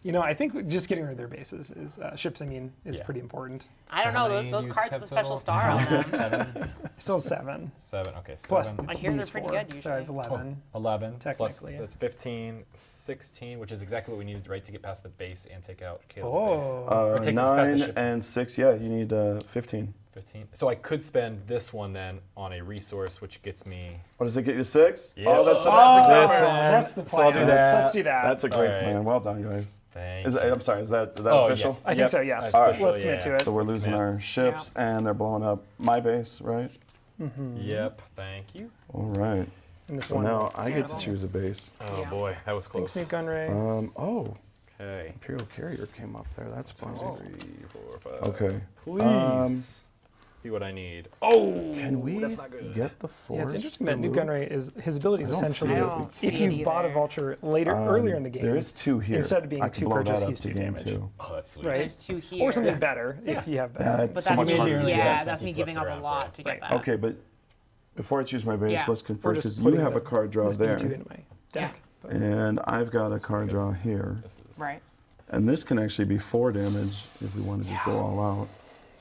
You know, I think just getting rid of their bases is ships. I mean, is Yeah. pretty important. I don't know. Those cards with a special star on them. 7. I still have 7. 7. Okay, 7. Plus I hear they're these pretty 4. good So I have usually. 11. 11 plus Technically, yeah. that's 15, 16, which is exactly what we needed, right, to get past the base and take out Caleb's base. Oh. Or take past the 9 ships. and 6, yeah, you need 15. 15. So I could spend this one then on a resource, which gets me. What does it get you, 6? Yeah. Oh, that's the Oh, magic This number. then. that's the plan. So I'll do that. Let's do that. That's a great All right. plan. Well done, guys. Thank Is you. I'm sorry, is that Oh, official? I think Yep. so, yes. Official, Let's commit to yeah. it. So we're Let's losing commit. our ships, and they're blowing up my base, right? Yep, thank you. All right. And this So one now I get to Yeah. choose a base. Oh Yeah. boy, that was close. Thanks, Nuke Gunray. Oh, Okay. Imperial Carrier came up there. That's fun. 3, 4, 5. Okay. Please. See what I need. Oh, Can we that's not good. get the force? Yeah, it's interesting that Nuke removed? Gunray is his ability is I don't see essentially it. I don't see if it you bought a either. vulture earlier in the game. There is 2 here. Instead of being I could 2 blow purchase, that up he's to 2 game damage. 2. Oh, that's sweet. Right. There's 2 here. Or something better if you have better. That's But so much that's harder. Yeah, yeah, that's that's when me he giving flips up around a for lot it. to get Right. that. Okay, but before I choose my base, Yeah. let's Or confirm just because you putting have the a card draw there, SB2 into my deck. But and I've got a card draw here, This is Right. and this can actually be 4 damage if we want to just go all out,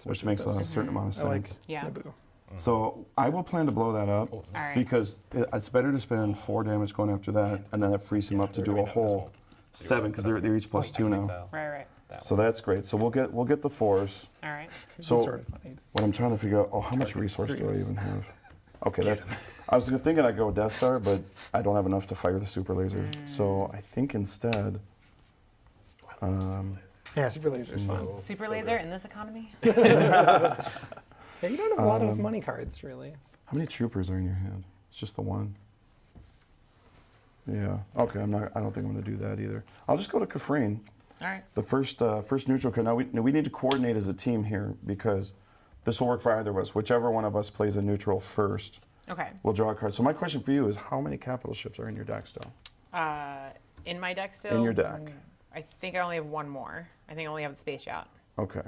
which makes a certain amount of I like sense. Yeah. Naboo. So I will plan to blow that up Oh, Alright. because it's better to spend 4 damage going after that, and then that frees him up to do a whole 7 because they're each plus 2 now. Right, right. So that's great. So we'll get the force. All right. So Sort of funny. what I'm trying to figure out, how much resource do I even have? Okay, that's. I was thinking I'd go Death Star, but I don't have enough to fire the super laser. So I think instead. Yeah, super laser is fun. Super laser in this economy? Yeah, you don't have a lot of money cards, really. How many troopers are in your hand? It's just the one. Yeah. Okay. I don't think I'm going to do that either. I'll just go to Kafrine. All right. The first neutral card. Now we need to coordinate as a team here because this will work for either of us. Whichever one of us plays a neutral first, Okay. we'll draw a card. So my question for you is, how many capital ships are in your deck still? In my deck still? In your deck. I think I only have 1 more. I think I only have the space yacht. Okay.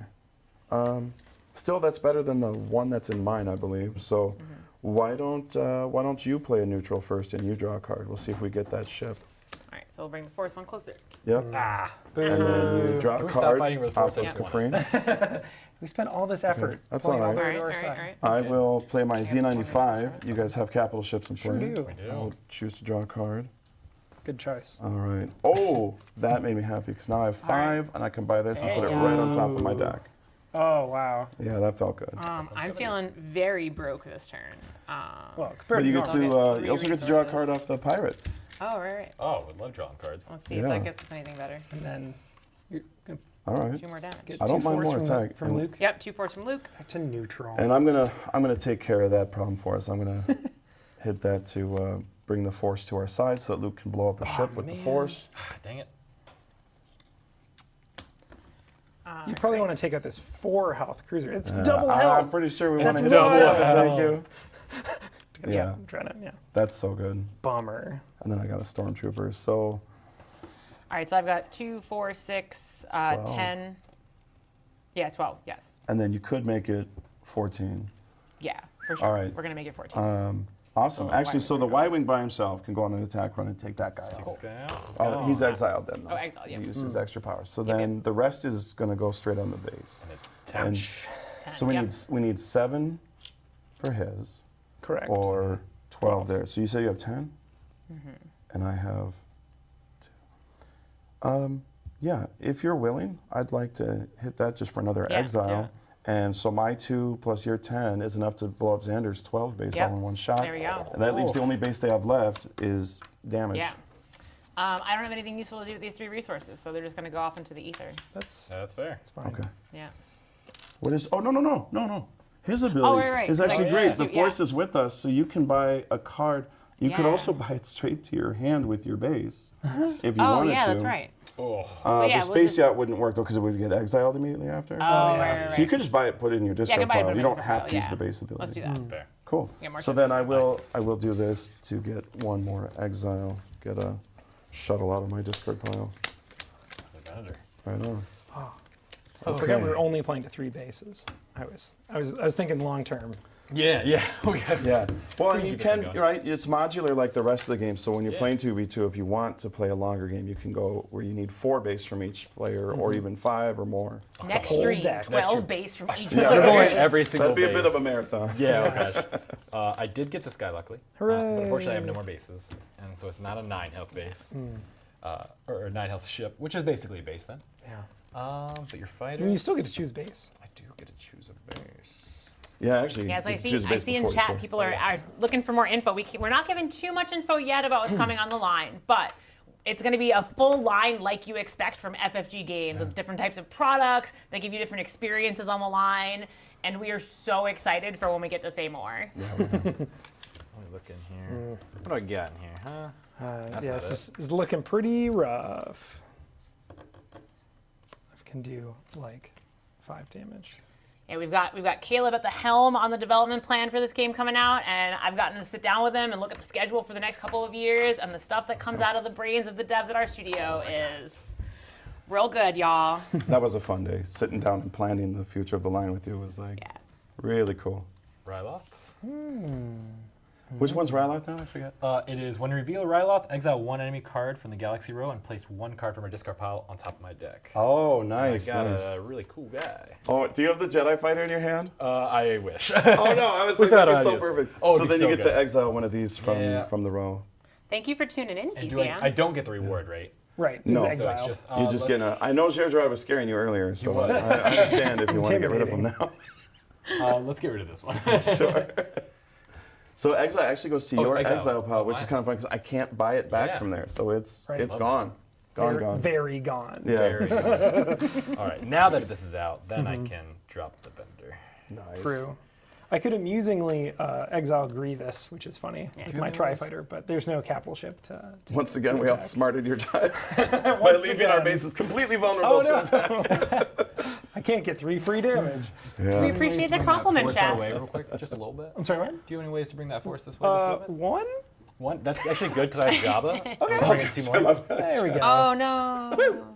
Still, that's better than the one that's in mine, I believe. So why don't you play a neutral first and you draw a card? We'll see if we get that ship. All right, so we'll bring the force one closer. Yep. And then you draw Can a we stop card. fighting with the force? off I of just wanna- Kafrine. We spent all this effort. That's pulling all right. the All way right, to all our right, side. all right. I will play my Z95. You guys have capital ships in play. Sure do. We do. I will choose to draw a card. Good choice. All right. Oh, that made me happy because now I have 5 and I can buy this and put it right on top of my deck. Oh, wow. Yeah, that felt good. I'm feeling very broke this turn. Well, compared But to you normal. get to Three you also get to draw a resources. card off the pirate. Oh, right, right. Oh, we love drawing cards. Let's see if Yeah. that gets us anything better. And then you're going to All right. 2 more damage. get I don't 2 mind force more attack. from And- Luke. Yep, 2 force from Luke. Back to neutral. And I'm gonna take care of that problem for us. I'm gonna hit that to bring the force to our side so that Luke can blow up a ship with the man. force. Dang it. You probably want to take out this 4 health cruiser. It's double I'm health. pretty sure we It's want to hit double that. health. Thank you. Yeah, Yeah. I'm trying to, That's so good. Bummer. And then I got a stormtrooper. So All right, so I've got 2, 4, 6, 10. Yeah, 12, yes. and then you could make it 14. Yeah, for sure. All right. We're going to make it 14. Awesome. the Actually, Y-wing so the can go. Y-wing by himself can go on an attack run and take that guy out. This guy out. Let's Oh, go. he's exiled then. Though. Oh, exiled, He yep. used his extra power. So Yep, then the rest is going to go straight on the base. And it's 10. And 10, so we yep. need 7 for his, Correct. or 12 there. So you say you have 10, Mm-hmm. and I have 2. Yeah, if you're willing, I'd like to hit that just for another Yeah, exile. yeah. And so my 2 plus your 10 is enough to blow up Xander's 12 base Yep. all in one shot. There we go. And that leaves the only base they have left is damage. Yeah. I don't have anything useful to do with these 3 resources, so they're just going to go off into the ether. That's That's fair. fine. Okay. Yeah. What is? Oh no! His ability right. is actually Like, great. yeah. The Yeah. force is with us, so you can buy a card. You could Yeah. also buy it straight to your hand with your base, if you Oh, wanted yeah, to. that's right. Oh. So, yeah, the we'll space just- yacht wouldn't work though, because it would get exiled immediately after. Oh, right. So you could just buy it, put it in your Yeah, I discard can buy it pile. from You the don't discard have to pile, use yeah. the base ability. Let's do that. Fair. Cool. Get more So chips. then I will Nice. do this to get one more exile. Get a shuttle out of my discard pile. The Venator. Right on. I forgot we were only playing to 3 bases. I was thinking long term. Yeah. Yeah. Well, and you keep this thing can, going. right? It's modular like the rest of the game. So when you're playing 2v2, if you want to play a longer game, you can go where you need 4 base from each player, or even 5 or more. Next whole stream, deck. 12 base from each Yeah, player. We're going every single That'd be a bit base. of a marathon. Yeah, okay. I did get this guy, luckily. But Hooray. unfortunately, I have no more bases. And so it's not a 9 health base. Or a 9 health ship, which is basically a base then. Yeah. But your I fighters. mean, you still get to choose base. I do get to choose a base. Yeah, actually. Yeah, so you I can choose see, a I base see in before you chat play. people are looking for more info. We're not giving too much info yet about what's coming on the line, but it's going to be a full line like you expect from FFG games with different types of products. They give you different experiences on the line, and we are so excited for when we get to say more. Let me look in here. What do I got in here, huh? That's Yeah, not this is looking pretty rough. I can do like 5 damage. Yeah, we've got Caleb at the helm on the development plan for this game coming out, and I've gotten to sit down with him and look at the schedule for the next couple of years, and the stuff that comes out of the brains of the devs at our studio is real good, y'all. That was a fun day. Sitting down and planning the future of the line with you was like really cool. Ryloth. Which one's Ryloth now? I forget. It is when you reveal Ryloth, exile 1 enemy card from the Galaxy row and place 1 card from our discard pile on top of my deck. Oh, I nice. got nice. a really cool guy. Oh, do you have the Jedi Fighter in your hand? I wish. Oh no, I was Was thinking that that'd be so obvious? perfect. Oh, so it'd then be you so get good. to exile one of these from Yeah. from the row. Thank you for tuning in, And PCM. I don't get the reward, right? Right. No. It's So exile. it's just You just get a. I know Zerdrov was scaring you earlier, so was. I understand if you want to get rid of him Intimidating. now. let's get rid of this one. Sure. So exile actually goes to your exile. exile pile, which is Mine. kind of fun because I can't buy it back Yeah. from there, so it's Right. it's Love gone, gone, very, gone. very gone. Yeah. Very good. All right, now that this is out, then I can drop the vendor. Nice. True. I could amusingly exile Grievous, which is funny, with Do you my have any of those? Tri-Fighter, but there's no capital ship to Once again, we attack. outsmarted your drive by leaving our again. bases completely vulnerable to attack. I can't get 3 free damage. We Yeah. appreciate the compliment, Force our chat. way real quick, just a little bit. I'm sorry, what? Do you have any ways to bring that force this way just a little bit? 1? One. That's actually good because I have Jabba. Okay. Bring in 2 more. There we go. Oh no.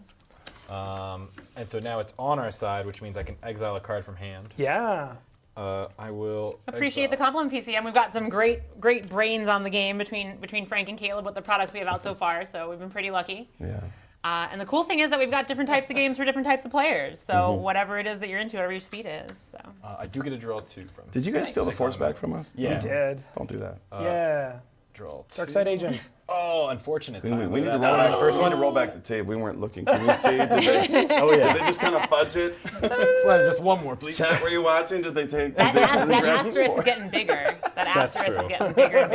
And so now it's on our side, which means I can exile a card from hand. Yeah. I will Appreciate the compliment, PCM. We've got some great brains on the game between Frank and Caleb with the products we have out so far, so we've been pretty lucky. Yeah. And the cool thing is that we've got different types of games for different types of players. So whatever it is that you're into, whatever your speed is. So I do get to draw 2 from. Did you guys steal the Six force on them. back from us? Yeah. You did. Don't do that. Yeah. Draw 2. Dark Side Agent. Oh, unfortunate We, time. we need to Look roll at that. back. First, we need to roll back the tape. We weren't looking. Can you see? Did they, Oh yeah. did they just kind of fudge it? Slide just one more, please. Chat, were you watching? Did they take? that, did they that grab asterisk more? is getting bigger. That That's asterisk true. is getting bigger and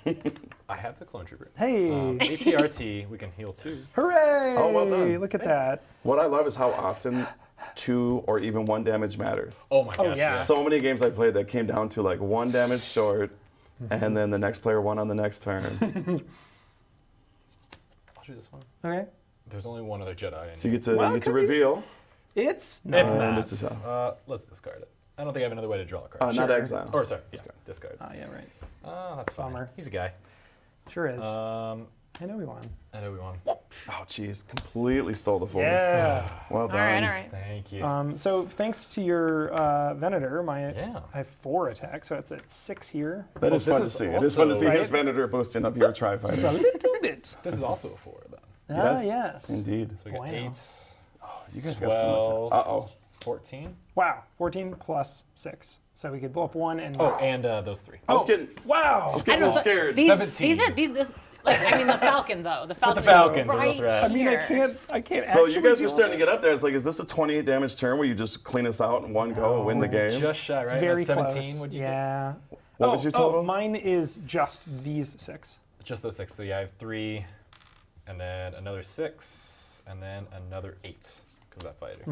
bigger. I have the clone trooper. Hey. ATRT, we can heal 2. Hooray! Oh, well done. Look at that. What I love is how often 2 or even 1 damage matters. Oh my gosh. yeah. So many games I played that came down to like 1 damage short, and then the next player won on the next turn. I'll do this one. Okay. There's only one other Jedi. So you get to Well, you it get to could be- reveal. It's It's And not. it's a Let's discard it. I don't think I have another way to draw a card. not exile. Or sorry, yeah, discard. Oh, yeah, right. Oh, that's fine. Bummer. He's a guy. Sure is. Um, I know we won. I know we won. Oh, jeez, completely stole the force. Yeah. Well All done. right, all right. Thank you. So thanks to your Venator, Yeah. I have 4 attacks, so it's at 6 here. That is this fun to is see. It is fun to see also- his Venator boosting up your Tri-Fighter. A little bit. This is also a 4 then. Ah, yes. Indeed. So we got Wow. 8, You guys got some 12. Uh-oh. 14. Wow. 14 plus 6. So we could blow up 1 and. Oh, and those 3. I was getting Wow. a little scared. These 17. are these. Like I mean, the Falcon though. The Falcon. Falcon's a real right threat. I mean, I here. can't. So actually you guys deal are starting to with get up there. It's like, is this a 28 damage turn where you just clean us out in one go and win the game? Just shy, it. right? Very That's 17. close. What'd you Yeah. What was your total? Mine is just these 6. get? Just those 6. So yeah, I have 3, and then another 6, and then another 8 because of that fighter.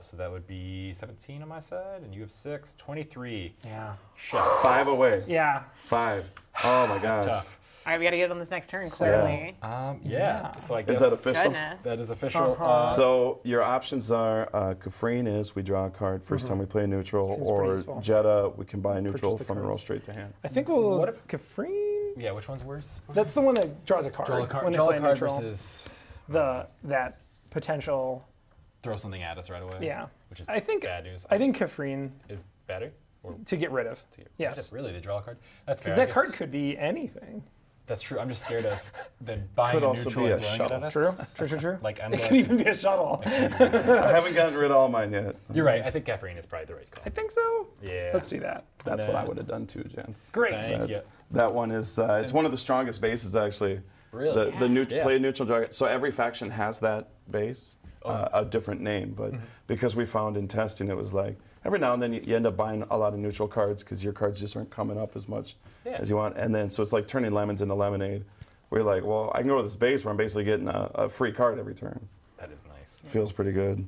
So that would be 17 on my side, and you have 6, 23 Yeah. shots. 5 away. Yeah. 5. Oh my gosh. That's tough. All right, we got to get it on this next turn. Clearly. Yeah. So I guess Is that official? Goodness. that is official. So your options are Kafrine is we draw a card first time we play neutral, Seems pretty or useful. Jeddah we can buy a neutral Purchase the from a roll cards. straight to hand. I think we'll. What if- Kafrine? yeah, which one's worse? That's the one that draws a card. Draw a card, when they draw play a card neutral. versus. That potential throw something at us right away. Yeah. Which is I think bad news. I think Kafrine is better. Or to get rid of. to get Yes. rid of? Really, they draw a card. That's fair. Because I that card guess could be anything. That's true. I'm just scared of then buying Could a also neutral be and a throwing it shuttle. at us. True. Like I'm It could going. even be a shuttle. I haven't gotten rid of all mine yet. You're right. I think Caffeine is probably the right call. I think so. Yeah. Let's do that. That's what I would have done too, gents. Great. Thank you. That one is it's one of the strongest bases actually. Really? The Yeah. play a neutral dragon. So every faction has that base, a different name, but because we found in testing it was like every now and then you end up buying a lot of neutral cards because your cards just aren't coming up as much as you want, and then so it's like turning lemons into lemonade. We're like, well, I can go to this base where I'm basically getting a free card every turn. That is nice. Feels pretty good.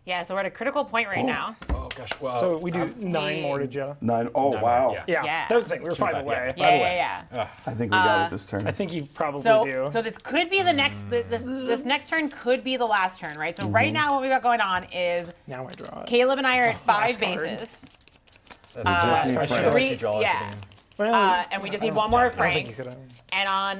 Yeah, so we're at a critical point right now. Oh gosh. Well. So we do 9 more to Joe. 9. Oh, No, wow. yeah. Yeah. That was the thing. We were 5 5, away. Yeah. I think we got it this turn. I think you probably So, do. so this could be the next. This next turn could be the last turn, right? So right now, what we got going on is Now I draw it. Caleb and I are at 5 last card. bases, We just need question. Frank. three- Draw yeah. something. Well, and we just need one more of I don't think you Frank's. could. And on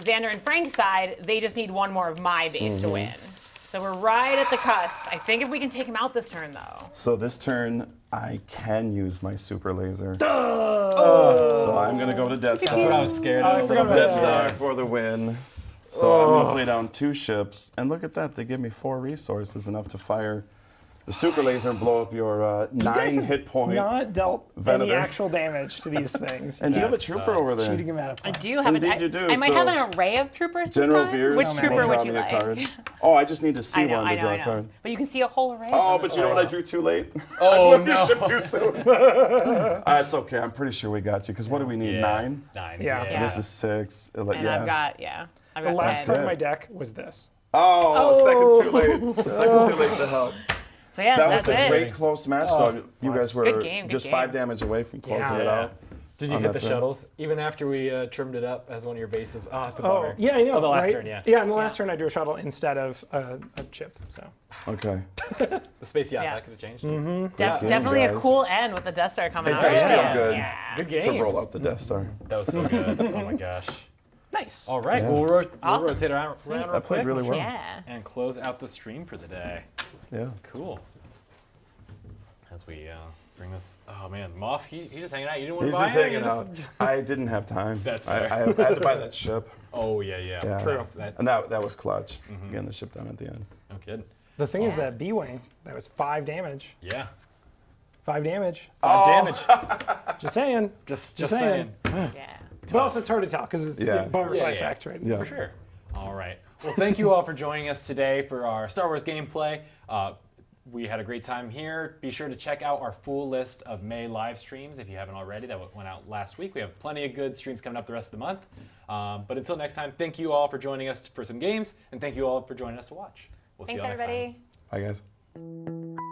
Xander and Frank's side, they just need one more of my base to win. So we're right at the cusp. I think if we can take him out this turn, though. So this turn, I can use my super laser. So I'm going to go to Death That's what I Star. was scared I of. forgot about Death that. Star for the win. So I'm going to play down 2 ships. And look at that. They give me 4 resources, enough to fire the super laser and blow up your 9 hit point. Not dealt any Venator. actual damage to these things. And do you have a That's, trooper over there? Cheating him out of I fun. do have Indeed an. you do, I might so- have an array of troopers this General time. Veers Which will trooper draw would you me a like? card. Oh, I just need to see I know, one I to know, draw I a know. card. But you can see a whole array. Oh, of them. but you know what? I drew too late. Oh I blew no. your ship too soon. It's okay. I'm pretty sure we got you. Because what do we need? Yeah. 9? 9. Yeah. Yeah. This is 6. And Yeah. I've got The last 10. card it. in my deck was this. Oh, second too late. Second too late to help. So yeah, That was that's a it. great close match. So you guys were Good game, good just game. 5 damage away from closing it Yeah. out. Did you on hit that the turn. shuttles even after we trimmed it up as one of your bases? Oh, it's a Oh, bummer. yeah, I know. Oh, the last right? turn, yeah. Yeah, in the last turn I drew a shuttle instead of a chip. So Okay. The space, yeah, Yeah. that could have changed. game, Definitely a guys. cool end with the Death Star coming It out. does right? feel Yeah. good Yeah. Good game. to roll out the Death Star. That was so good. Oh my gosh. nice. All right, Yeah. we'll Awesome. rotate around real That played quick really well. Yeah. and close out the stream for the day. Yeah. Cool. As we bring this, oh man, Moff, he's just hanging out. You didn't want He's to buy just it? hanging You out. I didn't have time. That's I fair. I had to buy that ship. Oh yeah. Yeah. True. That, And that was clutch. Getting the ship down at the end. no kid. The thing is Yeah. that B-Wing, that was 5 damage. Yeah. 5 damage. 5 damage. Just saying. Just saying. saying. Yeah. But also it's hard to tell because it's Yeah. butterfly Yeah. fact, right? Yeah. For sure. All right. Well, thank you all for joining us today for our Star Wars gameplay. We had a great time here. Be sure to check out our full list of May live streams if you haven't already. That went out last week. We have plenty of good streams coming up the rest of the month. But until next time, thank you all for joining us for some games, and thank you all for joining us to watch. We'll see Thanks, you all next time. everybody. Bye, guys.